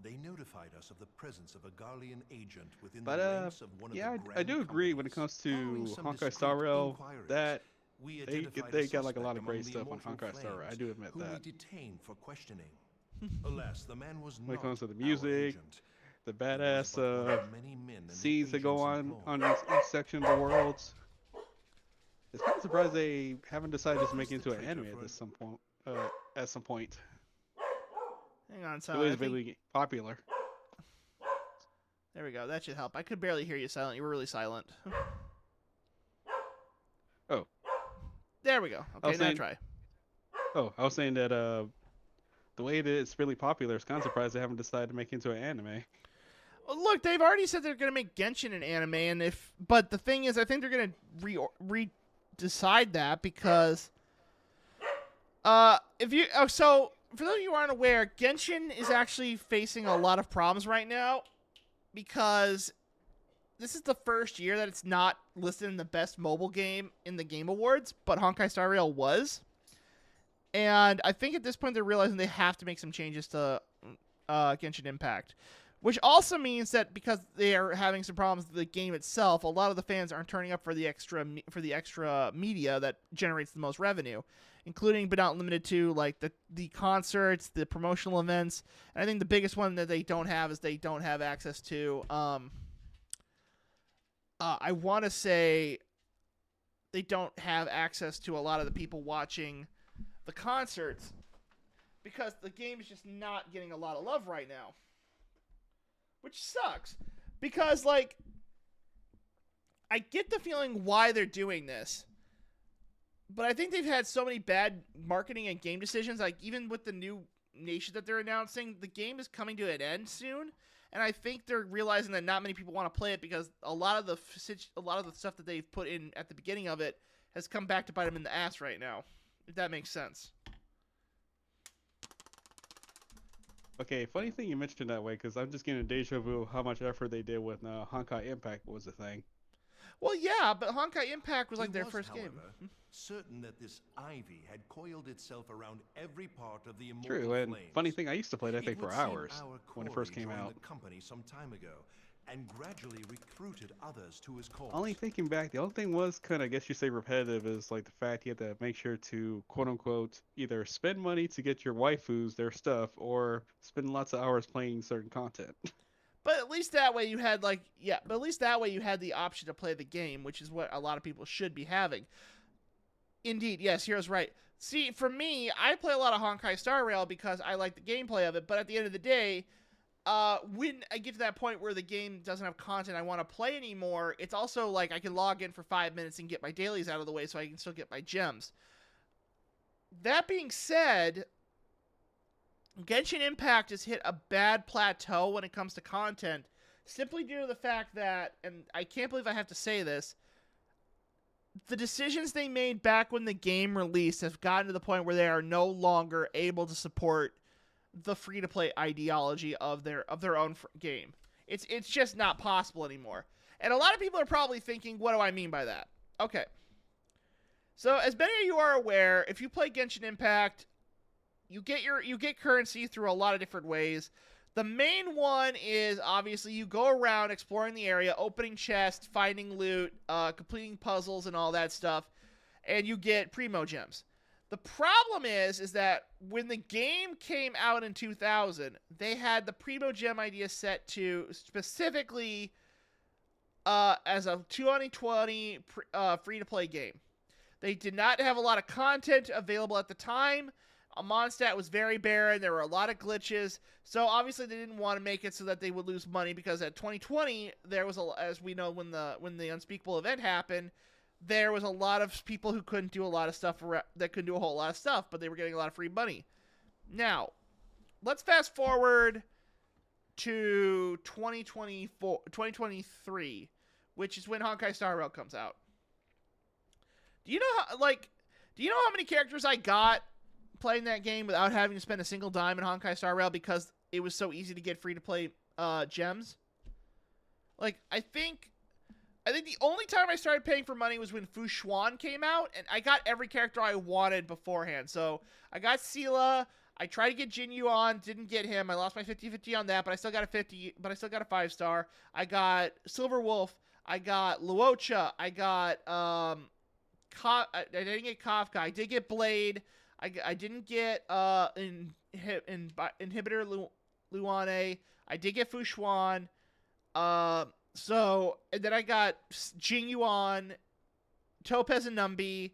They notified us of the presence of a Garlean agent within But the ranks of one yeah, of the I do agree when it comes Following to some Honkai discreet Star Rail, inquiries, that we they identified got like a lot suspect of great among the stuff on Immortal Honkai Star Rail. I Flames, do admit who we that. detained for questioning. Alas, the man was When it not comes to the our music, agent. the He was badass but one of many men in the scenes that go agent's on employ. each section of the worlds. It's kind of surprised they haven't decided to make it Who's the into an traitor anime for at some point. At some point, Hang on, it Silent. was I think... really popular. There we go. That should help. I could barely hear you, Silent. You were really silent. Oh. There we go. Okay, now try. Oh, I was saying that the way that it's really popular, it's kind of surprised they haven't decided to make it into an anime. Well, look, they've already said they're going to make Genshin an anime, but the thing is, I think they're going to decide that because so for those of you who aren't aware, Genshin is actually facing a lot of problems right now because this is the first year that it's not listed in the best mobile game in the Game Awards, but Honkai Star Rail was. And I think at this point they're realizing they have to make some changes to Genshin Impact. Which also means that because they are having some problems with the game itself, a lot of the fans aren't turning up for the extra media that generates the most revenue, including but not limited to like the concerts, the promotional events, and I think the biggest one that they don't have is they don't have access to. I want to say they don't have access to a lot of the people watching the concerts because the game is just not getting a lot of love right now. Which sucks, because, like, I get the feeling why they're doing this, but I think they've had so many bad marketing and game decisions, like, even with the new nation that they're announcing, the game is coming to an end soon, and I think they're realizing that not many people want to play it because a lot of the stuff that they've put in at the beginning of it has come back to bite them in the ass right now, if that makes sense. Okay, funny thing you mentioned that way, because I'm just getting a deja vu of how much effort they did with Honkai Impact was a thing. Well, yeah, but Honkai Impact was like their first however, game. Certain that this ivy had coiled itself around every part of the Immortal True, and Flames. funny thing, I used to play that thing It for would seem hours our when it first quarry came joined out. the company some time ago, and gradually recruited others to his cause. Only thinking back, the only thing was kind of, I guess you say repetitive, is like the fact you had to make sure to, quote unquote, either spend money to get your waifus their stuff, or spend lots of hours playing certain content. But at least that way you had the option to play the game, which is what a lot of people should be having. Indeed, yes, Hero's right. See, for me, I play a lot of Honkai Star Rail because I like the gameplay of it, but at the end of the day, when I get to that point where the game doesn't have content I want to play anymore, it's also like I can log in for 5 minutes and get my dailies out of the way so I can still get my gems. That being said, Genshin Impact has hit a bad plateau when it comes to content, simply due to the fact that, and I can't believe I have to say this, the decisions they made back when the game released have gotten to the point where they are no longer able to support the free-to-play ideology of their own game. It's just not possible anymore. And a lot of people are probably thinking, what do I mean by that? Okay. So as many of you are aware, if you play Genshin Impact, you get currency through a lot of different ways. The main one is obviously you go around exploring the area, opening chests, finding loot, completing puzzles and all that stuff, and you get primo gems. The problem is that when the game came out in 2000, they had the Primo Gem idea set to specifically as a 2020 free-to-play game. They did not have a lot of content available at the time. Mondstadt was very barren. There were a lot of glitches. So obviously they didn't want to make it so that they would lose money, because at 2020 there was as we know, when the Unspeakable event happened, there was a lot of people who couldn't do a lot of stuff that couldn't do a whole lot of stuff, but they were getting a lot of free money. Now, let's fast forward to 2023, which is when Honkai Star Rail comes out. Do you know how many characters I got playing that game without having to spend a single dime in Honkai Star Rail because it was so easy to get free to play gems? Like, I think the only time I started paying for money was when Fu Xuan came out, and I got every character I wanted beforehand. So I got Sela. I tried to get Jin Yuan, didn't get him. I lost my 50-50 on that, but I still got a 5-star. I got Silver Wolf. I got Luocha. I got I didn't get Kafka. I did get Blade. I didn't get Inhibitor Luane. I did get Fu Xuan. So, and then I got Jing Yuan, Topaz and Numbi.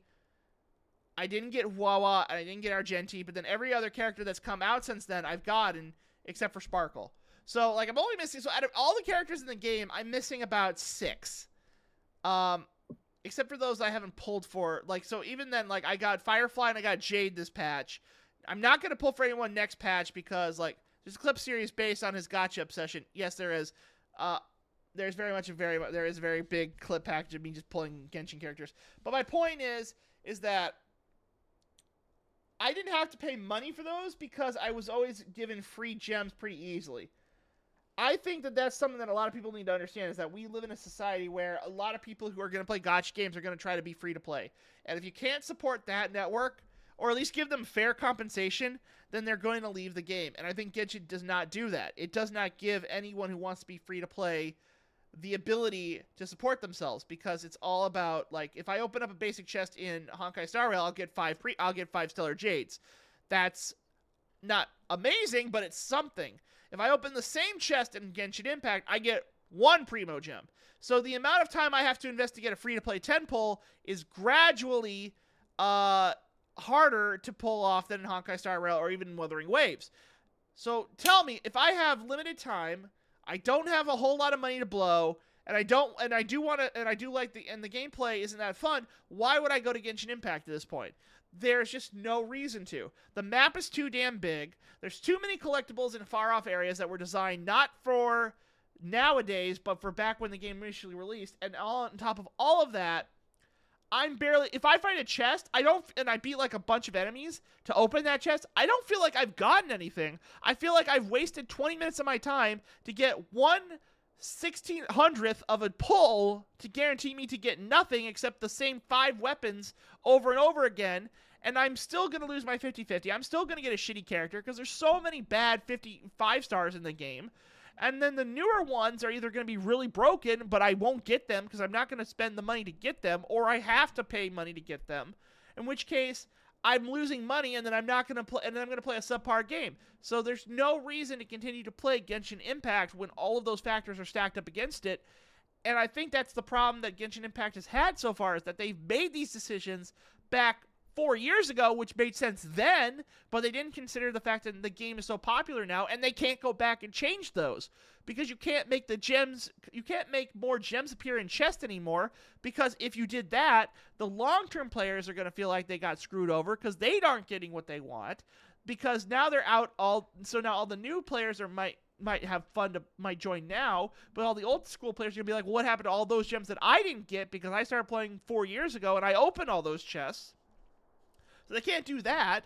I didn't get Wawa, and I didn't get Argenti, but then every other character that's come out since then, I've gotten, except for Sparkle. So, like, I'm only missing, so out of all the characters in the game, I'm missing about 6. Except for those I haven't pulled for. Like, so even then, like, I got Firefly and I got Jade this patch. I'm not going to pull for anyone next patch because, like, there's a clip series based on his gacha obsession. Yes, there is. There's there is a very big clip package of me just pulling Genshin characters. But my point is that I didn't have to pay money for those because I was always given free gems pretty easily. I think that that's something that a lot of people need to understand, is that we live in a society where a lot of people who are going to play gacha games are going to try to be free to play. And if you can't support that network, or at least give them fair compensation, then they're going to leave the game. And I think Genshin does not do that. It does not give anyone who wants to be free to play the ability to support themselves, because it's all about, like, if I open up a basic chest in Honkai Star Rail, I'll get 5 Stellar Jades. That's not amazing, but it's something. If I open the same chest in Genshin Impact, I get 1 Primo Gem. So the amount of time I have to invest to get a free-to-play 10 pull is gradually harder to pull off than in Honkai Star Rail or even in Wuthering Waves. So tell me, if I have limited time, I don't have a whole lot of money to blow, and the gameplay isn't that fun, why would I go to Genshin Impact at this point? There's just no reason to. The map is too damn big. There's too many collectibles in far-off areas that were designed not for nowadays, but for back when the game initially released. And on top of all of that, if I find a chest, and I beat like a bunch of enemies to open that chest, I don't feel like I've gotten anything. I feel like I've wasted 20 minutes of my time to get 1/1600th of a pull to guarantee me to get nothing except the same 5 weapons over and over again, and I'm still going to lose my 50-50. I'm still going to get a shitty character because there's so many bad 55 stars in the game. And then the newer ones are either going to be really broken, but I won't get them because I'm not going to spend the money to get them, or I have to pay money to get them, in which case I'm losing money, and then I'm not going to play, and then I'm going to play a subpar game. So there's no reason to continue to play Genshin Impact when all of those factors are stacked up against it. And I think that's the problem that Genshin Impact has had so far, is that they've made these decisions back 4 years ago, which made sense then, but they didn't consider the fact that the game is so popular now, and they can't go back and change those, because you can't make more gems appear in chests anymore, because if you did that, the long-term players are going to feel like they got screwed over because they aren't getting what they want, because now they're out so now all the new players might have fun might join now, but all the old school players are going to be like, well, what happened to all those gems that I didn't get because I started playing 4 years ago and I opened all those chests? So they can't do that.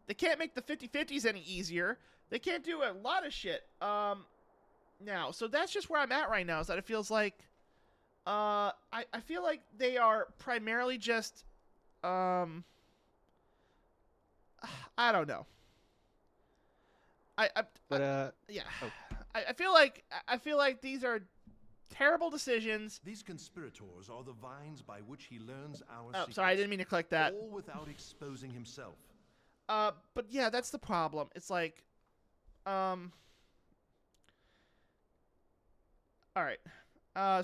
They can't make the 50-50s any easier. They can't do a lot of shit now. So that's just where I'm at right now, is that it feels like I feel like they are primarily just I don't know. Yeah. Oh. I feel like these are terrible decisions. These conspirators are the vines by which he learns our secrets. Sorry, I didn't mean to click that. All without exposing himself. But yeah, that's the problem. It's like, all right.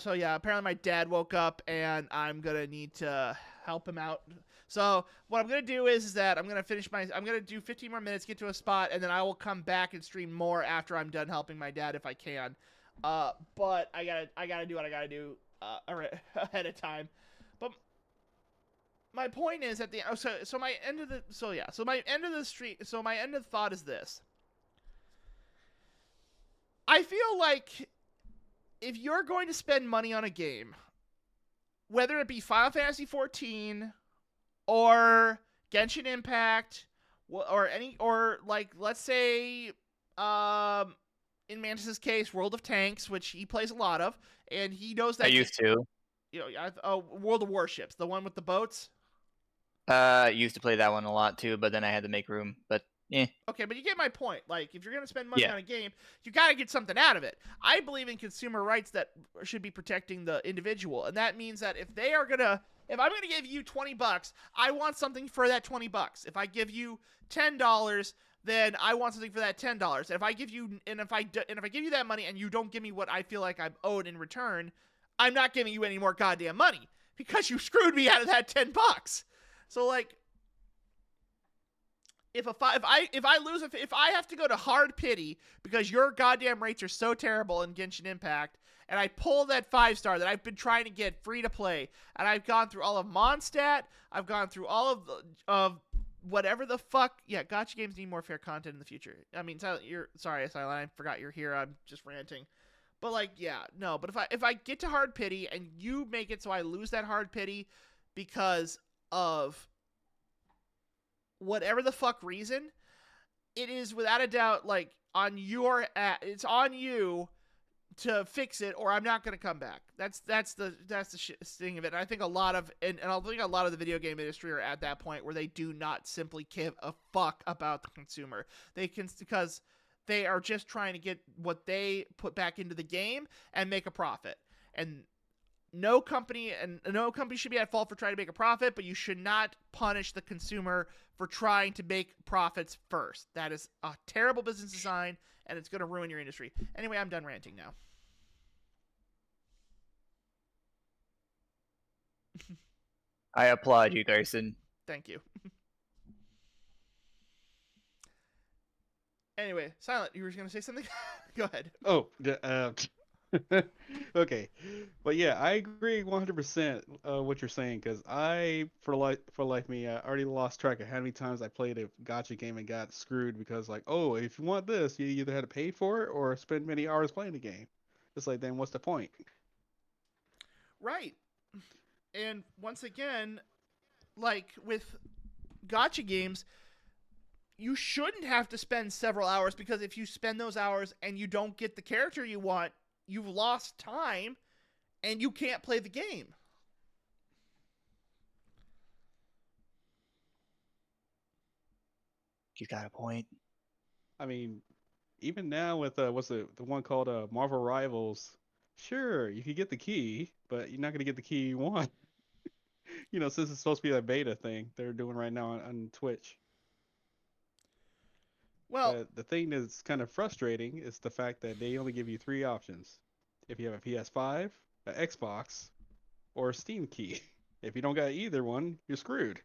So yeah, apparently my dad woke up and I'm gonna need to help him out. So what I'm gonna do is that I'm gonna do 15 more minutes, get to a spot, and then I will come back and stream more after I'm done helping my dad if I can. But I gotta do what I gotta do ahead of time. But my point is at the my end of the thought is this. I feel like if you're going to spend money on a game, whether it be Final Fantasy 14 or Genshin Impact or like let's say in Mantis's case World of Tanks, which he plays a lot of, and he knows that I used to. You know, World of Warships, the one with the boats. Used to play that one a lot too, but then I had to make room. But Okay, but you get my point. Like, if you're gonna spend money Yeah. on a game, you gotta get something out of it. I believe in consumer rights that should be protecting the individual, and that means that if I'm gonna give you $20, I want something for that $20. If I give you $10, then I want something for that $10. If I give you that money and you don't give me what I feel like I'm owed in return, I'm not giving you any more goddamn money because you screwed me out of that $10. So like, if I have to go to hard pity because your goddamn rates are so terrible in Genshin Impact, and I pull that 5-star that I've been trying to get free to play, and I've gone through all of Mondstadt, I've gone through all of whatever the fuck. Yeah, gacha games need more fair content in the future. I mean, Silent, Silent, I forgot you're here. I'm just ranting. But like, yeah, no. But if I get to hard pity and you make it so I lose that hard pity because of whatever the fuck reason, it is without a doubt like it's on you to fix it, or I'm not gonna come back. That's the thing of it. And I think a lot of the video game industry are at that point where they do not simply give a fuck about the consumer. Because they are just trying to get what they put back into the game and make a profit. And no company should be at fault for trying to make a profit, but you should not punish the consumer for trying to make profits first. That is a terrible business design, and it's going to ruin your industry. Anyway, I'm done ranting now. I applaud you, Garson. Thank you. Anyway, Silent, you were going to say something? Go ahead. Oh, okay, but yeah, I agree 100% what you're saying, because for me, I already lost track of how many times I played a gacha game and got screwed because like, oh, if you want this, you either had to pay for it or spend many hours playing the game. It's like, then what's the point? Right. And once again, like with gacha games, you shouldn't have to spend several hours, because if you spend those hours and you don't get the character you want, you've lost time and you can't play the game. You got a point. I mean, even now with what's the one called Marvel Rivals, sure, you can get the key, but you're not gonna get the key you want. Since it's supposed to be a beta thing they're doing right now on Twitch. Well, the thing that's kind of frustrating is the fact that they only give you 3 options. If you have a PS5, an Xbox, or a Steam key. If you don't got either one, you're screwed.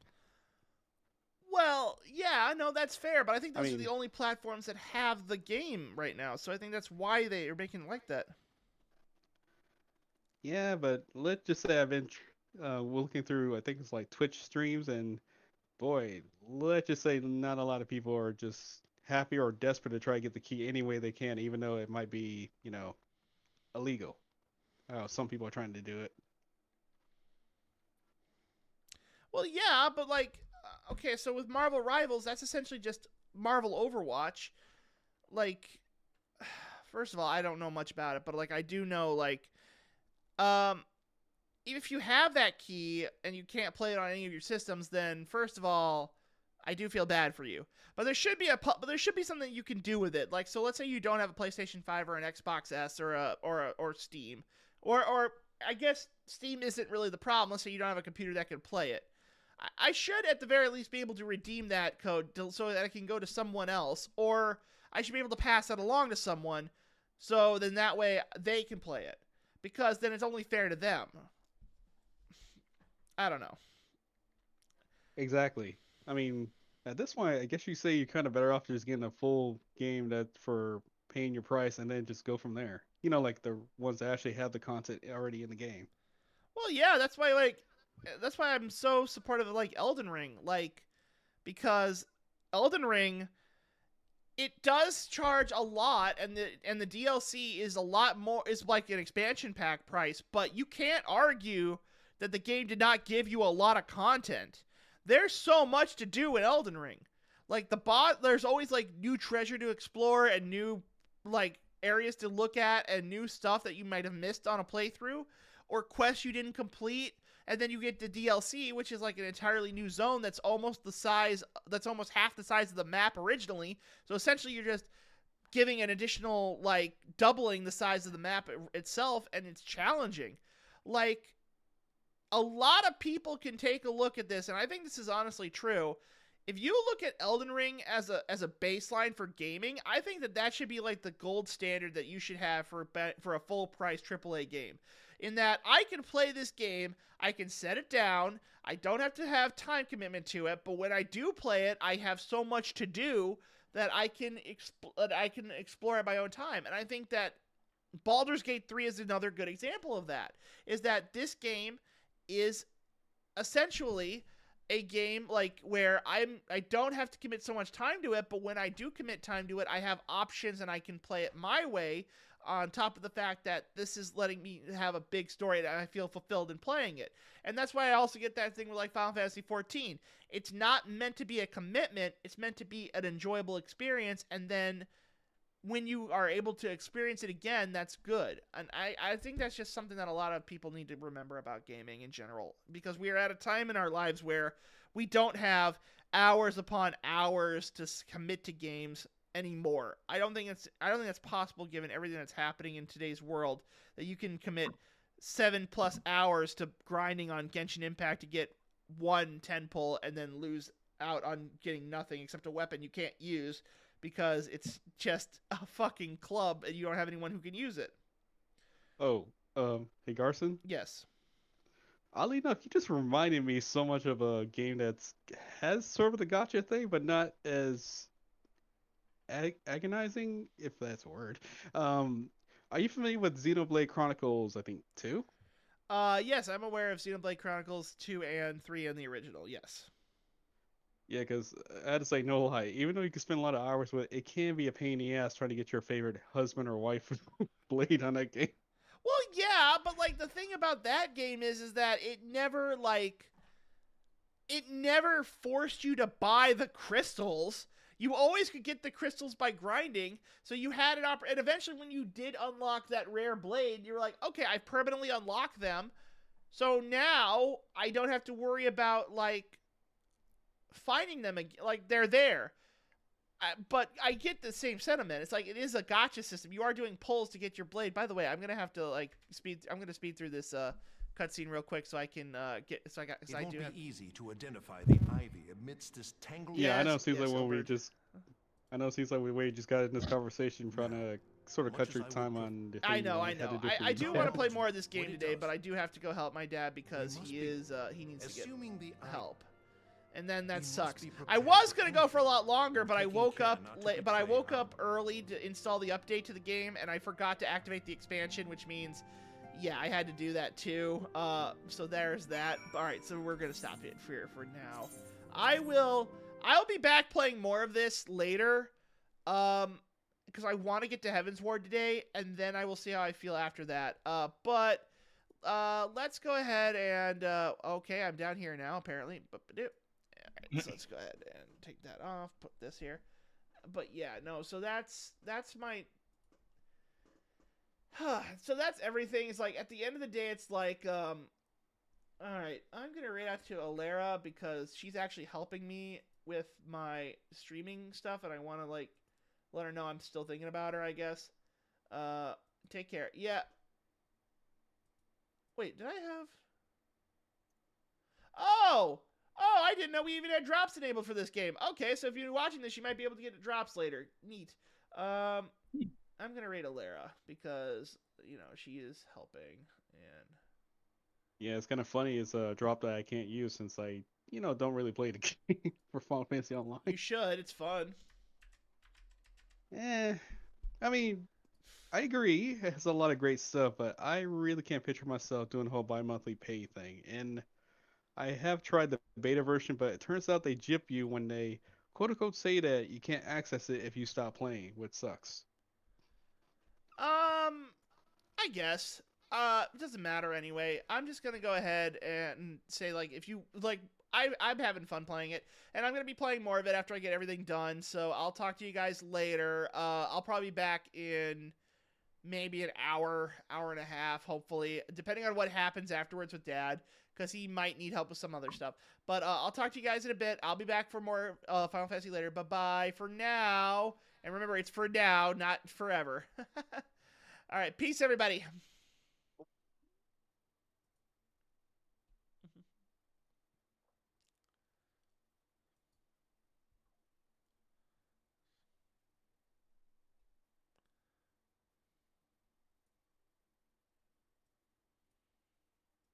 Well, yeah, no, that's fair, but I think those are the only platforms that have the game right now, so I think that's why they are making it like that. Yeah, but let's just say I've been looking through, I think it's like Twitch streams, and boy, let's just say not a lot of people are just happy or desperate to try to get the key any way they can, even though it might be, illegal. Some people are trying to do it. Well, yeah, but like, okay, so with Marvel Rivals, that's essentially just Marvel Overwatch. Like, first of all, I don't know much about it, but like, I do know, like, if you have that key and you can't play it on any of your systems, then first of all, I do feel bad for you. But there should be something you can do with it. Like, so let's say you don't have a PlayStation 5 or an Xbox S or Steam Or I guess Steam isn't really the problem. Let's say you don't have a computer that can play it. I should at the very least be able to redeem that code so that I can go to someone else, or I should be able to pass that along to someone, so then that way they can play it, because then it's only fair to them. I don't know. Exactly. I mean, at this point, I guess you say you're kind of better off just getting a full game that for paying your price and then just go from there. You know, like the ones that actually have the content already in the game. Well, yeah, that's why I'm so supportive of like Elden Ring, like, because Elden Ring, it does charge a lot, and the DLC is a lot more, is like an expansion pack price, but you can't argue that the game did not give you a lot of content. There's so much to do in Elden Ring. Like there's always like new treasure to explore and new like areas to look at and new stuff that you might have missed on a playthrough, or quests you didn't complete. And then you get the DLC, which is like an entirely new zone that's almost half the size of the map originally. So essentially you're just giving an additional, like, doubling the size of the map itself, and it's challenging. Like, a lot of people can take a look at this, and I think this is honestly true. If you look at Elden Ring as a baseline for gaming, I think that should be like the gold standard that you should have for a full price AAA game. In that I can play this game, I can set it down, I don't have to have time commitment to it, but when I do play it, I have so much to do that I can explore at my own time. And I think that Baldur's Gate 3 is another good example of that. Is that this game is essentially a game like where I don't have to commit so much time to it, but when I do commit time to it, I have options and I can play it my way, on top of the fact that this is letting me have a big story and I feel fulfilled in playing it. And that's why I also get that thing with like Final Fantasy 14. It's not meant to be a commitment, it's meant to be an enjoyable experience, and then when you are able to experience it again, that's good. And I think that's just something that a lot of people need to remember about gaming in general, because we are at a time in our lives where we don't have hours upon hours to commit to games anymore. I don't think that's possible given everything that's happening in today's world, that you can commit 7+ hours to grinding on Genshin Impact to get 1 10 pull and then lose out on getting nothing except a weapon you can't use because it's just a fucking club and you don't have anyone who can use it. Oh, hey Garson? Yes. Oddly enough, you just reminded me so much of a game that's has sort of the gotcha thing, but not as agonizing, if that's a word. Are you familiar with Xenoblade Chronicles, I think, 2? Yes, I'm aware of Xenoblade Chronicles 2 and 3 in the original, yes. Yeah, because I had to say, no lie, even though you can spend a lot of hours with it, it can be a pain in the ass trying to get your favorite husband or wife blade on that game. Well, yeah, but like the thing about that game is that it never forced you to buy the crystals. You always could get the crystals by grinding, so you had an and eventually when you did unlock that rare blade, you were like, okay, I've permanently unlocked them, so now I don't have to worry about, like, finding them again. Like, they're there. But I get the same sentiment. It's like, it is a gacha system. You are doing pulls to get your blade. By the way, I'm gonna have to speed through this cutscene real quick so I can get. So I got. So It I do won't have. be easy to identify the ivy amidst this tangled. Yeah, I know. It seems yes, like when we Albert. just, I know it seems like we just got in this conversation trying to sort of cut your time on the thing. I know. had to do for I do want to yourself. play more of this game today, but I do have to go help my dad because he needs to get help. And then that sucks. I was gonna go for a lot longer, but I woke up late. But I woke up early to install the update to the game, and I forgot to activate the expansion, which means, yeah, I had to do that too. So there's that. All right, so we're gonna stop it for now. I'll be back playing more of this later, because I want to get to Heaven's Ward today, and then I will see how I feel after that. But let's go ahead and okay, I'm down here now apparently. So let's go ahead and take that off, put this here. But yeah, no, so that's my so that's everything. It's like at the end of the day, it's like all right, I'm gonna reach out to Alera because she's actually helping me with my streaming stuff, and I want to like let her know I'm still thinking about her, I guess. Take care. Yeah. Wait, did I have... Oh! Oh, I didn't know we even had drops enabled for this game. Okay, so if you're watching this, you might be able to get drops later. Neat. I'm going to rate Alara because, you know, she is helping. And Yeah, it's kind of funny. It's a drop that I can't use since I, don't really play the game for Final Fantasy Online. you should. It's fun. I mean, I agree. It has a lot of great stuff, but I really can't picture myself doing the whole bi-monthly pay thing. And I have tried the beta version, but it turns out they jip you when they quote unquote say that you can't access it if you stop playing, which sucks. I guess. It doesn't matter anyway. I'm just gonna go ahead and say, like, if you like, I'm having fun playing it, and I'm gonna be playing more of it after I get everything done. So I'll talk to you guys later. I'll probably be back in maybe an hour, hour and a half, hopefully, depending on what happens afterwards with Dad, because he might need help with some other stuff. But I'll talk to you guys in a bit. I'll be back for more Final Fantasy later. Bye-bye for now. And remember, it's for now, not forever. All right, peace, everybody.